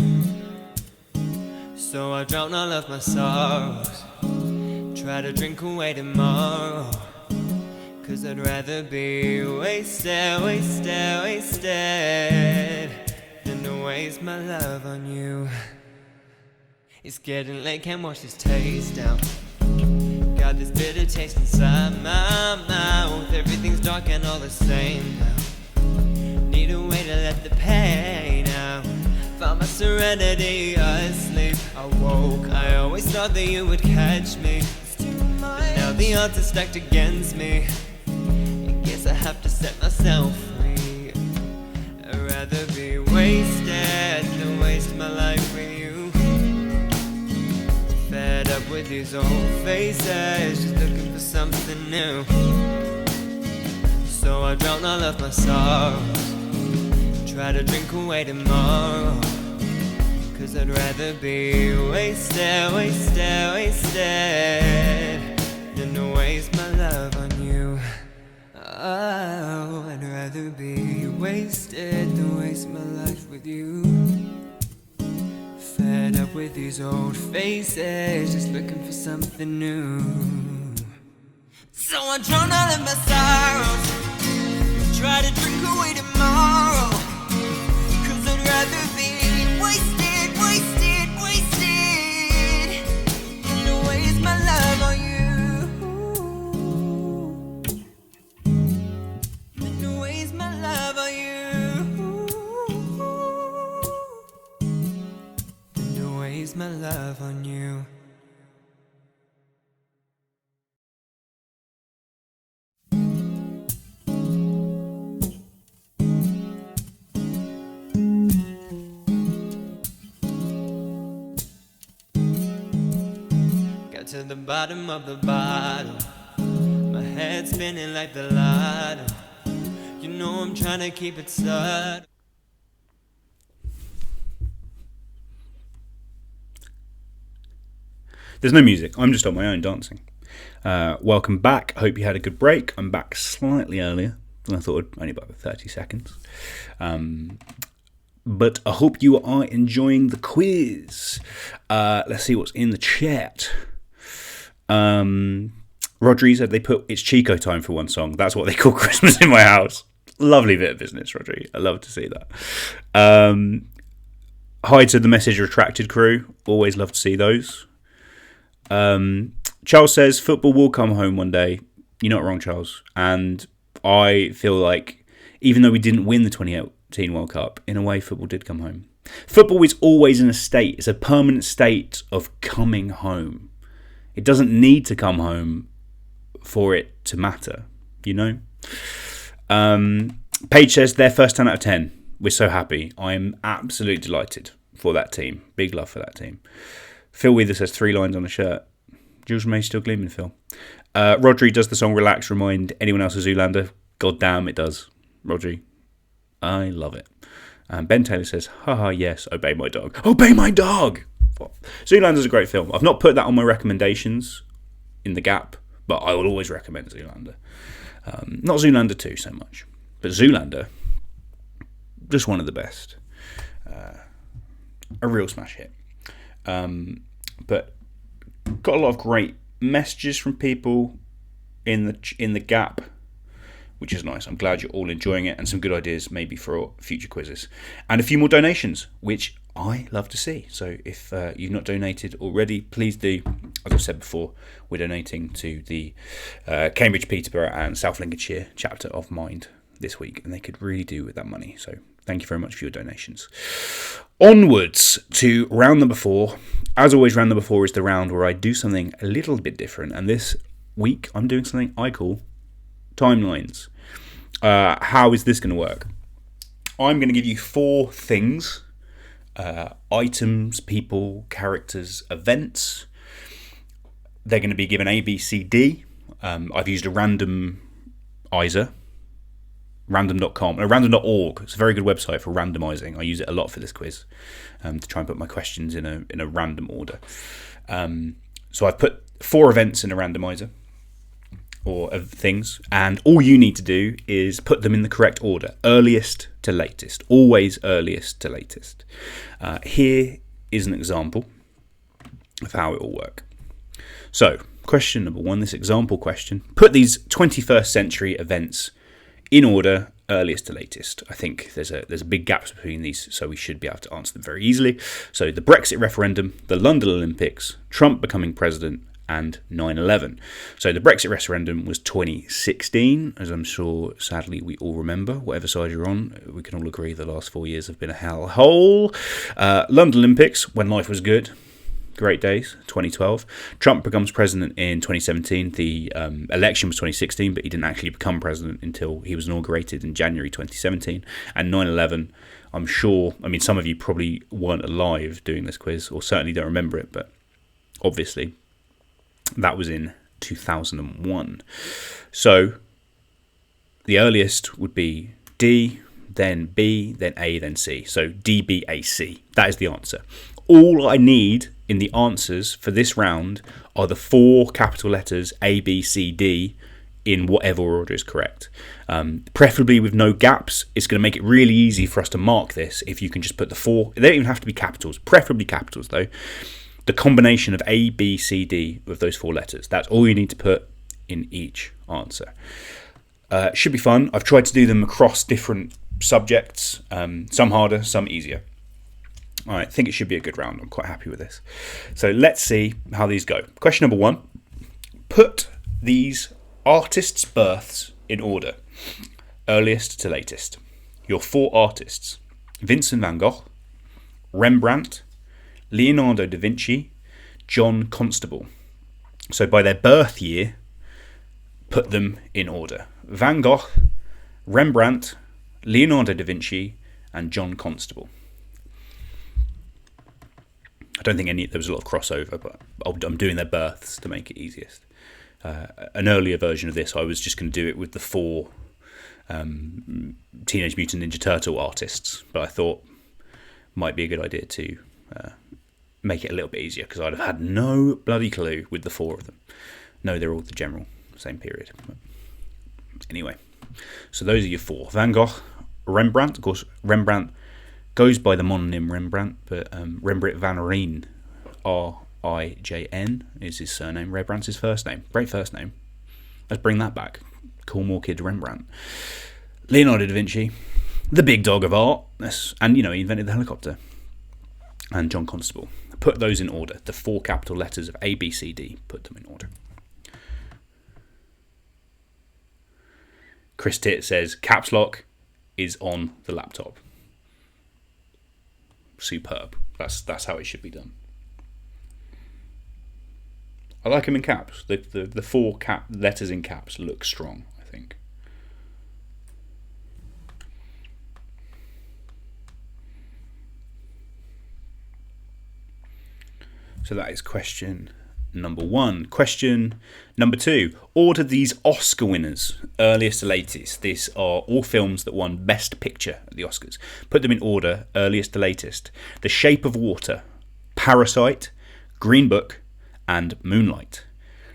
So I drown all of my sorrows, try to drink away tomorrow, 'cause I'd rather be wasted, wasted, wasted, than to waste my love on you. It's getting late, can't wash this taste down. Got this bitter taste inside my mouth. Everything's dark and all the same now. Need a way to let the pain out. Found my serenity asleep. I woke, I always thought that you would catch me, but now the odds are stacked against me. I guess I have to set myself free. I'd rather be wasted than waste my life with you. Fed up with these old faces, just looking for something new. So I drown all of my sorrows, try to drink away tomorrow, 'cause I'd rather be wasted, wasted, wasted, than to waste my love on you. Oh, I'd rather be wasted than waste my life with you. Fed up with these old faces, just looking for something new. so I drown all of my sorrows, try to drink away tomorrow, 'cause I'd rather be wasted, wasted, wasted, than to waste my love on you, than to waste my love on you, Than to waste my love on you. To the bottom of the bottle, my head spinning like the lotto. You know I'm trying to keep it subtle. There's no music, I'm just on my own dancing. Welcome back, hope you had a good break. I'm back slightly earlier than I thought, only about 30 seconds. But I hope you are enjoying the quiz. Let's see what's in the chat. Rodri said they put "It's Chico time" for one song. That's what they call Christmas in my house. Lovely bit of business, Rodri. I love to see that. Hi to the message retracted crew. Always love to see those. Charles says football will come home one day. You're not wrong, Charles. And I feel like even though we didn't win the 2018 World Cup, in a way football did come home. Football is always in a state. It's a permanent state of coming home. It doesn't need to come home for it to matter, you know? Paige says their first 10 out of 10. We're so happy. I'm absolutely delighted for that team. Big love for that team. Phil Weather says 3 lines on a shirt. Jules May still gleaming, Phil. Rodri, does the song Relax remind anyone else of Zoolander? God damn, it does. Rodri, I love it. Ben Taylor says, haha, yes, obey my dog. Obey my dog! Zoolander's a great film. I've not put that on my recommendations in the gap, but I would always recommend Zoolander. Not Zoolander 2 so much, but Zoolander, just one of the best. A real smash hit. But got a lot of great messages from people in the gap, which is nice. I'm glad you're all enjoying it, and some good ideas maybe for future quizzes, and a few more donations, which I love to see. So if you've not donated already, please do. As I've said before, we're donating to the Cambridge, Peterborough and South Lincolnshire chapter of Mind this week, and they could really do with that money. So thank you very much for your donations. Onwards to round number 4. As always, round number 4 is the round where I do something a little bit different, and this week I'm doing something I call timelines. How is this going to work? I'm going to give you 4 things, items, people, characters, events. They're going to be given A, B, C, D. I've used a randomizer, random.com, random.org. It's a very good website for randomizing. I use it a lot for this quiz, to try and put my questions in a random order. So I've put 4 events in a randomizer, or of things, and all you need to do is put them in the correct order, earliest to latest, always earliest to latest. Here is an example of how it will work. So, question number 1, this example question, put these 21st century events in order, earliest to latest. I think there's a big gap between these, so we should be able to answer them very easily. So the Brexit referendum, the London Olympics, Trump becoming president, and 9/11. So the Brexit referendum was 2016, as I'm sure, sadly, we all remember. Whatever side you're on, we can all agree the last 4 years have been a hellhole. London Olympics, when life was good. Great days, 2012. Trump becomes president in 2017. The election was 2016, but he didn't actually become president until he was inaugurated in January 2017. And 9/11, I'm sure, I mean, some of you probably weren't alive doing this quiz, or certainly don't remember it, but obviously that was in 2001. So the earliest would be D, then B, then A, then C. So D, B, A, C. That is the answer. All I need in the answers for this round are the 4 capital letters A, B, C, D in whatever order is correct. Preferably with no gaps. It's going to make it really easy for us to mark this if you can just put the 4. They don't even have to be capitals. Preferably capitals, though. The combination of A, B, C, D with those 4 letters. That's all you need to put in each answer. Should be fun. I've tried to do them across different subjects. Some harder, some easier. I think it should be a good round. I'm quite happy with this. So let's see how these go. Question number 1. Put these artists' births in order. Earliest to latest. Your 4 artists. Vincent van Gogh, Rembrandt, Leonardo da Vinci, John Constable. So by their birth year, put them in order. Van Gogh, Rembrandt, Leonardo da Vinci, and John Constable. I don't think there was a lot of crossover, but I'm doing their births to make it easiest. An earlier version of this, I was just going to do it with the 4 Teenage Mutant Ninja Turtle artists, but I thought might be a good idea to make it a little bit easier, because I'd have had no bloody clue with the 4 of them. No, they're all the general same period. But anyway, so those are your 4. Van Gogh, Rembrandt. Of course, Rembrandt goes by the mononym Rembrandt, but Rembrandt van Rijn, R-I-J-N, is his surname. Rembrandt's his first name. Great first name. Let's bring that back. Call more kids Rembrandt. Leonardo da Vinci, the big dog of art, and, he invented the helicopter. And John Constable. Put those in order. The 4 capital letters of A, B, C, D. Put them in order. Chris Titt says, caps lock is on the laptop. Superb. That's how it should be done. I like them in caps. The 4 letters in caps look strong, I think. So that is question number 1. Question number 2. Order these Oscar winners, earliest to latest. These are all films that won Best Picture at the Oscars. Put them in order, earliest to latest. The Shape of Water, Parasite, Green Book, and Moonlight.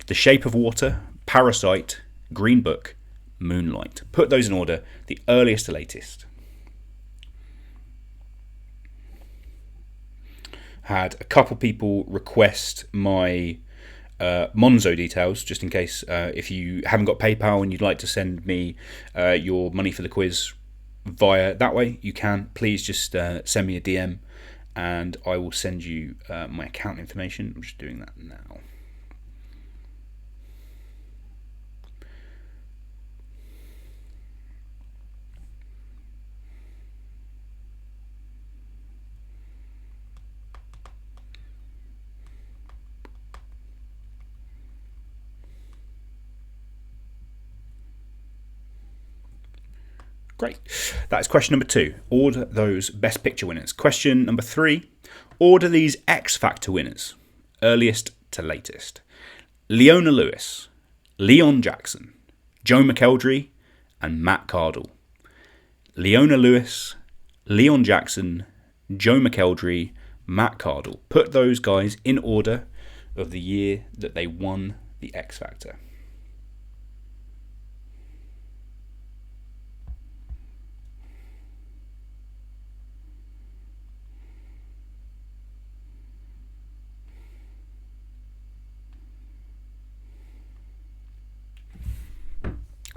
The Shape of Water, Parasite, Green Book, Moonlight. Put those in order, the earliest to latest. Had a couple people request my Monzo details, just in case if you haven't got PayPal and you'd like to send me your money for the quiz via that way, you can. Please just send me a DM and I will send you my account information. I'm just doing that now. Great. That's question number 2. Order those Best Picture winners. Question number 3. Order these X Factor winners, earliest to latest. Leona Lewis, Leon Jackson, Joe McElderry, and Matt Cardle. Leona Lewis, Leon Jackson, Joe McElderry, Matt Cardle. Put those guys in order of the year that they won the X Factor.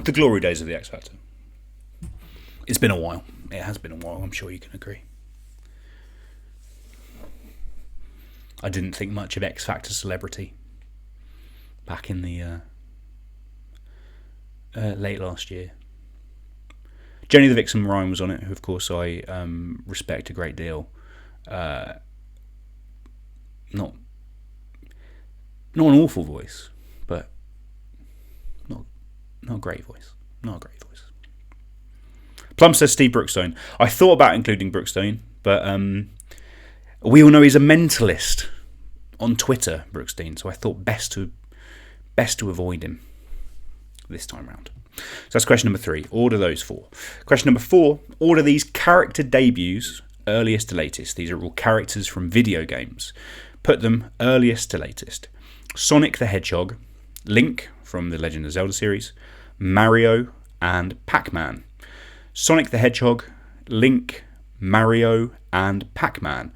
The glory days of the X Factor. It's been a while. It has been a while, I'm sure you can agree. I didn't think much of X Factor celebrity back in the late last year. Jenny the Vixen Ryan was on it, who of course I respect a great deal. Not an awful voice, but not a great voice. Not a great voice. Plum says Steve Brookstone. I thought about including Brookstone, but we all know he's a mentalist on Twitter, Brookstein, so I thought best to avoid him this time round. So that's question number 3. Order those 4. Question number 4. Order these character debuts, earliest to latest. These are all characters from video games. Put them earliest to latest. Sonic the Hedgehog, Link from the Legend of Zelda series, Mario, and Pac-Man. Sonic the Hedgehog, Link, Mario, and Pac-Man.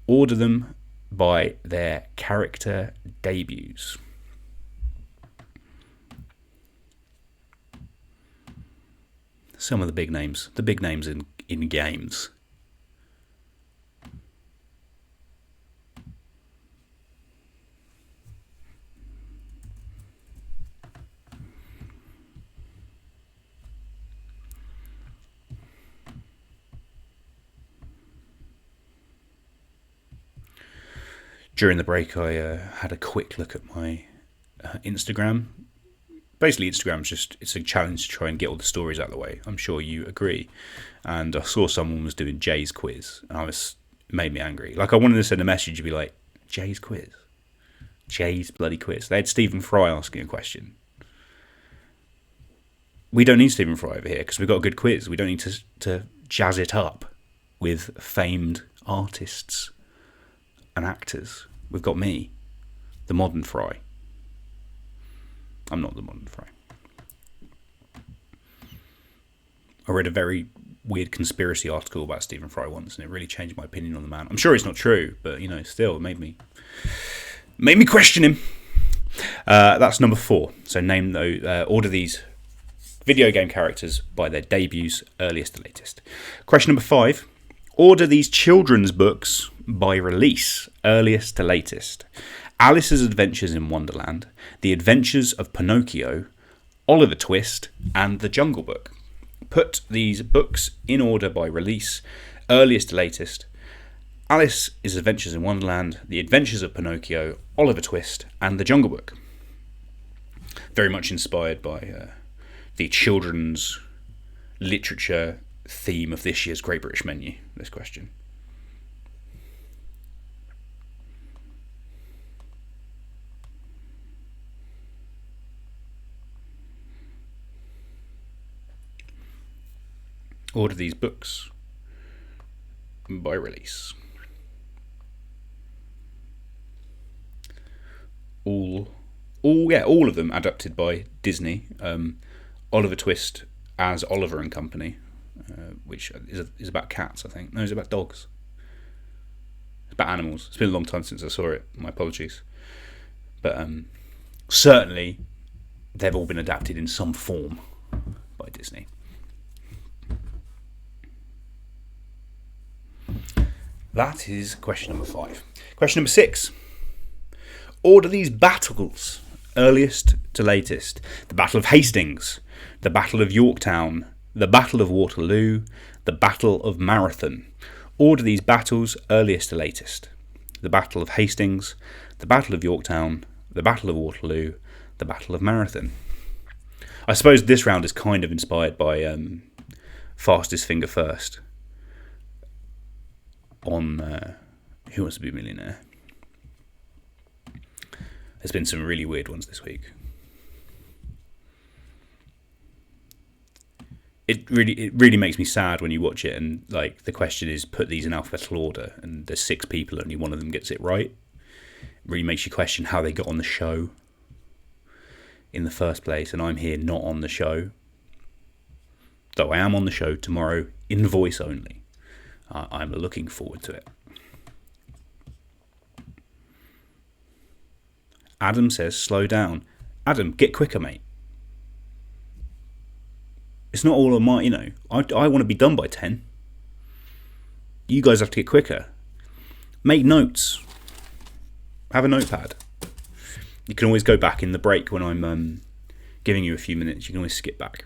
Order them by their character debuts. Some of the big names in games. During the break, I had a quick look at my Instagram. Basically, it's a challenge to try and get all the stories out of the way. I'm sure you agree. And I saw someone was doing Jay's quiz, and it made me angry. Like, I wanted to send a message and be like, Jay's quiz? Jay's bloody quiz. They had Stephen Fry asking a question. We don't need Stephen Fry over here because we've got a good quiz. We don't need to jazz it up with famed artists and actors. We've got me, the modern Fry. I'm not the modern Fry. I read a very weird conspiracy article about Stephen Fry once, and it really changed my opinion on the man. I'm sure it's not true, but still, it made me question him. That's number 4. So order these video game characters by their debuts, earliest to latest. Question number 5. Order these children's books by release, earliest to latest. Alice's Adventures in Wonderland, The Adventures of Pinocchio, Oliver Twist, and The Jungle Book. Put these books in order by release, earliest to latest. Alice's Adventures in Wonderland, The Adventures of Pinocchio, Oliver Twist, and The Jungle Book. Very much inspired by the children's literature theme of this year's Great British Menu, this question. Order these books by release. All All of them adapted by Disney. Oliver Twist as Oliver and Company, which is about cats, I think. No, it's about dogs. It's about animals. It's been a long time since I saw it. My apologies. But certainly, they've all been adapted in some form by Disney. That is question number 5. Question number 6. Order these battles, earliest to latest. The Battle of Hastings, the Battle of Yorktown, the Battle of Waterloo, the Battle of Marathon. Order these battles, earliest to latest. The Battle of Hastings, the Battle of Yorktown, the Battle of Waterloo, the Battle of Marathon. I suppose this round is kind of inspired by Fastest Finger First on Who Wants to Be a Millionaire. There's been some really weird ones this week. It really makes me sad when you watch it and like the question is put these in alphabetical order and there's 6 people, only one of them gets it right. It really makes you question how they got on the show in the first place, and I'm here not on the show. Though I am on the show tomorrow in voice only. I'm looking forward to it. Adam says, slow down. Adam, get quicker, mate. It's not all on my, I want to be done by 10. You guys have to get quicker. Make notes. Have a notepad. You can always go back in the break when I'm giving you a few minutes. You can always skip back.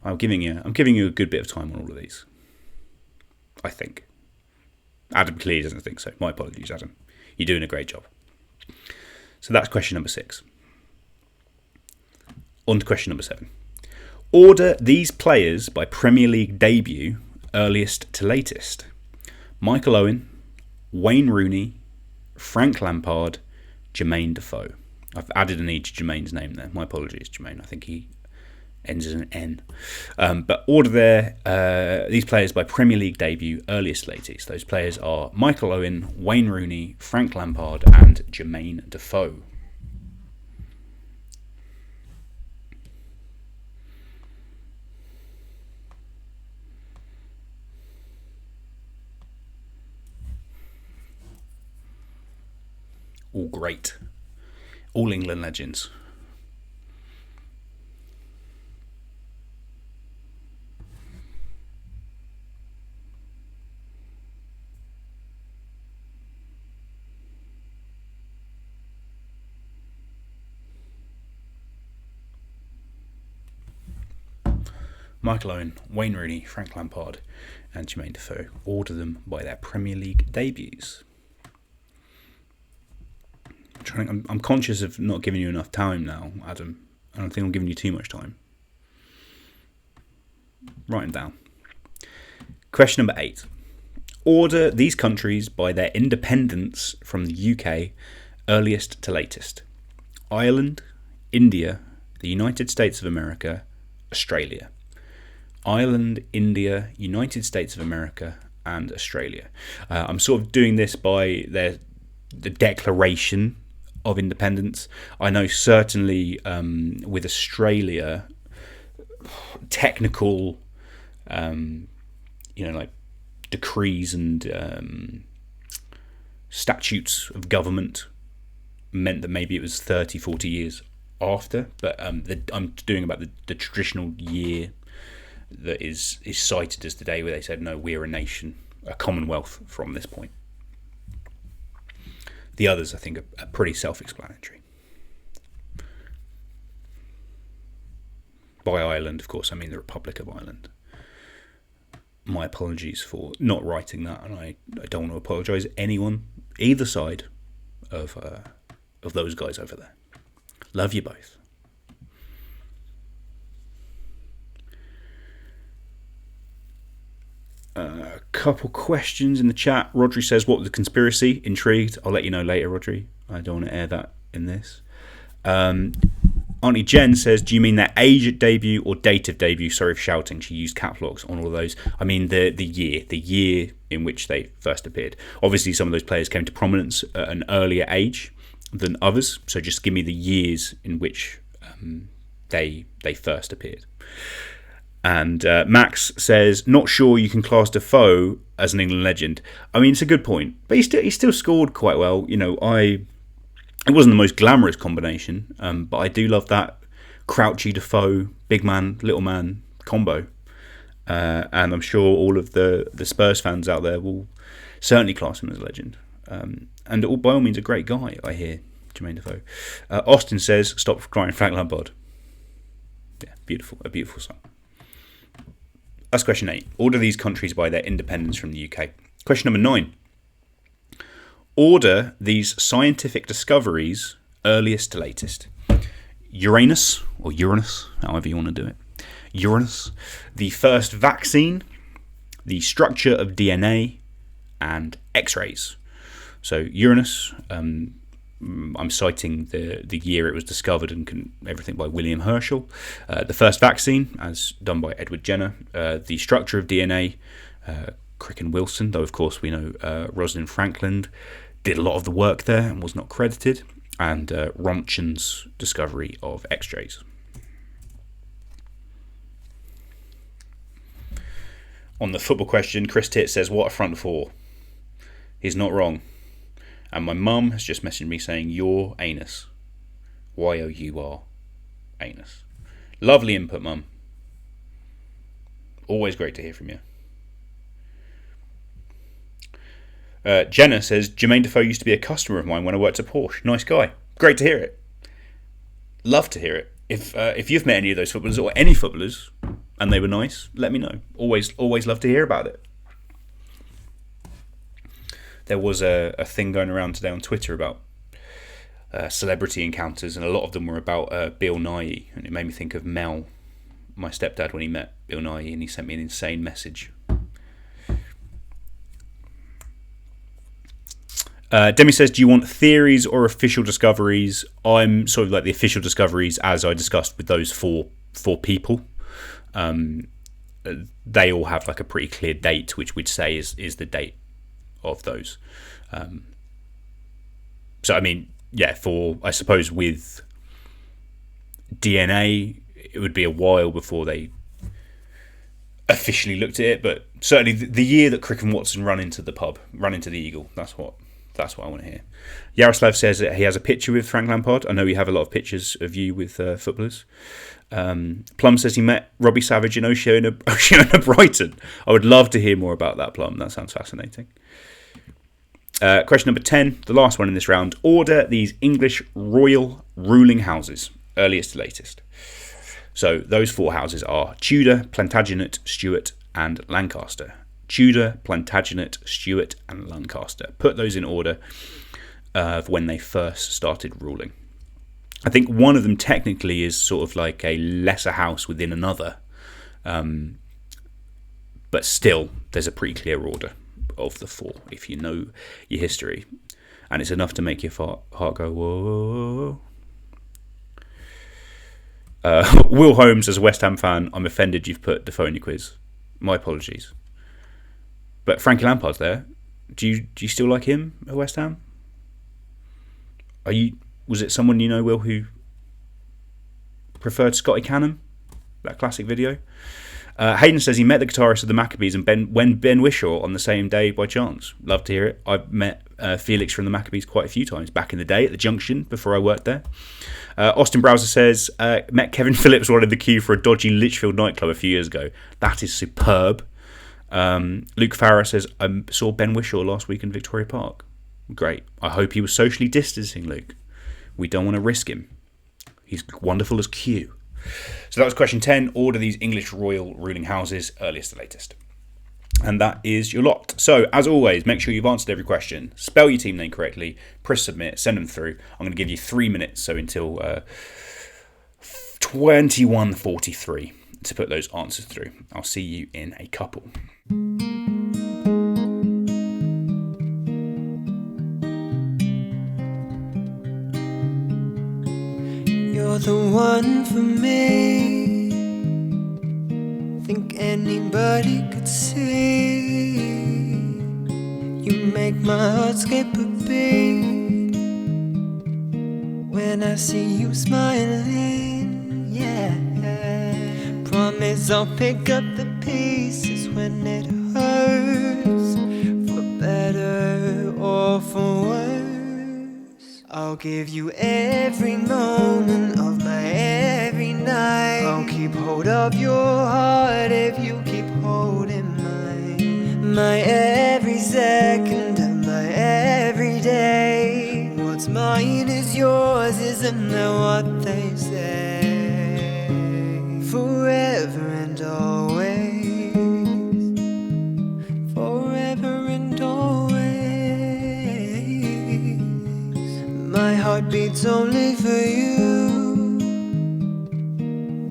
I'm giving you a good bit of time on all of these. I think. Adam clearly doesn't think so. My apologies, Adam. You're doing a great job. So that's question number 6. On to question number 7. Order these players by Premier League debut, earliest to latest. Michael Owen, Wayne Rooney, Frank Lampard, Jermaine Defoe. I've added an E to Jermaine's name there. My apologies, Jermaine. I think he ends in an N. But order these players by Premier League debut, earliest latest. Those players are Michael Owen, Wayne Rooney, Frank Lampard, and Jermaine Defoe. All great. All England legends. Michael Owen, Wayne Rooney, Frank Lampard, and Jermaine Defoe. Order them by their Premier League debuts. I'm conscious of not giving you enough time now, Adam. I don't think I'm giving you too much time. Write them down. Question number 8. Order these countries by their independence from the UK, earliest to latest. Ireland, India, the United States of America, Australia. Ireland, India, United States of America, and Australia. I'm sort of doing this by the declaration of independence. I know certainly with Australia, technical, like decrees and statutes of government meant that maybe it was 30, 40 years after. But I'm doing about the traditional year that is cited as the day where they said, no, we're a nation, a commonwealth from this point. The others, I think, are pretty self-explanatory. By Ireland, of course, I mean the Republic of Ireland. My apologies for not writing that, and I don't want to apologise to anyone, either side of those guys over there. Love you both. A couple questions in the chat. Rodri says, what was the conspiracy? Intrigued. I'll let you know later, Rodri. I don't want to air that in this. Auntie Jen says, do you mean their age at debut or date of debut? Sorry for shouting. She used caps locks on all of those. I mean the year in which they first appeared. Obviously, some of those players came to prominence at an earlier age. than others. So just give me the years in which they first appeared. And Max says, not sure you can class Defoe as an England legend. I mean, it's a good point, but he still scored quite well. You know, it wasn't the most glamorous combination, but I do love that Crouchy Defoe, big man, little man combo. And I'm sure all of the Spurs fans out there will certainly class him as a legend. And by all means, a great guy, I hear, Jermaine Defoe. Austin says, stop crying, Frank Lampard. Yeah, beautiful, a beautiful song. That's question 8. Order these countries by their independence from the UK. Question number 9. Order these scientific discoveries earliest to latest. Uranus, or Uranus, however you want to do it. Uranus, the first vaccine, the structure of DNA, and X-rays. So Uranus, I'm citing the year it was discovered and everything by William Herschel. The first vaccine, as done by Edward Jenner. The structure of DNA, Crick and Wilson, though of course we know Rosalind Franklin did a lot of the work there and was not credited. And Rontgen's discovery of X-rays. On the football question, Chris Titt says, what a front four. He's not wrong. And my mum has just messaged me saying, your anus. Y-O-U-R. Anus. Lovely input, mum. Always great to hear from you. Jenna says, Jermaine Defoe used to be a customer of mine when I worked at Porsche. Nice guy. Great to hear it. Love to hear it. If you've met any of those footballers or any footballers and they were nice, let me know. Always love to hear about it. There was a thing going around today on Twitter about celebrity encounters, and a lot of them were about Bill Nighy, and it made me think of Mel, my stepdad, when he met Bill Nighy, and he sent me an insane message. Demi says, do you want theories or official discoveries? I'm sort of like the official discoveries, as I discussed with those four people. They all have like a pretty clear date, which we'd say is the date of those. So I mean, yeah, I suppose with DNA, it would be a while before they officially looked at it, but certainly the year that Crick and Watson run into the Eagle, that's what I want to hear. Yaroslav says that he has a picture with Frank Lampard. I know we have a lot of pictures of you with footballers. Plum says he met Robbie Savage in Oceana Brighton. I would love to hear more about that, Plum. That sounds fascinating. Question number 10, the last one in this round. Order these English royal ruling houses, earliest to latest. So those 4 houses are Tudor, Plantagenet, Stuart, and Lancaster. Tudor, Plantagenet, Stuart, and Lancaster. Put those in order of when they first started ruling. I think one of them technically is sort of like a lesser house within another, but still there's a pretty clear order of the 4 if you know your history, and it's enough to make your heart go whoa. Will Holmes, as a West Ham fan, I'm offended you've put Defoe in your quiz. My apologies. But Frankie Lampard's there. Do you still like him at West Ham? Was it someone you know, Will, who preferred Scotty Canham? That classic video. Hayden says he met the guitarist of the Maccabees and Ben Whishaw on the same day by chance. Love to hear it. I've met Felix from the Maccabees quite a few times back in the day at the Junction before I worked there. Austin Browser says met Kevin Phillips while in the queue for a dodgy Lichfield nightclub a few years ago. That is superb. Luke Farrer says I saw Ben Whishaw last week in Victoria Park. Great. I hope he was socially distancing, Luke. We don't want to risk him. He's wonderful as Q. So that was question 10. Order these English royal ruling houses, earliest to latest. And that is your lot. So, as always, make sure you've answered every question. Spell your team name correctly. Press submit. Send them through. I'm going to give you 3 minutes, so until 21:43 to put those answers through. I'll see you in a couple. You're the one for me. Think anybody could see. You make my heart skip a beat. when I see you smiling, yeah. Promise I'll pick up the pieces when it hurts, for better or for worse. I'll give you every moment of my every night. I'll keep hold of your heart if you keep holding mine. My every second of my every day. What's mine is yours, isn't that what they say? Forever and always, forever and always. My heart beats only for you.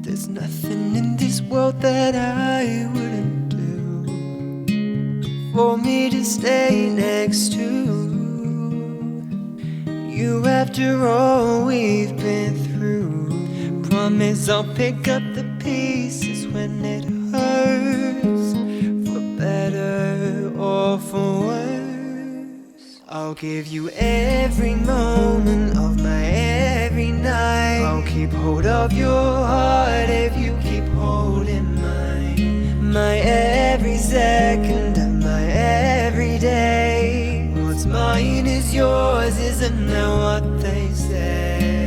There's nothing in this world that I wouldn't do for me to stay next to you after all we've been through. Promise I'll pick up the pieces when it hurts, for better or for worse. I'll give you every moment of my every night. I'll keep hold of your heart if you keep holding mine. My every second of my every day. What's mine is yours, isn't that what they say?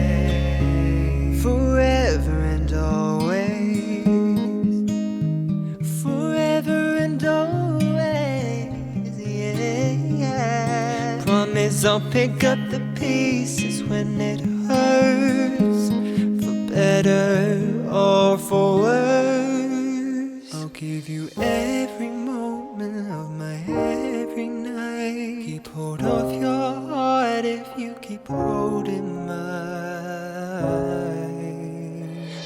Forever and always, forever and always, yeah. Promise I'll pick up the pieces when it hurts, for better or for worse. I'll give you every moment of my every night. Keep hold of your heart if you keep holding mine.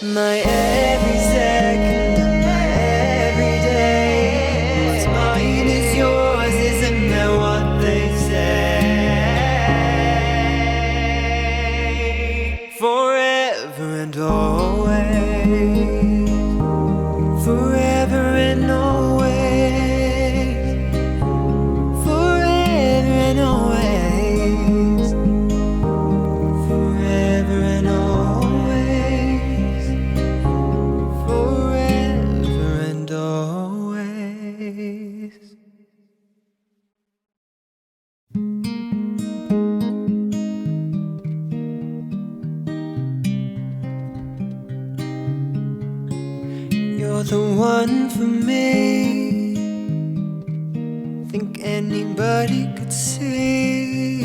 My every second of my every day. What's mine is yours, isn't that what they say? Forever and always, forever and always, forever and always, forever and always, forever and always. You're the one for me. Think anybody could see.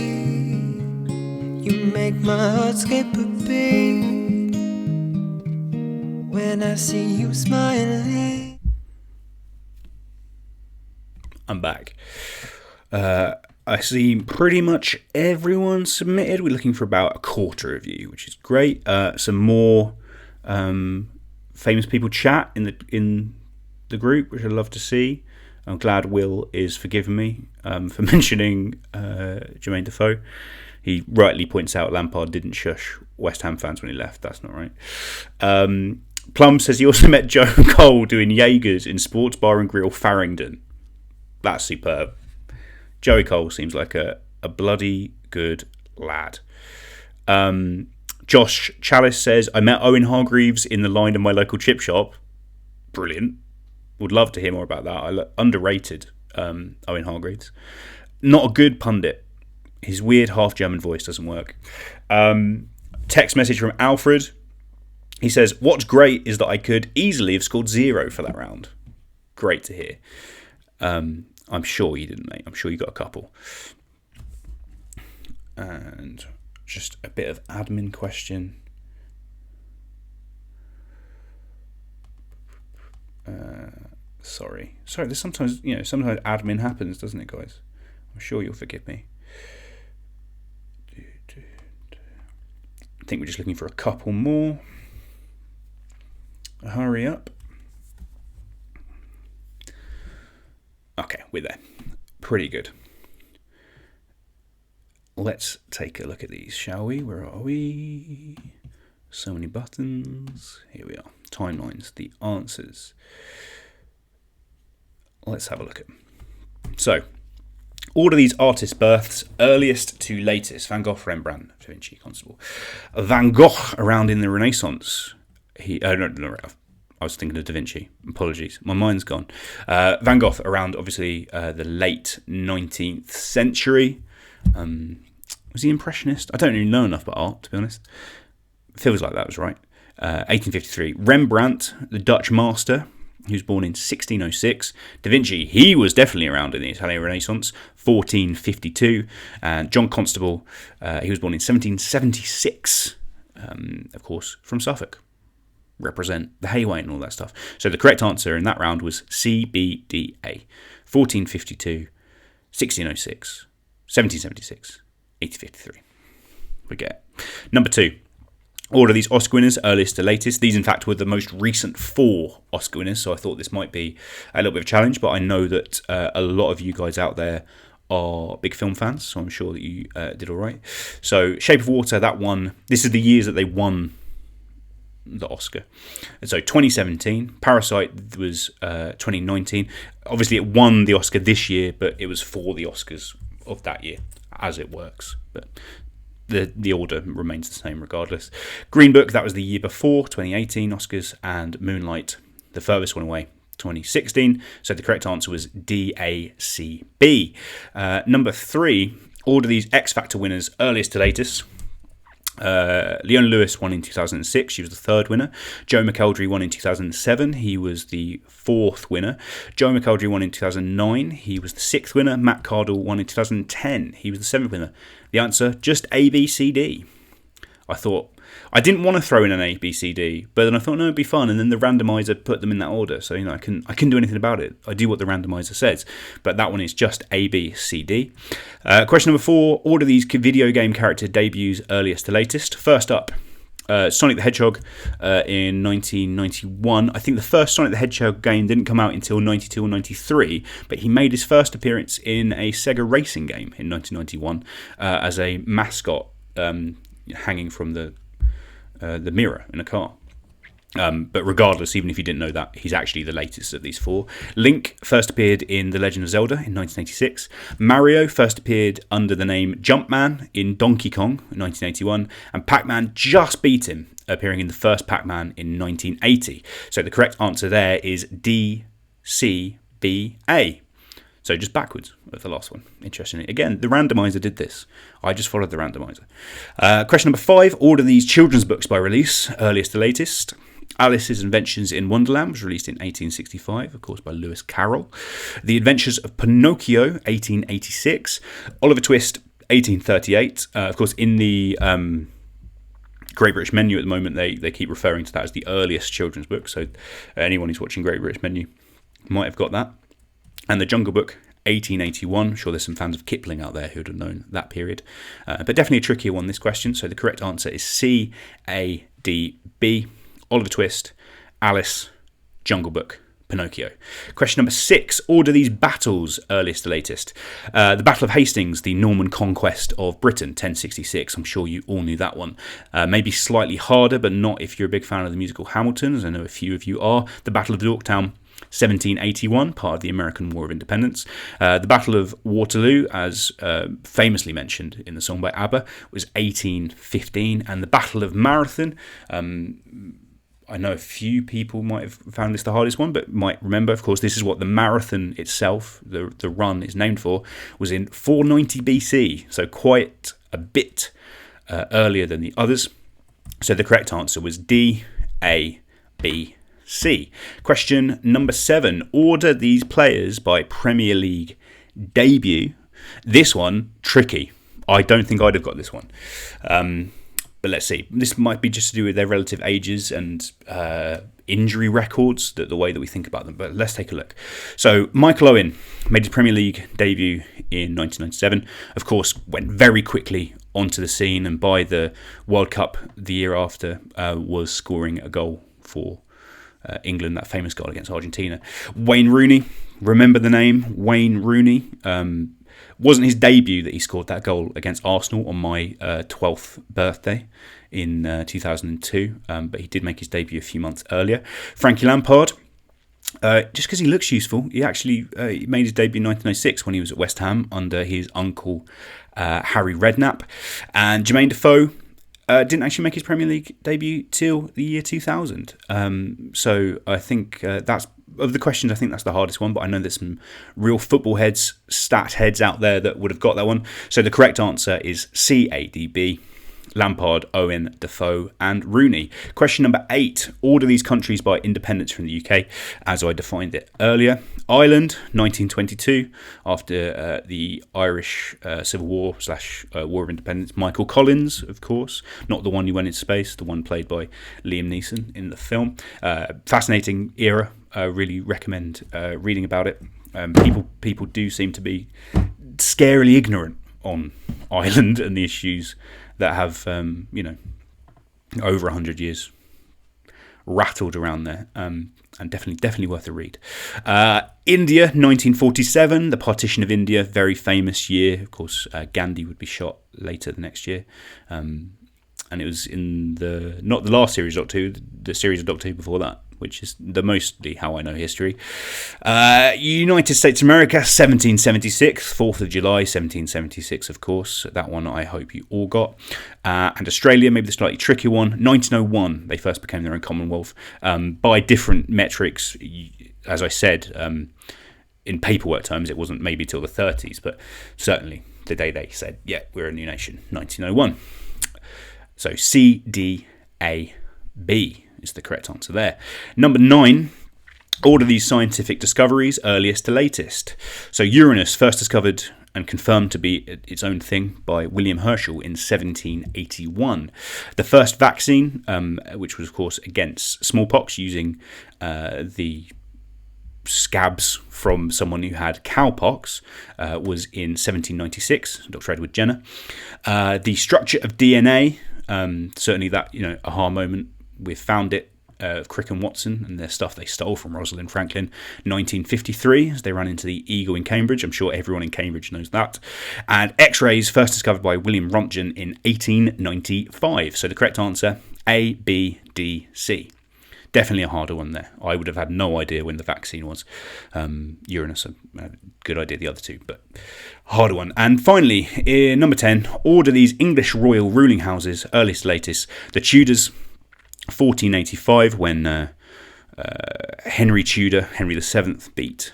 You make my heart skip a beat when I see you smiling. I'm back. I see pretty much everyone submitted. We're looking for about a quarter of you, which is great. Some more famous people chat in the group, which I'd love to see. I'm glad Will is forgiving me for mentioning Jermaine Defoe. He rightly points out Lampard didn't shush West Ham fans when he left. That's not right. Plum says he also met Joe Cole doing Jaegers in Sports Bar and Grill Farringdon. That's superb. Joey Cole seems like a bloody good lad. Josh Chalice says, I met Owen Hargreaves in the line of my local chip shop. Brilliant. Would love to hear more about that. Underrated Owen Hargreaves. Not a good pundit. His weird half-German voice doesn't work. Text message from Alfred. He says, what's great is that I could easily have scored 0 for that round. Great to hear. I'm sure you didn't, mate. I'm sure you got a couple. And just a bit of admin question. Sorry. There's sometimes admin happens, doesn't it, guys? I'm sure you'll forgive me. I think we're just looking for a couple more. Hurry up. Okay, we're there. Pretty good. Let's take a look at these, shall we? Where are we? So many buttons. Here we are. Timelines, the answers. Let's have a look at them. So, Order these artists' births earliest to latest. Van Gogh, Rembrandt, Da Vinci, Constable. Van Gogh around in the Renaissance. No, I was thinking of Da Vinci. Apologies, my mind's gone. Van Gogh around, obviously, the late 19th century. Was he Impressionist? I don't really know enough about art, to be honest. Feels like that was right. 1853. Rembrandt, the Dutch master. He was born in 1606. Da Vinci, he was definitely around in the Italian Renaissance, 1452. And John Constable, he was born in 1776, of course, from Suffolk. Represent the Hayway and all that stuff. So the correct answer in that round was C, B, D, A. 1452, 1606, 1776, 1853. We get it. Number 2. Order these Oscar winners earliest to latest. These, in fact, were the most recent 4 Oscar winners, so I thought this might be a little bit of a challenge, but I know that a lot of you guys out there are big film fans, so I'm sure that you did all right. So, Shape of Water, that one, this is the years that they won the Oscar. And so 2017, Parasite was 2019. Obviously, it won the Oscar this year, but it was for the Oscars of that year, as it works. But the order remains the same regardless. Green Book, that was the year before, 2018 Oscars, and Moonlight, the furthest one away, 2016. So the correct answer was D-A-C-B. Number 3, order these X Factor winners earliest to latest. Leona Lewis won in 2006. She was the 3rd winner. Joe McElderry won in 2007. He was the 4th winner. Joe McElderry won in 2009. He was the 6th winner. Matt Cardle won in 2010. He was the 7th winner. The answer, just A, B, C, D. I thought, I didn't want to throw in an A, B, C, D, but then I thought, no, it'd be fun. And then the randomizer put them in that order. So, I couldn't do anything about it. I do what the randomizer says. But that one is just A, B, C, D. Question number 4, order these video game character debuts earliest to latest. First up, Sonic the Hedgehog in 1991. I think the first Sonic the Hedgehog game didn't come out until 92 or 93, but he made his first appearance in a Sega racing game in 1991 as a mascot hanging from the mirror in a car. But regardless, even if you didn't know that, he's actually the latest of these 4. Link first appeared in The Legend of Zelda in 1986. Mario first appeared under the name Jumpman in Donkey Kong in 1981. And Pac-Man just beat him, appearing in the first Pac-Man in 1980. So the correct answer there is D, C, B, A. So just backwards with the last one. Interestingly. Again, the randomizer did this. I just followed the randomizer. Question number 5. Order these children's books by release, earliest to latest. Alice's Inventions in Wonderland was released in 1865, of course, by Lewis Carroll. The Adventures of Pinocchio, 1886. Oliver Twist, 1838. Of course, in the Great British Menu at the moment, they keep referring to that as the earliest children's book. So anyone who's watching Great British Menu might have got that. And The Jungle Book, 1881. I'm sure there's some fans of Kipling out there who would have known that period. But definitely a trickier one, this question. So the correct answer is C, A, D, B. Oliver Twist, Alice, Jungle Book, Pinocchio. Question number 6. Order these battles earliest to latest. The Battle of Hastings, the Norman conquest of Britain, 1066. I'm sure you all knew that one. Maybe slightly harder, but not if you're a big fan of the musical Hamilton, as I know a few of you are. The Battle of Yorktown, 1781, part of the American War of Independence. The Battle of Waterloo, as famously mentioned in the song by ABBA, was 1815. And the Battle of Marathon, I know a few people might have found this the hardest one, but might remember, of course, this is what the marathon itself, the run is named for, was in 490 BC, so quite a bit earlier than the others. So the correct answer was D, A, B, C. Question number 7. Order these players by Premier League debut. This one, tricky. I don't think I'd have got this one. But let's see. This might be just to do with their relative ages and injury records, the way that we think about them. But let's take a look. So Michael Owen made his Premier League debut in 1997. Of course, went very quickly onto the scene, and by the World Cup the year after was scoring a goal for England, that famous goal against Argentina. Wayne Rooney, remember the name? Wayne Rooney. Wasn't his debut that he scored that goal against Arsenal on my 12th birthday in 2002, but he did make his debut a few months earlier. Frankie Lampard, Just because he looks useful, he actually he made his debut in 1906 when he was at West Ham under his uncle Harry Redknapp. And Jermaine Defoe didn't actually make his Premier League debut till the year 2000. So I think that's, of the questions, I think that's the hardest one, but I know there's some real football heads, stat heads out there that would have got that one. So the correct answer is CADB. Lampard, Owen, Defoe and Rooney. Question number 8. Order these countries by independence from the UK as I defined it earlier. Ireland, 1922, after the Irish Civil War / War of Independence. Michael Collins, of course, not the one who went into space, the one played by Liam Neeson in the film. Fascinating era. Really recommend reading about it. People do seem to be scarily ignorant on Ireland and the issues that have, over 100 years rattled around there, and definitely worth a read. India, 1947, the partition of India, very famous year. Of course, Gandhi would be shot later the next year, and it was in not the last series of Doctor Who, the series of Doctor Who before that, which is mostly how I know history. United States of America, 1776, 4th of July, 1776, of course. That one I hope you all got. And Australia, maybe the slightly trickier one, 1901, they first became their own Commonwealth. By different metrics, as I said, in paperwork terms, it wasn't maybe till the 30s, but certainly the day they said, yeah, we're a new nation, 1901. So CDAB is the correct answer there. Number 9, order these scientific discoveries earliest to latest. So Uranus, first discovered and confirmed to be its own thing by William Herschel in 1781. The first vaccine, which was of course against smallpox, using the scabs from someone who had cowpox, was in 1796, Dr. Edward Jenner. The structure of DNA, certainly that, aha moment. We've found it, Crick and Watson and their stuff they stole from Rosalind Franklin, 1953, as they ran into the Eagle in Cambridge. I'm sure everyone in Cambridge knows that. And X-rays, first discovered by William Röntgen in 1895. So the correct answer, A, B, D, C. Definitely a harder one there. I would have had no idea when the vaccine was. Uranus, a good idea, the other two, but harder one. And finally, number 10, order these English royal ruling houses, earliest to latest. The Tudors, 1485, when Henry Tudor, Henry VII, beat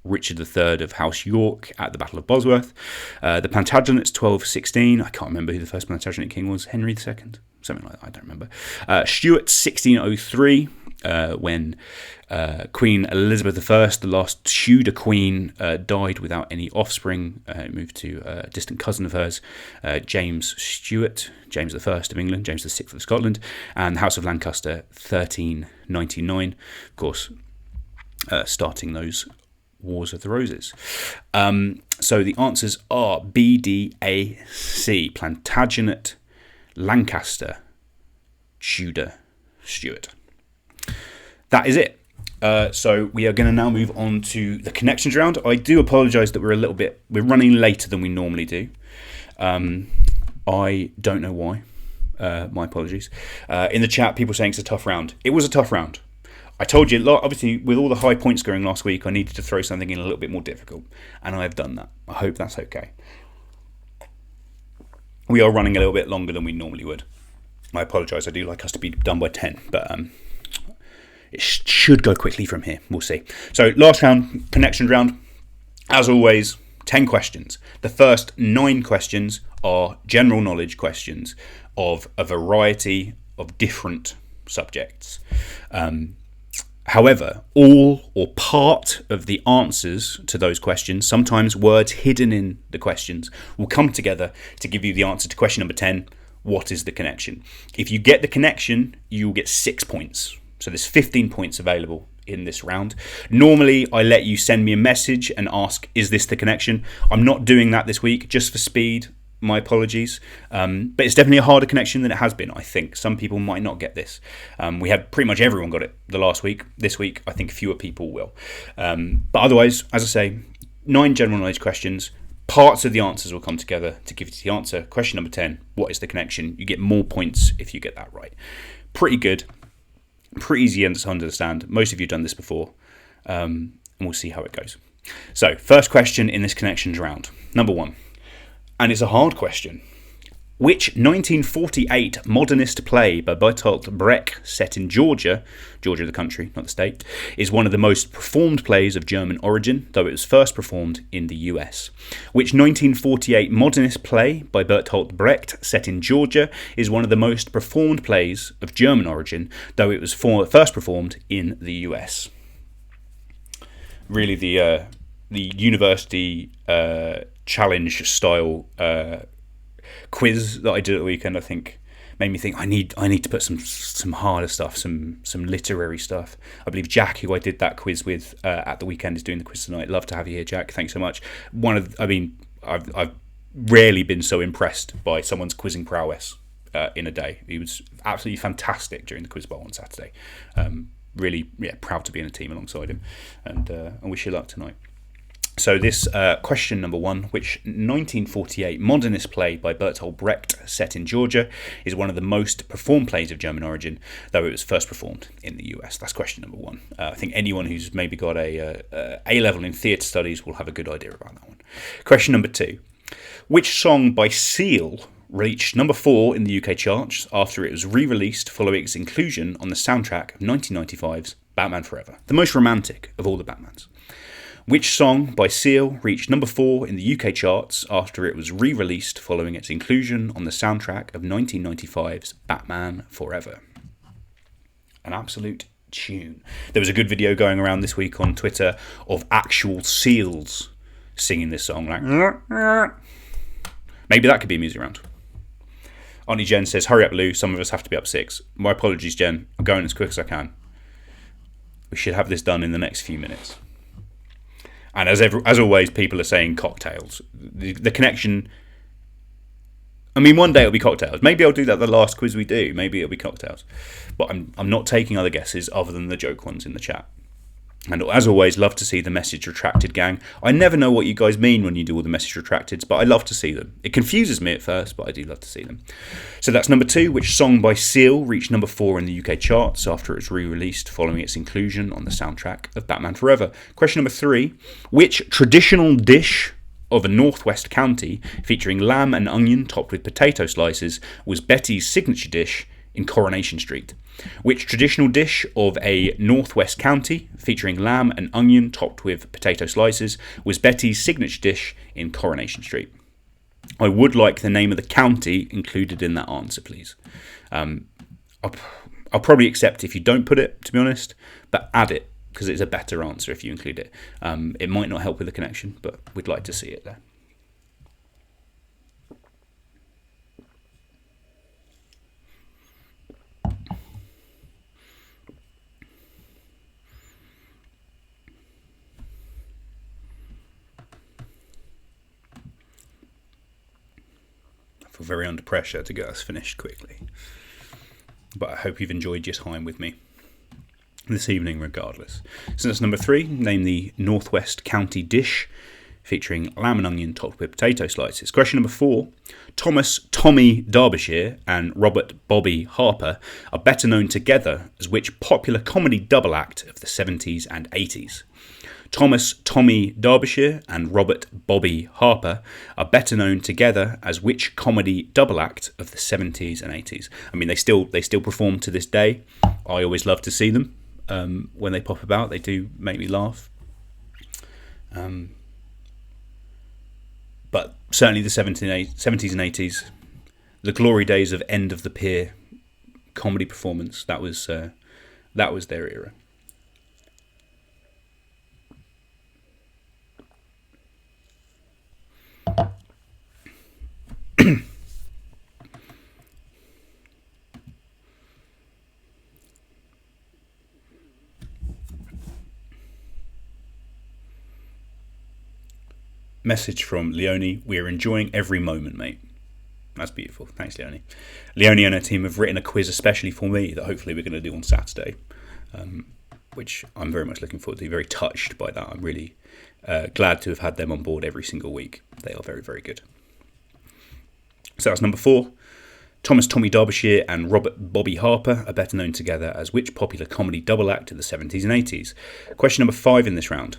Richard III of House York at the Battle of Bosworth. The Plantagenets, 1216. I can't remember who the first Plantagenet king was. Henry II? Something like that, I don't remember. Stuart, 1603, when Queen Elizabeth I, the last Tudor queen, died without any offspring. Moved to a distant cousin of hers, James Stuart, James I of England, James VI of Scotland, and the House of Lancaster, 1399. Of course, starting those Wars of the Roses. So the answers are B, D, A, C. Plantagenet, Lancaster, Tudor, Stuart. That is it. So we are going to now move on to the connections round. I do apologise that we're running later than we normally do. I don't know why. My apologies. In the chat, people saying it's a tough round. It was a tough round. I told you, obviously, with all the high point scoring last week, I needed to throw something in a little bit more difficult, and I have done that. I hope that's okay. We are running a little bit longer than we normally would. I apologise. I do like us to be done by 10, but it should go quickly from here. We'll see. So last round, connections round. As always, 10 questions. The first 9 questions are general knowledge questions of a variety of different subjects. However, all or part of the answers to those questions, sometimes words hidden in the questions, will come together to give you the answer to question number 10. What is the connection? If you get the connection, you'll get 6 points. So there's 15 points available in this round. Normally, I let you send me a message and ask, is this the connection? I'm not doing that this week, just for speed. My apologies. But it's definitely a harder connection than it has been, I think. Some people might not get this. We had pretty much everyone got it the last week. This week, I think fewer people will. But otherwise, as I say, 9 general knowledge questions. Parts of the answers will come together to give you the answer. Question number 10, what is the connection? You get more points if you get that right. Pretty good. Pretty easy to understand. Most of you have done this before. and we'll see how it goes. So, first question in this connections round. Number 1, and it's a hard question. Which 1948 modernist play by Bertolt Brecht, set in Georgia the country, not the state, is one of the most performed plays of German origin, though it was first performed in the US? Which 1948 modernist play by Bertolt Brecht, set in Georgia, is one of the most performed plays of German origin, though it was first performed in the US? Really, the university challenge style quiz that I did at the weekend, I think, made me think I need to put some harder stuff, some literary stuff. I believe Jack, who I did that quiz with at the weekend, is doing the quiz tonight. Love to have you here, Jack. Thanks so much. I've rarely been so impressed by someone's quizzing prowess in a day. He was absolutely fantastic during the quiz bowl on Saturday. Really, proud to be in a team alongside him, and I wish you luck tonight. So this question number 1, which 1948 modernist play by Bertolt Brecht, set in Georgia, is one of the most performed plays of German origin, though it was first performed in the US? That's question number 1. I think anyone who's maybe got a A-level in theatre studies will have a good idea about that one. Question number 2. Which song by Seal reached number 4 in the UK charts after it was re-released following its inclusion on the soundtrack of 1995's Batman Forever, the most romantic of all the Batmans? Which song by Seal reached number 4 in the UK charts after it was re-released following its inclusion on the soundtrack of 1995's Batman Forever? An absolute tune. There was a good video going around this week on Twitter of actual seals singing this song. Like, maybe that could be a music round. Auntie Jen says, hurry up, Lou, some of us have to be up 6. My apologies, Jen. I'm going as quick as I can. We should have this done in the next few minutes. And as always, people are saying cocktails. The connection... I mean, one day it'll be cocktails. Maybe I'll do that the last quiz we do. Maybe it'll be cocktails. But I'm not taking other guesses other than the joke ones in the chat. And as always, love to see the message retracted gang. I never know what you guys mean when you do all the message retracteds, but I love to see them. It confuses me at first, but I do love to see them. So that's number 2, which song by Seal reached number 4 in the UK charts after it was re-released following its inclusion on the soundtrack of Batman Forever. Question number 3, which traditional dish of a northwest county featuring lamb and onion topped with potato slices was Betty's signature dish in Coronation Street? Which traditional dish of a northwest county featuring lamb and onion topped with potato slices was Betty's signature dish in Coronation Street? I would like the name of the county included in that answer, please. I'll probably accept if you don't put it, to be honest, but add it because it's a better answer if you include it. It might not help with the connection, but we'd like to see it there. I feel very under pressure to get us finished quickly. But I hope you've enjoyed your time with me this evening regardless. So that's number 3, name the Northwest County dish featuring lamb and onion topped with potato slices. Question number 4, Thomas Tommy Derbyshire and Robert Bobby Harper are better known together as which popular comedy double act of the 70s and 80s? Thomas Tommy Derbyshire and Robert Bobby Harper are better known together as which comedy double act of the 70s and 80s? I mean, they still perform to this day. I always love to see them when they pop about. They do make me laugh. But certainly the 70s and 80s, the glory days of End of the Pier comedy performance, that was their era. Message from Leonie. We are enjoying every moment, mate. That's beautiful. Thanks, Leonie. Leonie and her team have written a quiz especially for me that hopefully we're going to do on Saturday, which I'm very much looking forward to. Very touched by that. I'm really glad to have had them on board every single week. They are very, very good. So that's number 4. Thomas Tommy Derbyshire and Robert Bobby Harper are better known together as which popular comedy double act in the 70s and 80s? Question number 5 in this round.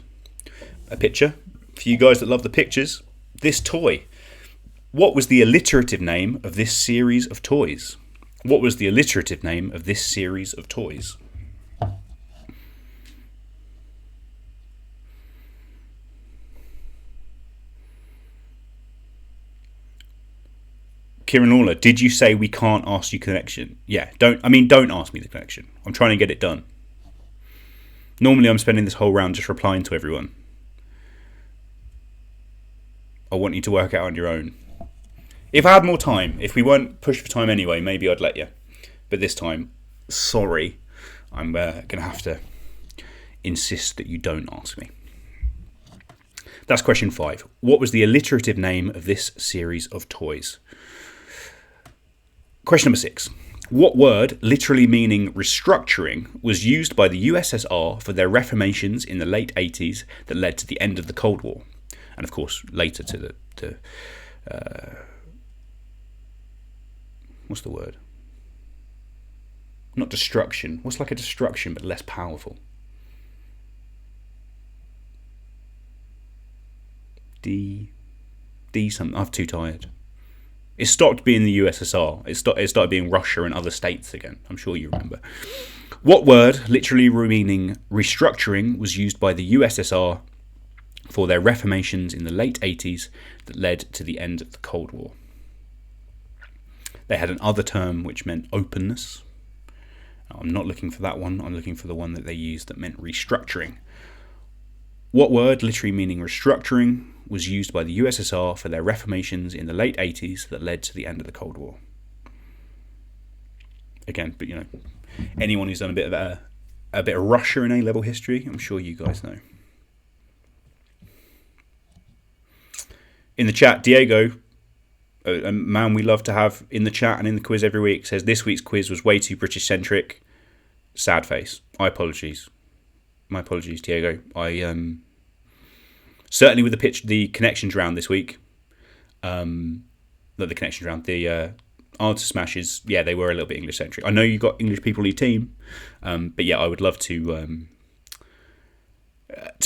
A picture. For you guys that love the pictures, this toy. What was the alliterative name of this series of toys? What was the alliterative name of this series of toys? Kieran Lawler, did you say we can't ask you connection? Yeah, don't ask me the connection. I'm trying to get it done. Normally I'm spending this whole round just replying to everyone. I want you to work out on your own. If I had more time, if we weren't pushed for time anyway, maybe I'd let you. But this time, sorry, I'm going to have to insist that you don't ask me. That's question 5. What was the alliterative name of this series of toys? Question number 6. What word, literally meaning restructuring, was used by the USSR for their reformations in the late 80s that led to the end of the Cold War? And of course, later to the what's the word? Not destruction. What's like a destruction but less powerful? D something. I'm too tired. It stopped being the USSR. It started being Russia and other states again. I'm sure you remember. What word, literally meaning restructuring, was used by the USSR for their reformations in the late 80s that led to the end of the Cold War? They had another term which meant openness. I'm not looking for that one. I'm looking for the one that they used that meant restructuring. What word, literally meaning restructuring, was used by the USSR for their reformations in the late 80s that led to the end of the Cold War? Again, but anyone who's done a bit of Russia in A-level history, I'm sure you guys know. In the chat, Diego, a man we love to have in the chat and in the quiz every week, says this week's quiz was way too British-centric. Sad face. My apologies, Diego. I certainly with the connections round this week. Not the connections round. The answer smashes. Yeah, they were a little bit English-centric. I know you've got English people on your team, but yeah, I would love to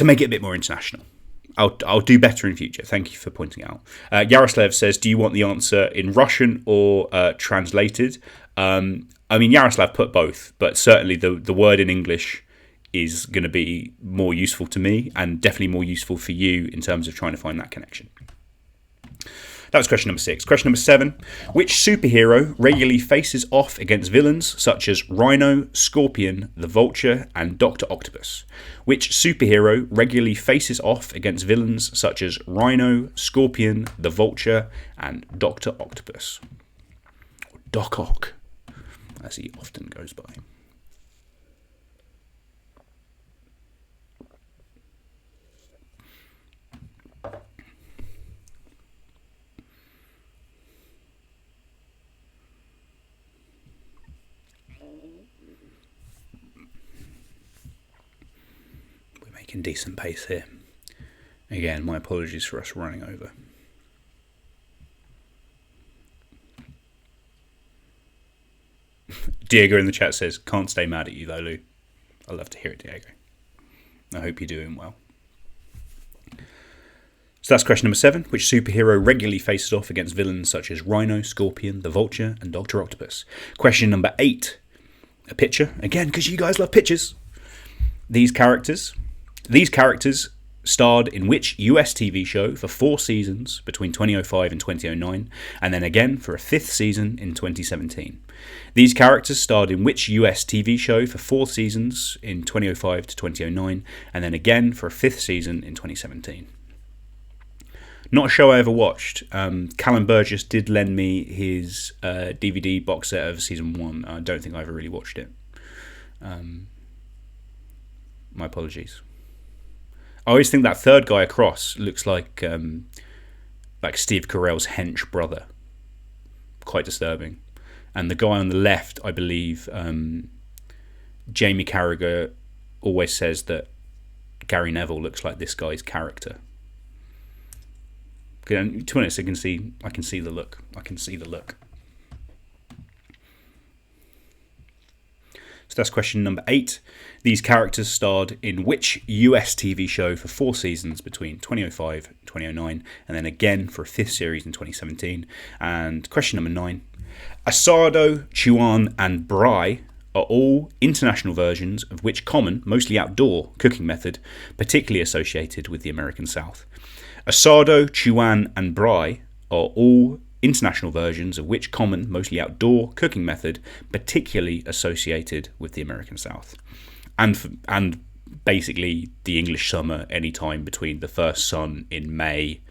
make it a bit more international. I'll do better in future. Thank you for pointing out. Yaroslav says, do you want the answer in Russian or translated? Yaroslav put both, but certainly the word in English is going to be more useful to me and definitely more useful for you in terms of trying to find that connection. That was question number 6. Question number 7. Which superhero regularly faces off against villains such as Rhino, Scorpion, the Vulture, and Dr. Octopus? Which superhero regularly faces off against villains such as Rhino, Scorpion, the Vulture, and Dr. Octopus? Or Doc Ock, as he often goes by. In decent pace here. Again, my apologies for us running over. Diego in the chat says, can't stay mad at you though, Lou. I love to hear it, Diego. I hope you're doing well. So that's question number 7. Which superhero regularly faces off against villains such as Rhino, Scorpion, the Vulture, and Dr. Octopus? Question number 8. A picture. Again, because you guys love pictures. These characters starred in which US TV show for 4 seasons between 2005 and 2009, and then again for a 5th season in 2017. These characters starred in which US TV show for 4 seasons in 2005 to 2009, and then again for a 5th season in 2017. Not a show I ever watched. Callum Burgess did lend me his DVD box set of season 1. I don't think I ever really watched it. My apologies. I always think that third guy across looks like Steve Carell's hench brother. Quite disturbing. And the guy on the left, I believe, Jamie Carragher always says that Gary Neville looks like this guy's character. To be honest, I can see the look. that's question number 8. These characters starred in which US TV show for 4 seasons between 2005 and 2009, and then again for a 5th series in 2017. And question number 9. Asado, Chuan, and Brai are all international versions of which common, mostly outdoor, cooking method, particularly associated with the American South? Asado, Chuan, and Brai are all international versions of which common, mostly outdoor, cooking method, particularly associated with the American South? And basically the English summer, any time between the first sun in May,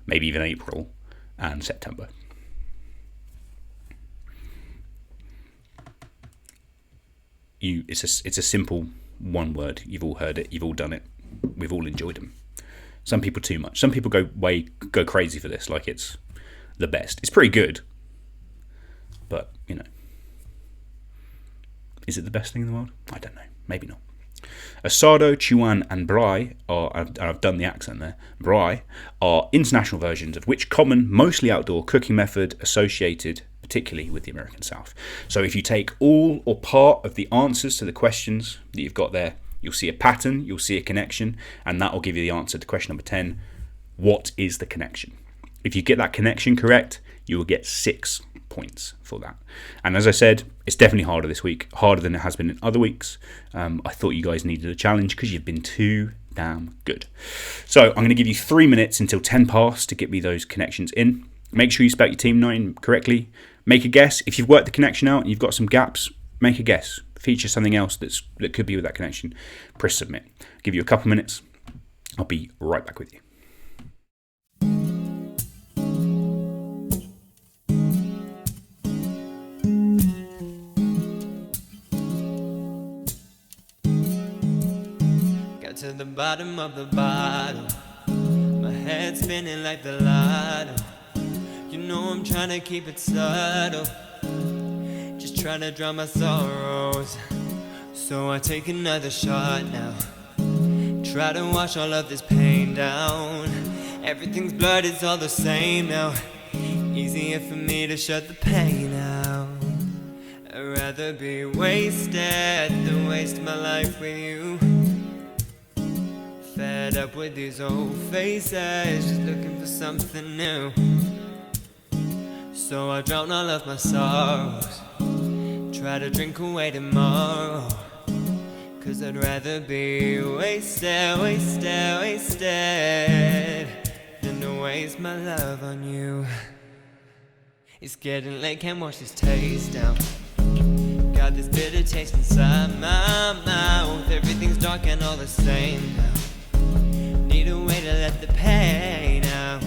maybe even April, and September. It's a simple one word. You've all heard it. You've all done it. We've all enjoyed them. Some people too much. Some people go crazy for this, like it's the best. It's pretty good, but is it the best thing in the world? I don't know. Maybe not. Asado, Chuan, and Brai are, and I've done the accent there, Brai are international versions of which common, mostly outdoor cooking method associated particularly with the American South. So if you take all or part of the answers to the questions that you've got there, you'll see a pattern, you'll see a connection, and that will give you the answer to question number 10. What is the connection? If you get that connection correct, you will get 6 points for that. And as I said, it's definitely harder this week, harder than it has been in other weeks. I thought you guys needed a challenge because you've been too damn good. So I'm going to give you 3 minutes until 10 past to get me those connections in. Make sure you spell your team name correctly. Make a guess. If you've worked the connection out and you've got some gaps, make a guess. Feature something else that could be with that connection. Press submit. Give you a couple minutes. I'll be right back with you. Got to the bottom of the bottle. My head spinning like the lotto. You know I'm trying to keep it subtle, just trying to drown my sorrows. So I take another shot now, try to wash all of this pain down. Everything's blurred, it's all the same now. Easier for me to shut the pain out. I'd rather be wasted than waste my life with you. Fed up with these old faces, just looking for something new. So I drown all of my sorrows, try to drink away tomorrow. Cause I'd rather be wasted, wasted, wasted than to waste my love on you. It's getting late, can't wash this taste down. Got this bitter taste inside my mouth. Everything's dark and all the same now. Need a way to let the pain out.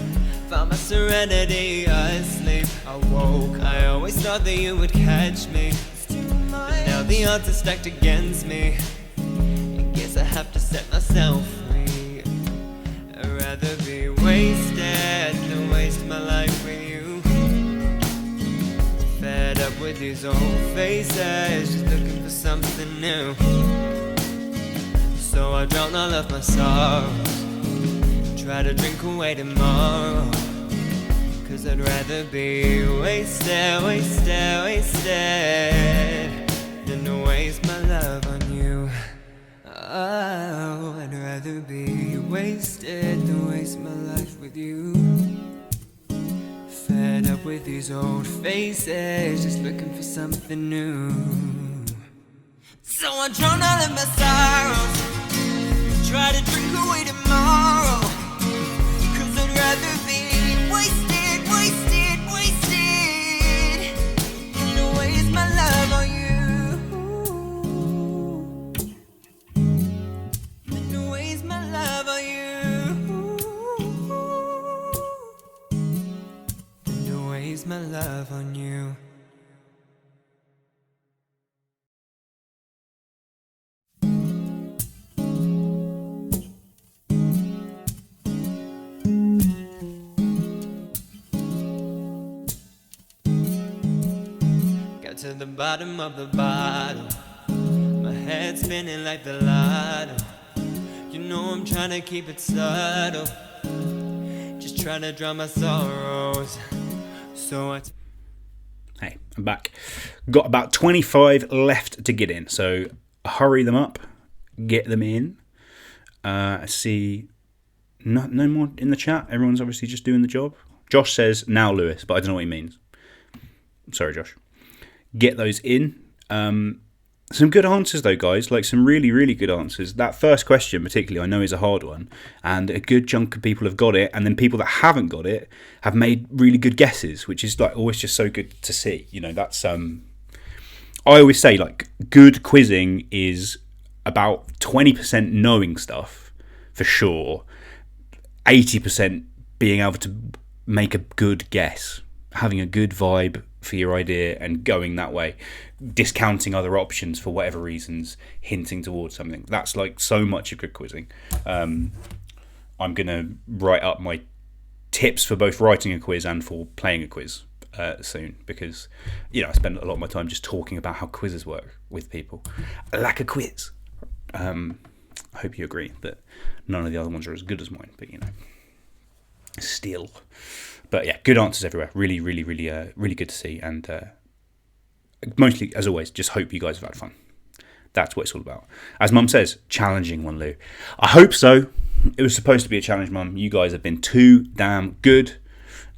Found my serenity asleep. I woke, I always thought that you would catch me, but now the odds are stacked against me. I guess I have to set myself free. I'd rather be wasted than waste my life with you. Fed up with these old faces, just looking for something new. So I drown all of my sorrows, try to drink away tomorrow. Cause I'd rather be wasted, wasted, wasted than to waste my love on you. Oh, I'd rather be wasted than waste my life with you. Fed up with these old faces, just looking for something new. So I drown all of my sorrows, try to drink away tomorrow. Cause I'd rather be wasted, wasted, wasted than to waste my love on you. Than to waste my love on you. Than to waste my love on you. To the bottom of the bottle, my head spinning like the lotto. You know I'm trying to keep it subtle, just trying to drown my sorrows. So Hey, I'm back. Got about 25 left to get in, so hurry them up, get them in. I see no more in the chat. Everyone's obviously just doing the job. Josh says, now Lewis, but I don't know what he means. Sorry, Josh. Get those in. Some good answers, though, guys. Like, some really, really good answers. That first question, particularly, I know is a hard one. And a good chunk of people have got it. And then people that haven't got it have made really good guesses, which is, like, always just so good to see. You know, that's... I always say, like, good quizzing is about 20% knowing stuff, for sure. 80% being able to make a good guess. Having a good vibe for your idea and going that way, discounting other options for whatever reasons, hinting towards something. That's like so much of good quizzing. I'm going to write up my tips for both writing a quiz and for playing a quiz soon, because, you know, I spend a lot of my time just talking about how quizzes work with people. I lack a quiz. I hope you agree that none of the other ones are as good as mine, but, you know, still. But yeah, good answers everywhere. Really, really, really, really good to see. And mostly, as always, just hope you guys have had fun. That's what it's all about. As Mum says, challenging one, Lou. I hope so. It was supposed to be a challenge, Mum. You guys have been too damn good.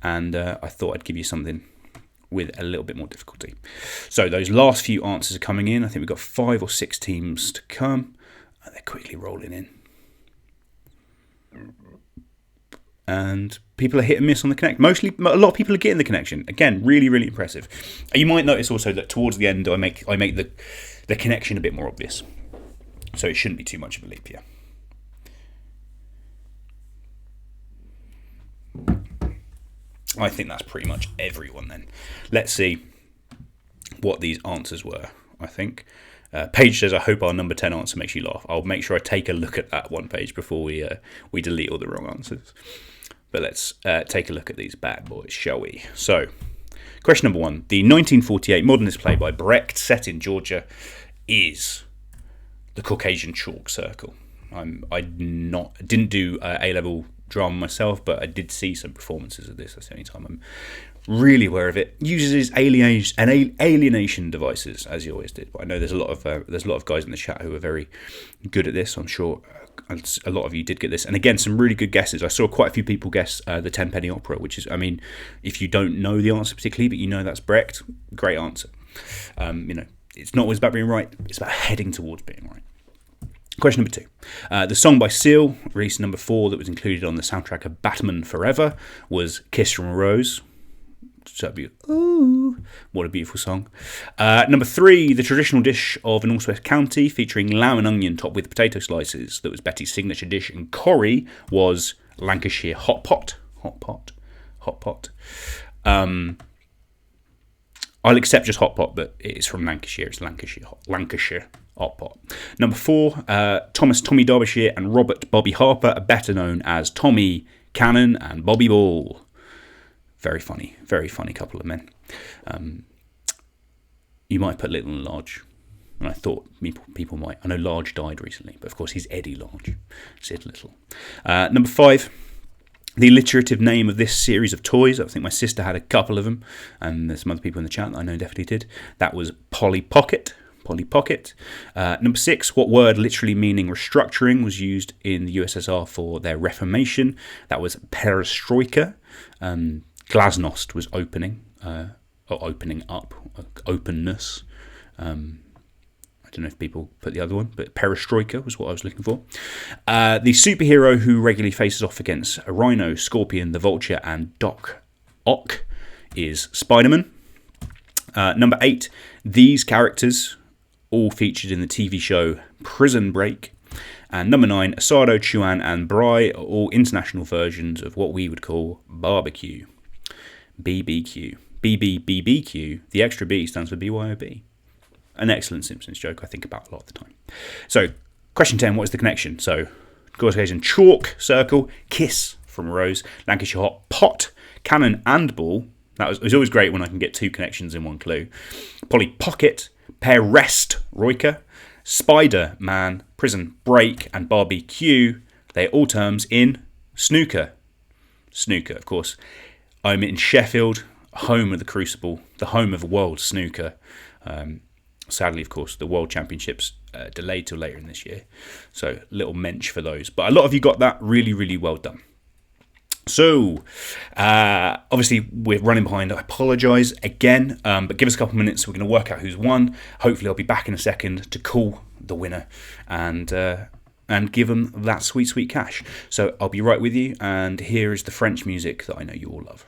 And I thought I'd give you something with a little bit more difficulty. So those last few answers are coming in. I think we've got 5 or 6 teams to come. And they're quickly rolling in. And people are hit and miss on the connect. Mostly, a lot of people are getting the connection. Again, really, really impressive. You might notice also that towards the end, I make the connection a bit more obvious. So it shouldn't be too much of a leap here. I think that's pretty much everyone then. Let's see what these answers were, I think. Paige says, I hope our number 10 answer makes you laugh. I'll make sure I take a look at that one page before we delete all the wrong answers. But let's take a look at these bad boys, shall we? So, question number 1. The 1948 modernist play by Brecht, set in Georgia, is The Caucasian Chalk Circle. I didn't do A-level drama myself, but I did see some performances of this. That's the only time I'm really aware of it. Uses alienation devices, as he always did. But I know there's a lot of guys in the chat who are very good at this. I'm sure a lot of you did get this. And again, some really good guesses. I saw quite a few people guess the Tenpenny Opera, which is, I mean, if you don't know the answer particularly, but you know that's Brecht, great answer. You know, it's not always about being right. It's about heading towards being right. Question number 2. The song by Seal, release number 4, that was included on the soundtrack of Batman Forever, was Kiss from a Rose. So ooh, what a beautiful song. Number 3, the traditional dish of a Northwest county featuring lamb and onion topped with potato slices. That was Betty's signature dish. And Corrie was Lancashire hot pot. I'll accept just hot pot, but it's from Lancashire. It's Lancashire hot pot. Number 4, Thomas Tommy Derbyshire and Robert Bobby Harper are better known as Tommy Cannon and Bobby Ball. Very funny couple of men. You might put Little and Large, and I thought people might. I know Large died recently, but of course he's Eddie Large. Sid Little. Number 5, the alliterative name of this series of toys. I think my sister had a couple of them, and there's some other people in the chat that I know definitely did. That was Polly Pocket. Number 6, what word literally meaning restructuring was used in the USSR for their reformation? That was perestroika. Glasnost was opening, or opening up, openness. I don't know if people put the other one, but perestroika was what I was looking for. The superhero who regularly faces off against a rhino, scorpion, the vulture, and Doc Ock is Spider-Man. Number 8, these characters all featured in the TV show Prison Break. And number 9, Asado, Chuan, and Brai are all international versions of what we would call barbecue. BBQ. BBBBQ. The extra B stands for BYOB. An excellent Simpsons joke I think about a lot of the time. So, question 10, what is the connection? So, Caucasian Chalk Circle, Kiss from Rose, Lancashire Hot Pot, Cannon and Ball. It's always great when I can get 2 connections in one clue. Polly Pocket, Perest Roika, Spider-Man, Prison Break, and Barbecue. They're all terms in snooker. Snooker, of course. I'm in Sheffield, home of the Crucible. the home of world snooker. Sadly, of course, the World Championships delayed till later in this year. So, little mensch for those. But a lot of you got that. Really, really well done. So, obviously, we're running behind. I apologise again, but give us a couple of minutes. We're going to work out who's won. Hopefully, I'll be back in a second to call the winner and give them that sweet, sweet cash. So, I'll be right with you. And here is the French music that I know you all love.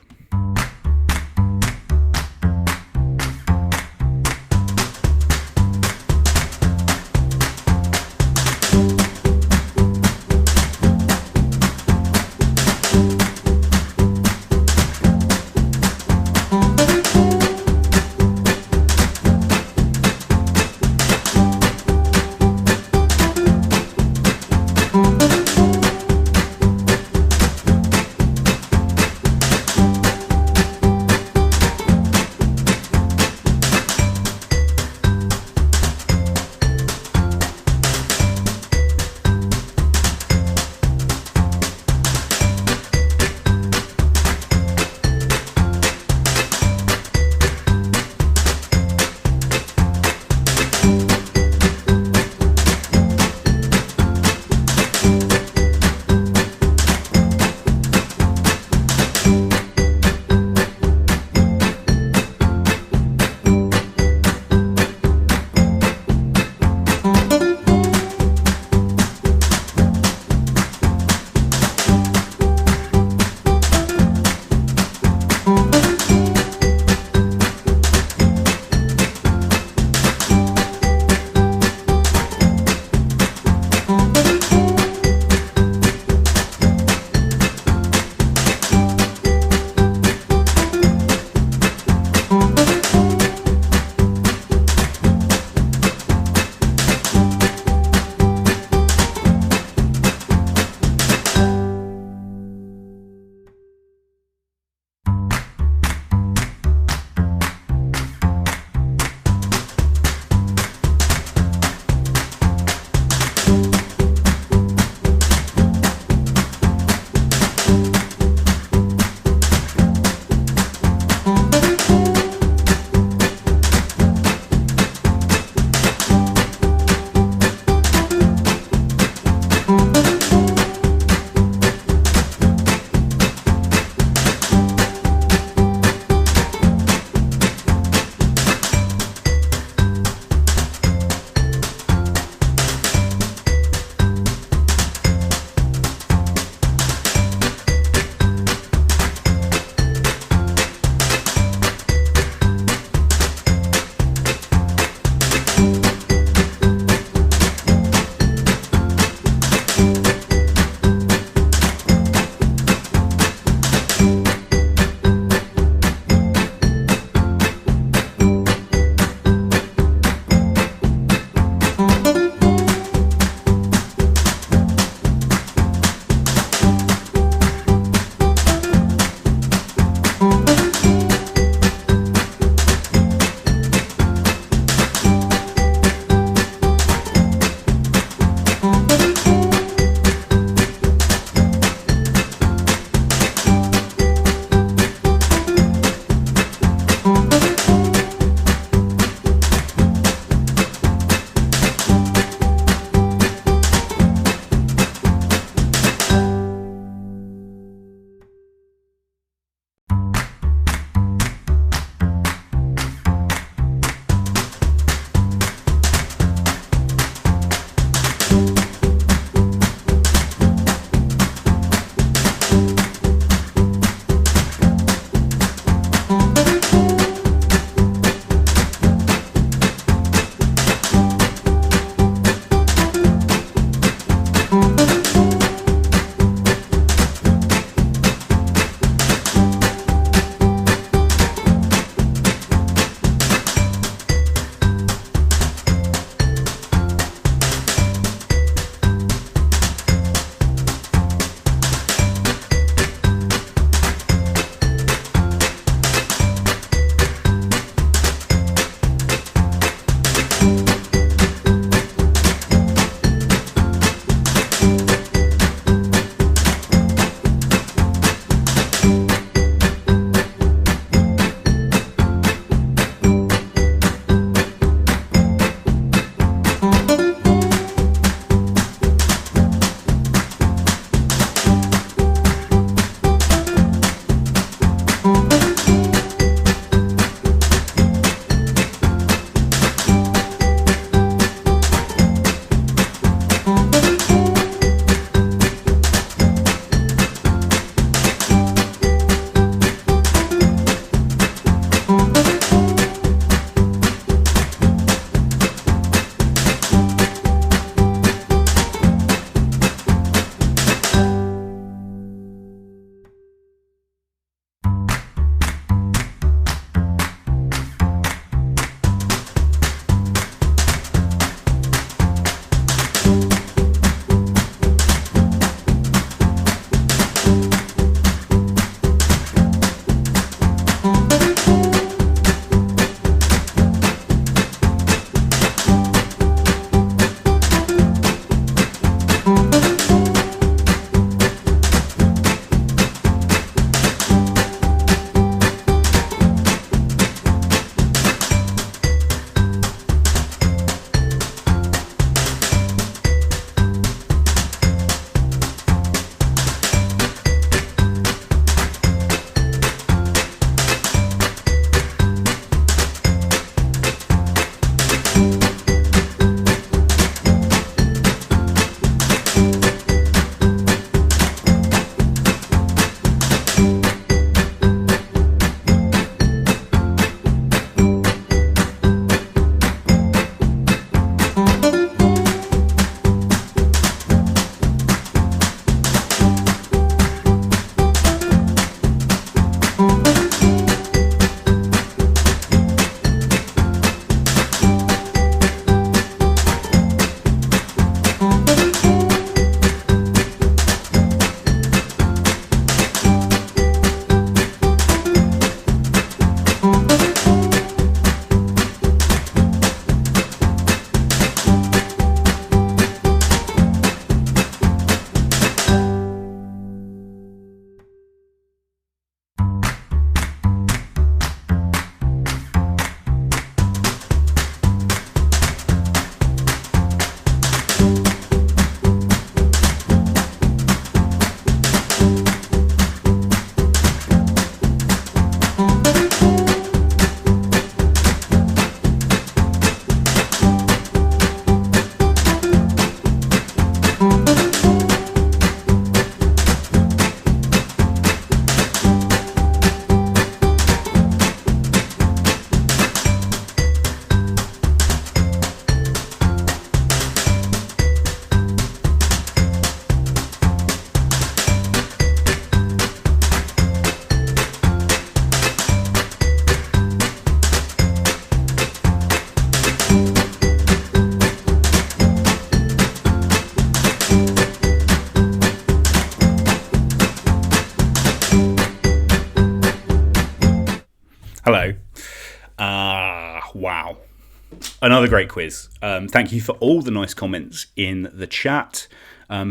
another great quiz. Thank you for all the nice comments in the chat.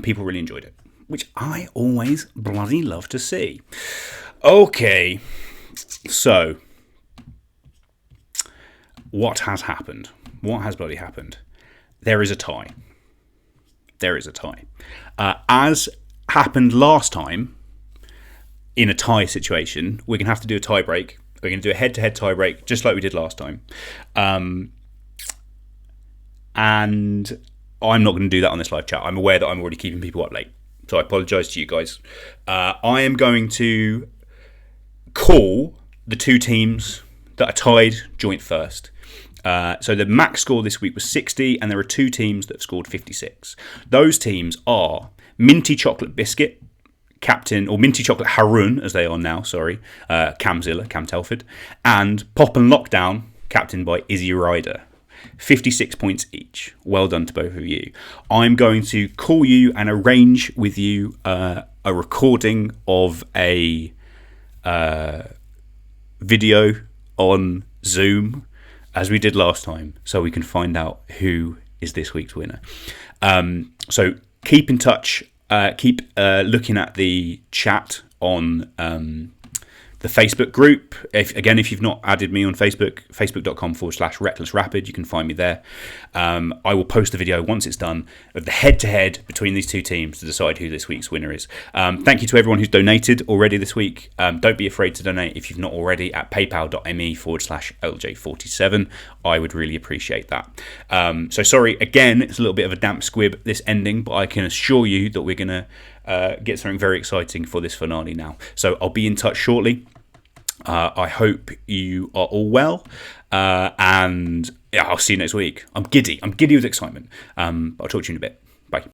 People really enjoyed it, which I always bloody love to see. Okay, so what has happened? What has bloody happened? There is a tie. There is a tie. As happened last time, in a tie situation, we're going to have to do a tie break. We're going to do a head-to-head tie break, just like we did last time. And I'm not going to do that on this live chat. I'm aware that I'm already keeping people up late. So I apologise to you guys. I am going to call the two teams that are tied joint first. So the max score this week was 60, and there are two teams that have scored 56. Those teams are Minty Chocolate Biscuit, captain, or Minty Chocolate Harun, as they are now, Cam Telford, and Pop and Lockdown, captained by Izzy Ryder. 56 points each. Well done to both of you. I'm going to call you and arrange with you a recording of a video on Zoom, as we did last time, so we can find out who is this week's winner. So keep in touch. Keep looking at the chat on the Facebook group. If you've not added me on Facebook, facebook.com/recklessrapid, you can find me there. I will post the video once it's done of the head-to-head between these two teams to decide who this week's winner is. Thank you to everyone who's donated already this week. Don't be afraid to donate if you've not already at paypal.me/LJ47. I would really appreciate that. So sorry, again, it's a little bit of a damp squib, this ending, but I can assure you that we're going to get something very exciting for this finale now. So I'll be in touch shortly. I hope you are all well, and yeah, I'll see you next week. I'm giddy with excitement, but I'll talk to you in a bit.